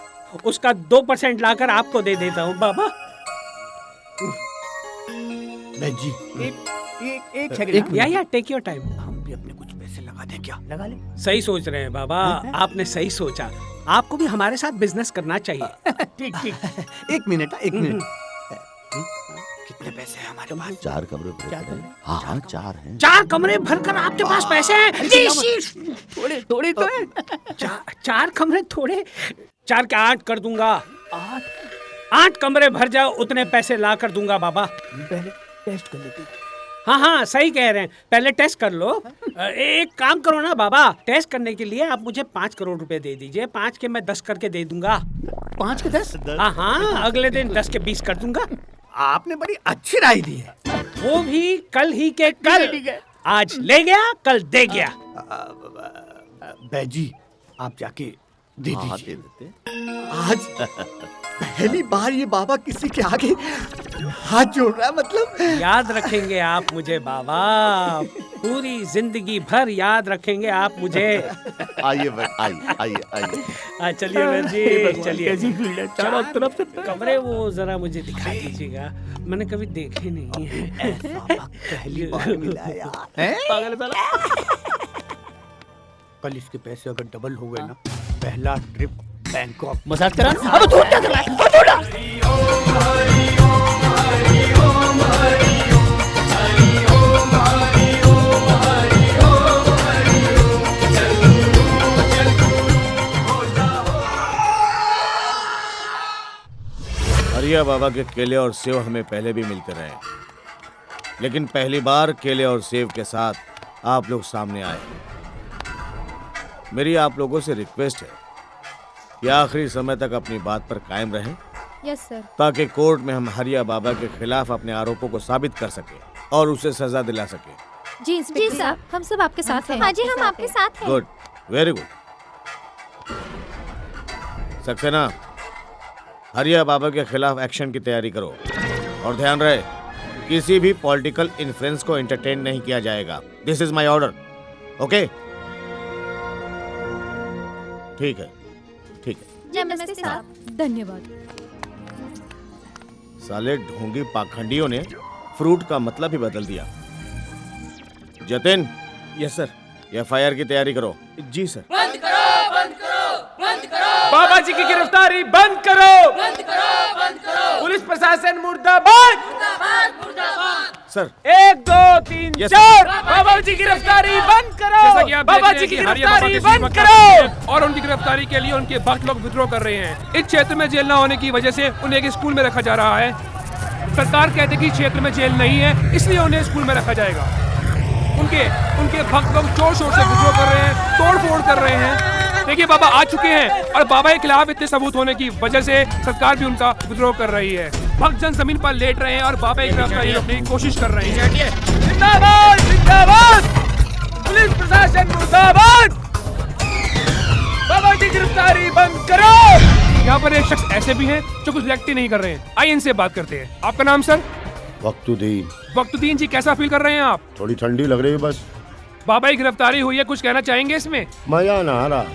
Speaker 2: उसका 2% लाकर आपको दे देता हूँ बाबा।
Speaker 17: जी
Speaker 2: एक सेकंड, या टेक योर टाइम।
Speaker 17: हम भी अपने कुछ पैसे लगा दें क्या?
Speaker 2: लगा ले। सही सोच रहे हैं बाबा, आपने सही सोचा। आपको भी हमारे साथ बिजनेस करना चाहिए।
Speaker 17: ठीक ठीक। एक मिनट। कितने पैसे हैं हमारे पास?
Speaker 21: 4 कमरे भरे पड़े हैं। हाँ हाँ 4 हैं।
Speaker 2: 4 कमरे भरकर आपके पास पैसे हैं? थोड़े थोड़े तो हैं। 4 कमरे थोड़े? 4 के 8 कर दूंगा। 8 कमरे भर जाओ, उतने पैसे ला कर दूंगा बाबा।
Speaker 17: पहले टेस्ट कर लेते।
Speaker 2: हाँ सही कह रहे हैं, पहले टेस्ट कर लो। एक काम करो ना बाबा, टेस्ट करने के लिए आप मुझे 5 करोड़ रुपए दे दीजिए। 5 के मैं 10 करके दे दूंगा।
Speaker 17: 5 के 10?
Speaker 2: हाँ, अगले दिन 10 के 20 कर दूंगा।
Speaker 17: आपने बड़ी अच्छी राय दी है।
Speaker 2: वो भी कल ही के कल। आज ले गया, कल दे गया।
Speaker 17: बैजी, आप जाके दे
Speaker 21: हाँ,
Speaker 17: दीजिए।
Speaker 21: दे देते।
Speaker 17: आज पहली बार ये बाबा किसी के आगे हाथ जोड़ रहा है, मतलब।
Speaker 2: याद रखेंगे आप मुझे बाबा, पूरी जिंदगी भर याद रखेंगे आप मुझे।
Speaker 21: आइए आइए।
Speaker 2: चलिए बहन जी, चलिए। चारों तरफ से कमरे वो जरा मुझे दिखा दीजिएगा, मैंने कभी देखे नहीं है।
Speaker 17: पहली बार मिला है यार।
Speaker 2: पागल साला।
Speaker 1: कल इसके पैसे अगर डबल हो गए ना, पहला ट्रिप बैंकॉक।
Speaker 2: मजाक करा? अब तू क्या कर रहा है?
Speaker 12: हरिया बाबा के केले और सेव हमें पहले भी मिलते रहे, लेकिन पहली बार केले और सेव के साथ आप लोग सामने आए। मेरी आप लोगों से रिक्वेस्ट है कि आखिरी समय तक अपनी बात पर कायम रहें,
Speaker 11: यस सर।
Speaker 12: ताकि कोर्ट में हम हरिया बाबा के खिलाफ अपने आरोपों को साबित कर सके और उसे सजा दिला सके।
Speaker 11: जी इंस्पेक्टर साहब, हम सब आपके साथ हैं।
Speaker 10: हाँ जी, हम आपके साथ हैं।
Speaker 12: Good, very good. सक्सेना, हरिया बाबा के खिलाफ एक्शन की तैयारी करो और ध्यान रहे किसी भी पॉलिटिकल इन्फ्लुएंस को एंटरटेन नहीं किया जाएगा। This is my order, okay? ठीक है, ठीक है।
Speaker 11: नमस्ते साहब। धन्यवाद।
Speaker 12: साले ढोंगी पाखंडियों ने फ्रूट का मतलब ही बदल दिया। Jatin,
Speaker 8: yes sir.
Speaker 12: एफआईआर की तैयारी करो।
Speaker 8: जी सर।
Speaker 3: बंद करो, बंद करो, बंद करो। बाबा जी की गिरफ्तारी बंद करो, बंद करो, बंद करो। पुलिस प्रशासन मुर्दाबाद, मुर्दाबाद, मुर्दाबाद।
Speaker 12: सर
Speaker 3: 1 2 3 4। बाबा जी की गिरफ्तारी बंद करो।
Speaker 22: जैसा कि आप
Speaker 3: बाबा
Speaker 22: देख
Speaker 3: जी
Speaker 22: रहे
Speaker 3: की
Speaker 22: हैं कि हरिया बाबा
Speaker 3: गिरफ्तारी
Speaker 22: के
Speaker 3: बंद
Speaker 22: सेवक
Speaker 3: करो।
Speaker 22: और उनकी गिरफ्तारी के लिए उनके भक्त लोग विद्रोह कर रहे हैं। इस क्षेत्र में जेल न होने की वजह से उन्हें एक स्कूल में रखा जा रहा है। सरकार कहते कि क्षेत्र में जेल नहीं है, इसलिए उन्हें स्कूल में रखा जाएगा। उनके भक्त लोग जोर शोर से विद्रोह कर रहे हैं, तोड़ फोड़ कर रहे हैं। देखिए बाबा आ चुके हैं और बाबा के खिलाफ इतने सबूत होने की वजह से सरकार भी उनका विद्रोह कर रही है। भक्त जन जमीन पर लेट रहे हैं और बाबा की गिरफ्तारी रोकने की कोशिश कर रहे हैं।
Speaker 3: जिंदाबाद, जिंदाबाद। पुलिस प्रशासन मुर्दाबाद। बाबा जी गिरफ्तारी बंद करो।
Speaker 22: यहाँ पर एक शख्स ऐसे भी हैं जो कुछ रिएक्ट ही नहीं कर रहे हैं। आइए इनसे बात करते हैं। आपका नाम सर?
Speaker 12: वक्तुद्दीन।
Speaker 22: वक्तुद्दीन जी, कैसा फील कर रहे हैं आप?
Speaker 12: थोड़ी ठंडी लग रही है बस।
Speaker 22: बाबा की गिरफ्तारी हुई है, कुछ कहना चाहेंगे इसमें?
Speaker 12: मजा ना आ रहा।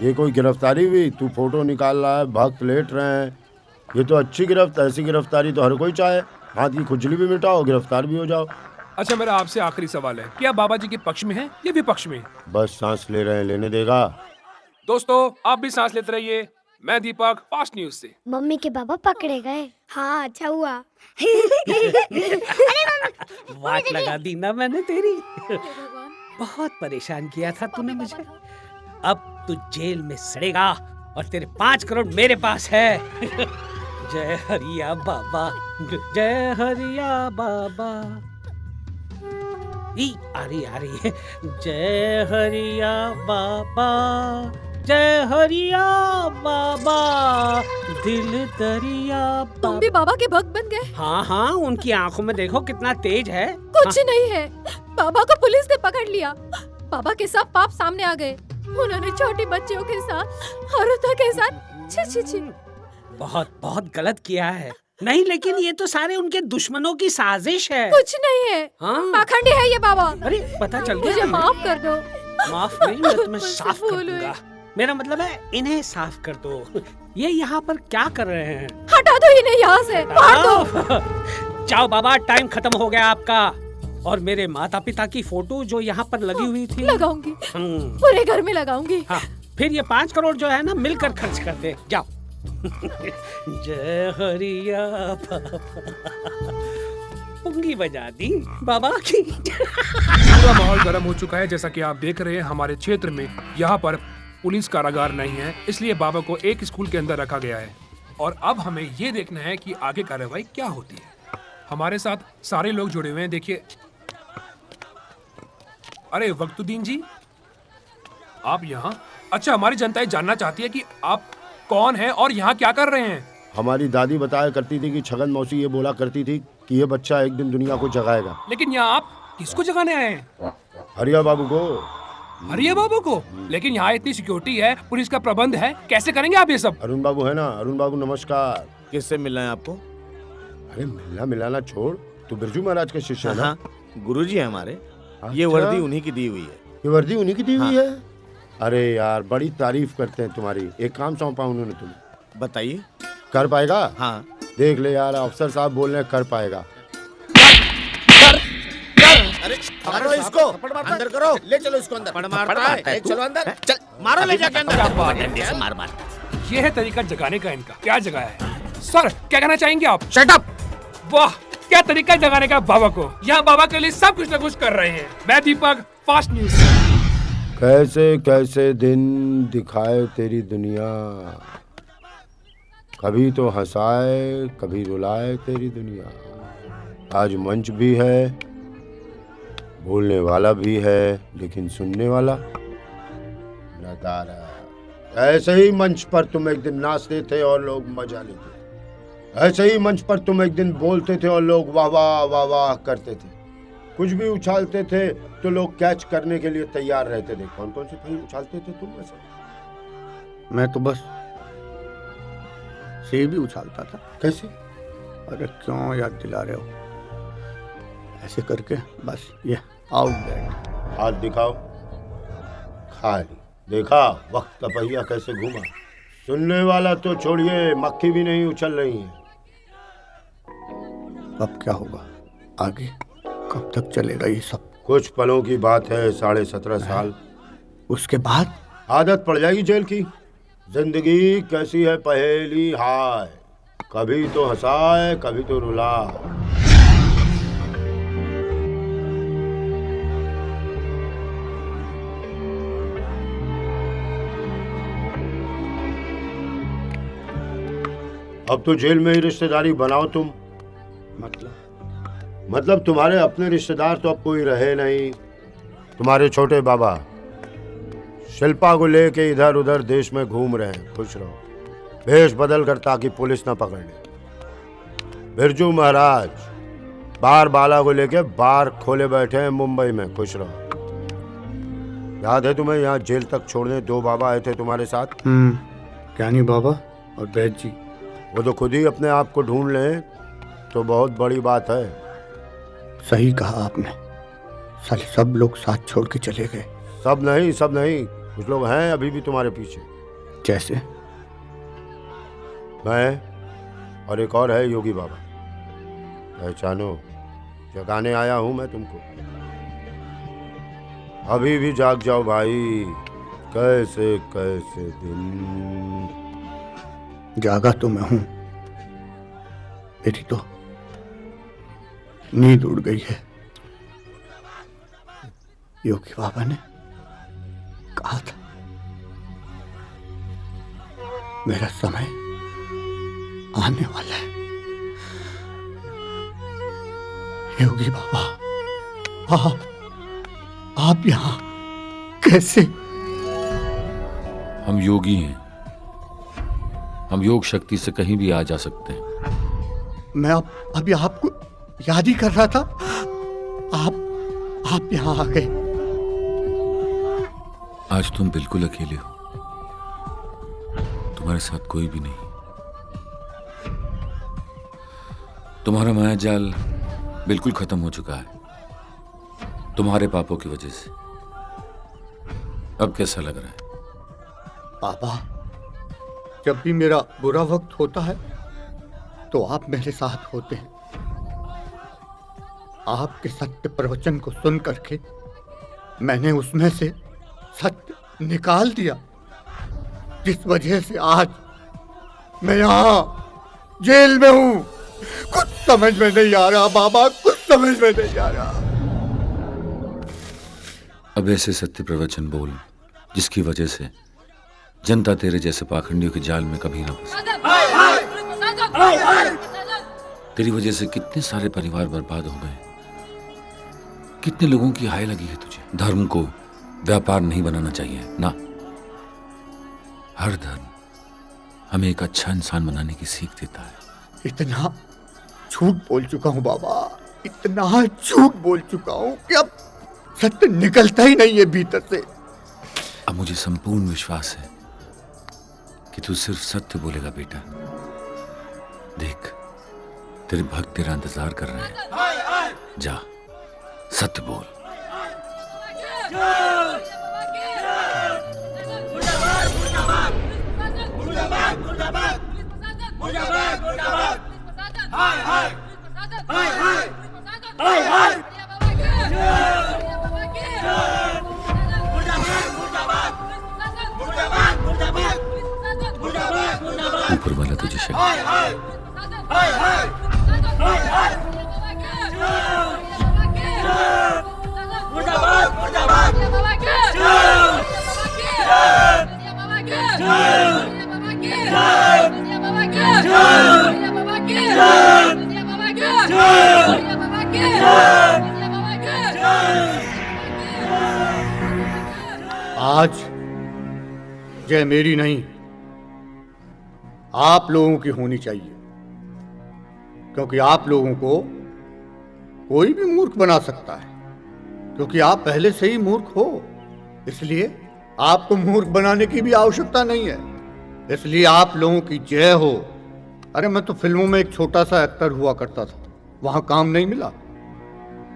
Speaker 12: ये कोई गिरफ्तारी हुई? तू फोटो निकाल रहा है, भक्त लेट रहे हैं। ये तो अच्छी गिरफ्तारी, ऐसी गिरफ्तारी तो हर कोई चाहे। हाथ की खुजली भी मिटाओ, गिरफ्तार भी हो जाओ।
Speaker 22: अच्छा, मेरा आपसे आखिरी सवाल है, क्या बाबा जी के पक्ष में है या विपक्ष में?
Speaker 12: बस सांस ले रहे हैं, लेने देगा।
Speaker 22: दोस्तों आप भी सांस लेते रहिए। मैं दीपक, फास्ट न्यूज से।
Speaker 10: मम्मी के बाबा पकड़े गए। हाँ, अच्छा हुआ।
Speaker 2: वाट लगा दी ना मैंने तेरी। बहुत परेशान किया था तूने मुझे। अब तू जेल में सड़ेगा और तेरे 5 करोड़ मेरे पास है। जय हरिया बाबा, जय हरिया बाबा।
Speaker 19: आ रही है। जय हरिया बाबा, जय हरिया बाबा, दिल दरिया बाबा।
Speaker 11: तुम भी बाबा के भक्त बन गए?
Speaker 19: हाँ हाँ, उनकी आंखों में देखो कितना तेज है।
Speaker 11: कुछ नहीं है, बाबा को पुलिस ने पकड़ लिया। बाबा के सब पाप सामने आ गए। उन्होंने छोटी बच्चियों के साथ, औरतों के साथ छी छी छी।
Speaker 19: बहुत बहुत गलत किया है। नहीं, लेकिन ये तो सारे उनके दुश्मनों की साजिश है।
Speaker 11: कुछ नहीं है, पाखंडी है ये बाबा।
Speaker 19: अरे पता चल गया।
Speaker 11: मुझे माफ कर दो।
Speaker 19: माफ नहीं, मैं तुम्हें साफ कर दूंगा। मेरा मतलब है इन्हें साफ कर दो। ये यहाँ पर क्या कर रहे हैं?
Speaker 11: हटा दो इन्हें यहाँ से, मार दो।
Speaker 19: जाओ बाबा, टाइम खत्म हो गया आपका। और मेरे माता पिता की फोटो जो यहाँ पर लगी हुई थी,
Speaker 11: लगाऊंगी, पूरे घर में लगाऊंगी।
Speaker 19: हाँ, फिर ये 5 करोड़ जो है ना, मिलकर खर्च करते। जाओ। जय हरिया बाबा, पुंगी बजा दी बाबा की।
Speaker 22: पूरा माहौल गर्म हो चुका है। जैसा कि आप देख रहे हैं, हमारे क्षेत्र में यहाँ पर पुलिस कारागार नहीं है, इसलिए बाबा को एक स्कूल के अंदर रखा गया है। और अब हमें ये देखना है कि आगे कार्रवाई क्या होती है। हमारे साथ सारे लोग जुड़े हुए हैं। देखिए, अरे वक्तुद्दीन जी, आप यहाँ? अच्छा, हमारी जनता ये जानना चाहती है कि आप कौन हैं और यहाँ क्या कर रहे हैं।
Speaker 12: हमारी दादी बताया करती थी कि छगन मौसी ये बोला करती थी कि ये बच्चा एक दिन दुनिया को जगाएगा।
Speaker 22: लेकिन यहाँ आप किसको जगाने आए हैं?
Speaker 12: हरिया बाबू को।
Speaker 22: हरिया बाबू को? लेकिन यहाँ इतनी सिक्योरिटी है, पुलिस का प्रबंध है, कैसे करेंगे आप ये सब?
Speaker 12: अरुण बाबू है ना? अरुण बाबू नमस्कार।
Speaker 4: किससे मिलना है आपको?
Speaker 12: अरे मिलना मिलाना छोड़, तू बिरजू महाराज के शिष्य है ना?
Speaker 4: गुरुजी है हमारे।
Speaker 12: अच्छा?
Speaker 4: ये वर्दी उन्हीं की दी हुई है।
Speaker 12: ये वर्दी उन्हीं की दी हुई है? अरे यार, बड़ी तारीफ करते हैं तुम्हारी। एक काम सौंपा उन्होंने तुम्हें।
Speaker 4: बताइए।
Speaker 12: कर पाएगा?
Speaker 4: हाँ।
Speaker 12: देख ले यार, अफसर साहब बोल रहे हैं कर पाएगा।
Speaker 4: अरे मारो इसको, अंदर करो, ले चलो इसको अंदर। मारता है, चलो अंदर, चल मारो, ले जाके अंदर। मार मार।
Speaker 22: ये है तरीका जगाने का इनका। क्या जगाया है सर? क्या कहना चाहेंगे आप?
Speaker 4: Shut up.
Speaker 22: वाह, क्या तरीका जगाने का बाबा को। यहाँ बाबा के लिए सब कुछ न कुछ कर रहे हैं। मैं दीपक, फास्ट न्यूज।
Speaker 12: कैसे कैसे दिन दिखाए तेरी दुनिया, कभी तो हंसाए कभी रुलाए तेरी दुनिया। आज मंच भी है, बोलने वाला भी है, लेकिन सुनने वाला नदारा। ऐसे ही मंच पर तुम एक दिन नाचते थे और लोग मजा लेते थे। ऐसे ही मंच पर तुम एक दिन बोलते थे और लोग वाह वाह वाह वाह करते थे। कुछ भी उछालते थे तो लोग कैच करने के लिए तैयार रहते थे। कौन कौन से फल उछालते थे तुम वैसे?
Speaker 1: मैं तो बस सेब भी उछालता था।
Speaker 12: कैसे?
Speaker 1: अरे क्यों याद दिला रहे हो? ऐसे करके बस ये आउट दैट।
Speaker 12: हाथ दिखाओ। खाली देखा वक्त का पहिया कैसे घूमा। सुनने वाला तो छोड़िए, मक्खी भी नहीं उछल रही है।
Speaker 1: अब क्या होगा आगे? कब तक चलेगा ये सब?
Speaker 12: कुछ पलों की बात है, 17.5 साल।
Speaker 1: उसके बाद
Speaker 12: आदत पड़ जाएगी जेल की। जिंदगी कैसी है पहेली, हाय, कभी तो हंसाए कभी तो रुला। अब तो जेल में ही रिश्तेदारी बनाओ तुम। मतलब तुम्हारे अपने रिश्तेदार तो अब कोई रहे नहीं। तुम्हारे छोटे बाबा शिल्पा को लेके इधर उधर देश में घूम रहे हैं। खुश रहो, भेष बदल कर, ताकि पुलिस ना पकड़ ले। बिरजू महाराज बार बाला को लेके बार खोले बैठे हैं मुंबई में। खुश रहो। याद है तुम्हें, यहाँ जेल तक छोड़ने 2 बाबा आए थे तुम्हारे साथ।
Speaker 1: ज्ञानी बाबा और वैद्य जी।
Speaker 12: वो तो खुद ही अपने आप को ढूंढ लें तो बहुत बड़ी बात है।
Speaker 1: सही कहा आपने। साले सब लोग साथ छोड़ के चले गए।
Speaker 12: सब नहीं, कुछ लोग हैं अभी भी तुम्हारे पीछे।
Speaker 1: जैसे?
Speaker 12: मैं और एक और है योगी बाबा। पहचानो, जगाने आया हूं मैं तुमको। अभी भी जाग जाओ भाई। कैसे कैसे दिन।
Speaker 1: जागा तो मैं हूं, मेरी तो नींद उड़ गई है। योगी बाबा ने कहा था मेरा समय आने वाला है। योगी बाबा
Speaker 17: आप यहाँ कैसे?
Speaker 7: हम योगी हैं, हम योग शक्ति से कहीं भी आ जा सकते हैं।
Speaker 17: मैं अभी आपको याद ही कर रहा था, आप यहाँ आ गए।
Speaker 7: आज तुम बिल्कुल अकेले हो, तुम्हारे साथ कोई भी नहीं। तुम्हारा माया जाल बिल्कुल खत्म हो चुका है, तुम्हारे पापों की वजह से। अब कैसा लग रहा है?
Speaker 17: पापा, जब भी मेरा बुरा वक्त होता है तो आप मेरे साथ होते हैं। आपके सत्य प्रवचन को सुन करके मैंने उसमें से सत्य निकाल दिया, जिस वजह से आज मैं यहाँ जेल में हूँ। कुछ समझ में नहीं आ रहा बाबा, कुछ समझ में नहीं आ रहा।
Speaker 7: अब ऐसे सत्य प्रवचन बोल जिसकी वजह से जनता तेरे जैसे पाखंडियों के जाल में कभी ना फंसे। तेरी वजह से कितने सारे परिवार बर्बाद हो गए, कितने लोगों की हाय लगी है तुझे। धर्म को व्यापार नहीं बनाना चाहिए ना। हर धर्म हमें एक अच्छा इंसान बनाने की सीख देता है।
Speaker 17: इतना झूठ बोल चुका हूँ बाबा, इतना झूठ बोल चुका हूँ कि अब सत्य निकलता ही नहीं है भीतर से।
Speaker 7: अब मुझे संपूर्ण विश्वास है कि तू सिर्फ सत्य बोलेगा बेटा। देख, तेरे भक्त तेरा इंतजार कर रहे हैं। जा, सत्य बोल। ऊपर वाला तुझे
Speaker 17: आज जय मेरी नहीं, आप लोगों की होनी चाहिए, क्योंकि आप लोगों को कोई भी मूर्ख बना सकता है, क्योंकि आप पहले से ही मूर्ख हो। इसलिए आपको मूर्ख बनाने की भी आवश्यकता नहीं है। इसलिए आप लोगों की जय हो। अरे मैं तो फिल्मों में एक छोटा सा एक्टर हुआ करता था, वहां काम नहीं मिला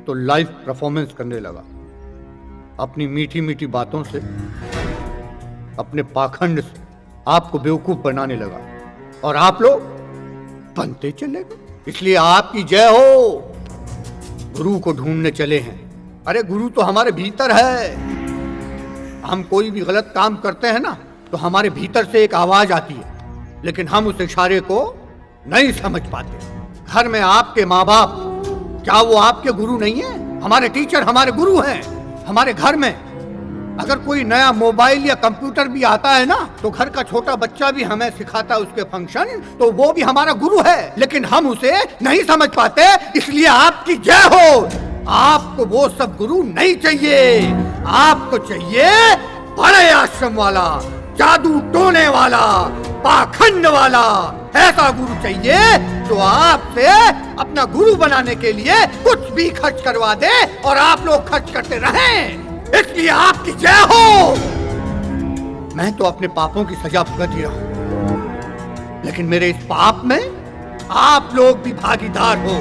Speaker 17: तो लाइव परफॉर्मेंस करने लगा। अपनी मीठी मीठी बातों से, अपने पाखंड से आपको बेवकूफ बनाने लगा और आप लोग बनते चले गए। इसलिए आपकी जय हो। गुरु को ढूंढने चले हैं। अरे गुरु तो हमारे भीतर है। हम कोई भी गलत काम करते हैं ना तो हमारे भीतर से एक आवाज आती है, लेकिन हम उस इशारे को नहीं समझ पाते। घर में आपके माँ बाप, क्या वो आपके गुरु नहीं है? हमारे टीचर हमारे गुरु हैं। हमारे घर में अगर कोई नया मोबाइल या कंप्यूटर भी आता है ना तो घर का छोटा बच्चा भी हमें सिखाता है उसके फंक्शन, तो वो भी हमारा गुरु है, लेकिन हम उसे नहीं समझ पाते। इसलिए आपकी जय हो। आपको वो सब गुरु नहीं चाहिए। आपको चाहिए बड़े आश्रम वाला, जादू टोने वाला, पाखंड वाला। ऐसा गुरु चाहिए जो आपसे अपना गुरु बनाने के लिए कुछ भी खर्च करवा दे और आप लोग खर्च करते रहें। इसलिए आपकी जय हो। मैं तो अपने पापों की सजा भुगत ही रहा हूं, लेकिन मेरे इस पाप में आप लोग भी भागीदार हो,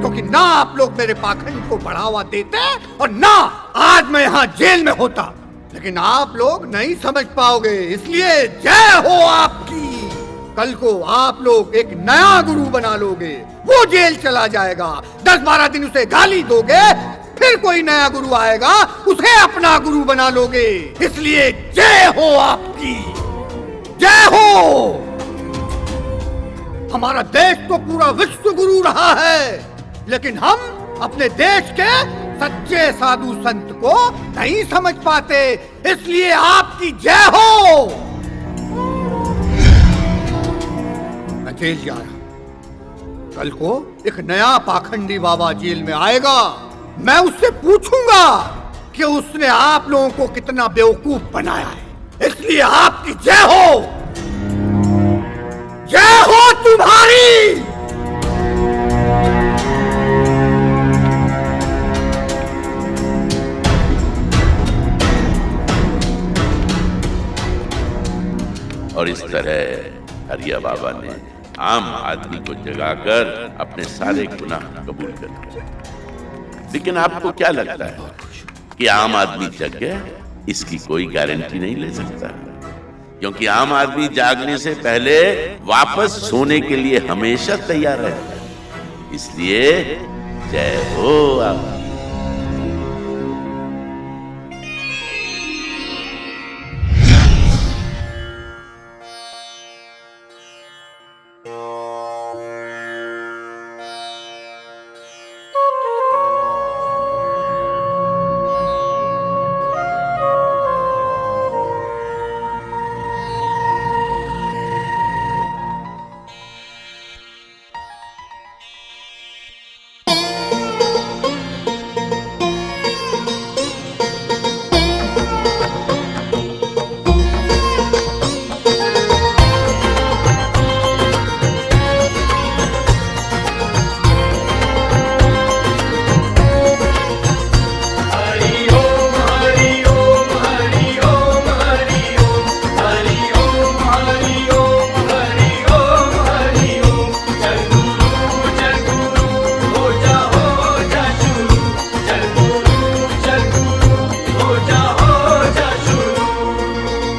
Speaker 17: क्योंकि ना आप लोग मेरे पाखंड को बढ़ावा देते और ना आज मैं यहाँ जेल में होता। लेकिन आप लोग नहीं समझ पाओगे, इसलिए जय हो आपकी। कल को आप लोग एक नया गुरु बना लोगे, वो जेल चला जाएगा, 10-12 दिन उसे गाली दोगे, फिर कोई नया गुरु आएगा, उसे अपना गुरु बना लोगे। इसलिए जय हो आपकी, जय हो। हमारा देश तो पूरा विश्व गुरु रहा है, लेकिन हम अपने देश के सच्चे साधु संत को नहीं समझ पाते। इसलिए आपकी जय हो। मैं जेल जा रहा, कल को एक नया पाखंडी बाबा जेल में आएगा। मैं उससे पूछूंगा कि उसने आप लोगों को कितना बेवकूफ बनाया है। इसलिए आपकी जय हो, जय हो तुम्हारी।
Speaker 5: और इस तरह हरिया बाबा ने आम आदमी को जगाकर अपने सारे गुनाह कबूल कर लिया। लेकिन आपको क्या लगता है कि आम आदमी जग गया? इसकी कोई गारंटी नहीं ले सकता, क्योंकि आम आदमी जागने से पहले वापस सोने के लिए हमेशा तैयार रहता है। इसलिए जय हो आप।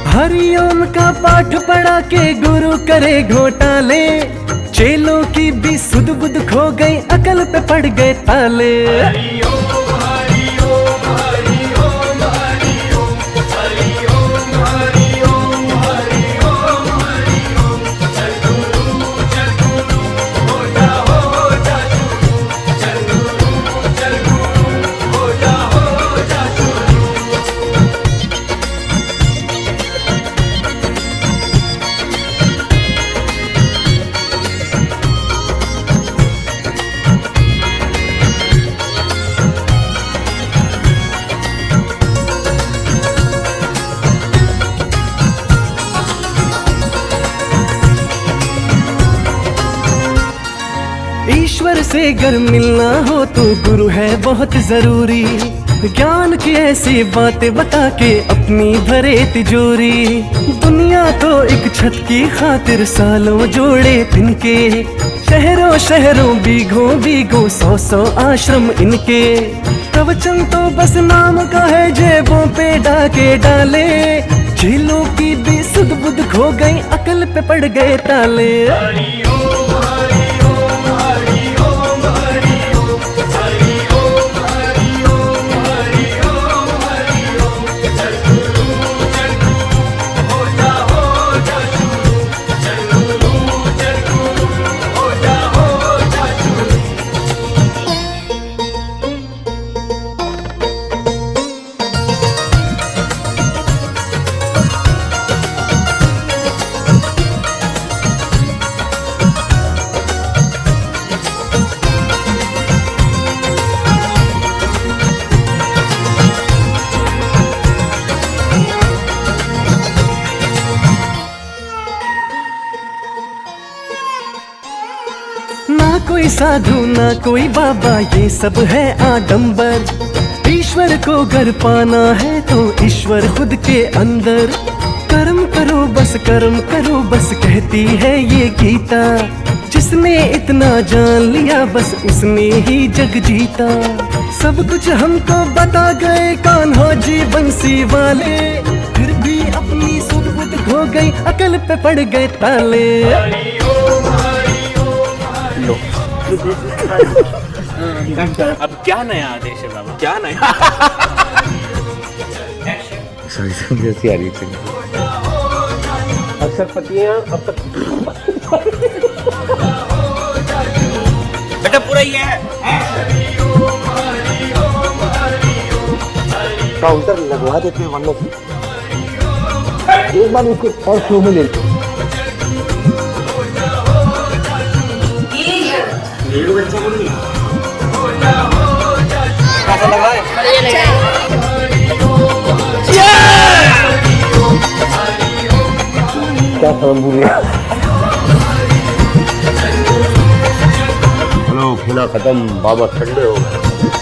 Speaker 6: हरिओम का पाठ पढ़ा के गुरु करे घोटाले, चेलों की भी सुध बुध खो गई, अकल पे पड़ गए ताले। ईश्वर से अगर मिलना हो तो गुरु है बहुत जरूरी, ज्ञान की ऐसी बातें बता के अपनी भरे तिजोरी। दुनिया तो एक छत की खातिर सालों जोड़े तिनके, शहरों शहरों बीघों बीघों 100 आश्रम इनके। प्रवचन तो बस नाम का है, जेबों पे डाके डाले, झीलों की भी सुध बुध खो गई, अकल पे पड़ गए ताले। ना कोई साधु ना कोई बाबा, ये सब है आडंबर। ईश्वर को घर पाना है तो ईश्वर खुद के अंदर। कर्म करो बस, कर्म करो बस, कहती है ये गीता। जिसने इतना जान लिया बस उसने ही जग जीता। सब कुछ हमको बता गए कान्हा जी बंसी वाले, फिर भी अपनी सुध बुध खो गई, अकल पे पड़ गए ताले।
Speaker 19: अब क्या नया आदेश है बाबा, क्या नया?
Speaker 21: जैसी आ रही थी
Speaker 19: अक्सर पतियां अब तक बेटा पूरा ही है।
Speaker 18: काउंटर लगवा देते वरना एक बार उसको और शो में ले लो।
Speaker 19: कैसा लगा है?
Speaker 18: क्या खत्म हो गया?
Speaker 12: चलो खेला खत्म, बाबा ठंडे हो गए।